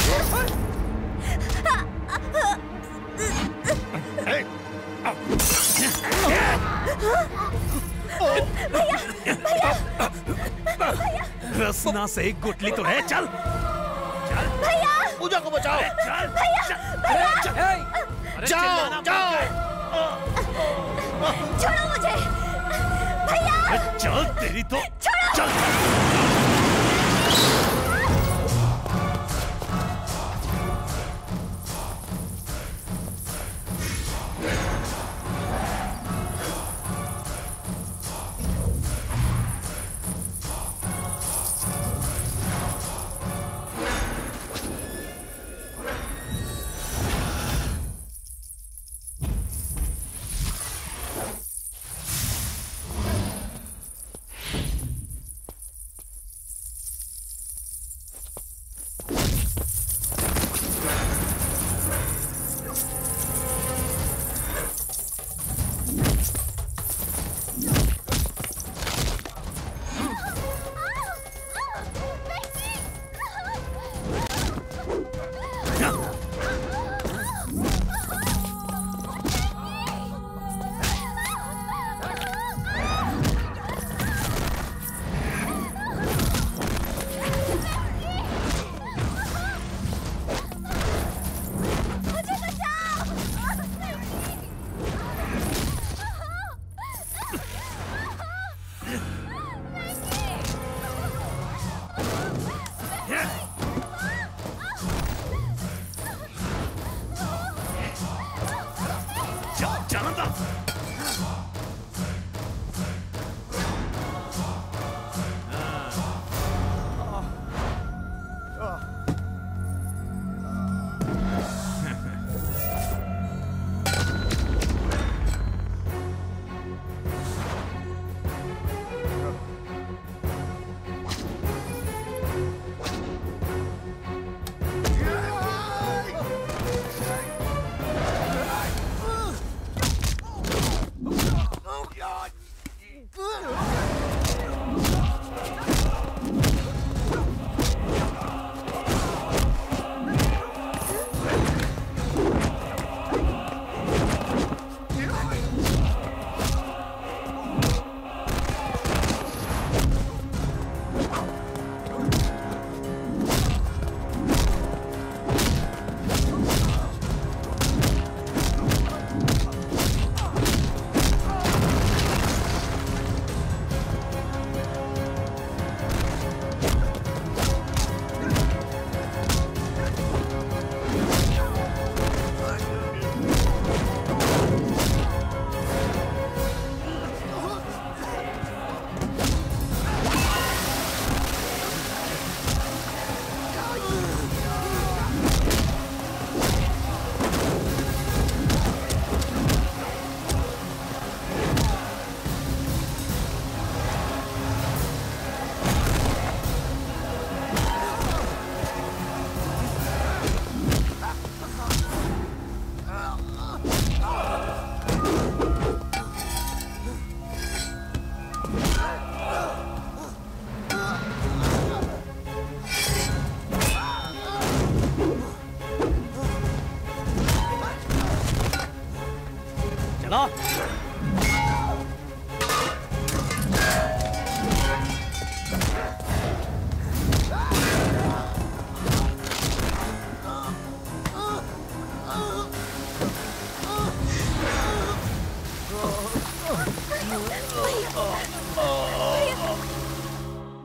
रसना से एक गुटली तो है। चल भैया, पूजा को बचाओ। चल भैया, जाओ जाओ। छोड़ो मुझे भैया। चल तेरी तो चल।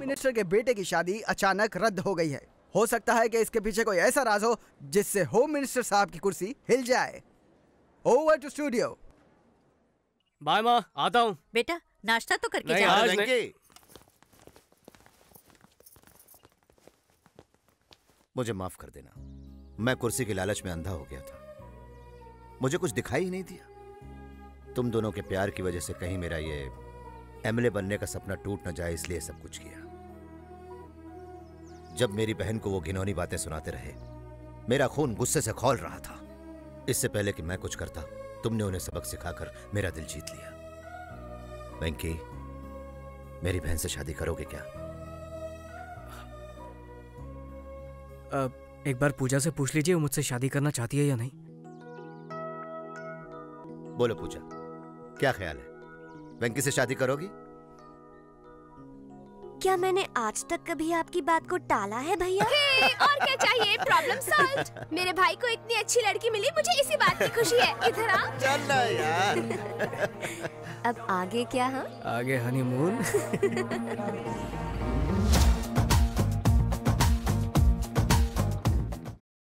मिनिस्टर के बेटे की शादी अचानक रद्द हो गई है। हो सकता है कि इसके पीछे कोई ऐसा राज हो जिससे होम मिनिस्टर साहब की कुर्सी हिल जाए। Over to studio. बाय माँ, आता हूँ। बेटा नाश्ता तो करके नहीं, जाओ। आज नहीं। मुझे माफ कर देना, मैं कुर्सी के लालच में अंधा हो गया था। मुझे कुछ दिखाई ही नहीं दिया। तुम दोनों के प्यार की वजह से कहीं मेरा ये एमएलए बनने का सपना टूट न जाए, इसलिए सब कुछ किया। जब मेरी बहन को वो घिनौनी बातें सुनाते रहे, मेरा खून गुस्से से खौल रहा था। इससे पहले कि मैं कुछ करता, तुमने उन्हें सबक सिखाकर मेरा दिल जीत लिया। वेंकी, मेरी बहन से शादी करोगे क्या? एक बार पूजा से पूछ लीजिए वो मुझसे शादी करना चाहती है या नहीं। बोलो पूजा, क्या ख्याल है? वेंकी से शादी करोगी? क्या मैंने आज तक कभी आपकी बात को टाला है भैया? और क्या चाहिए? Problem solved. मेरे भाई को इतनी अच्छी लड़की मिली, मुझे इसी बात की खुशी है। इधर आ। चल ना यार। अब आगे क्या? हाँ, आगे हनीमून।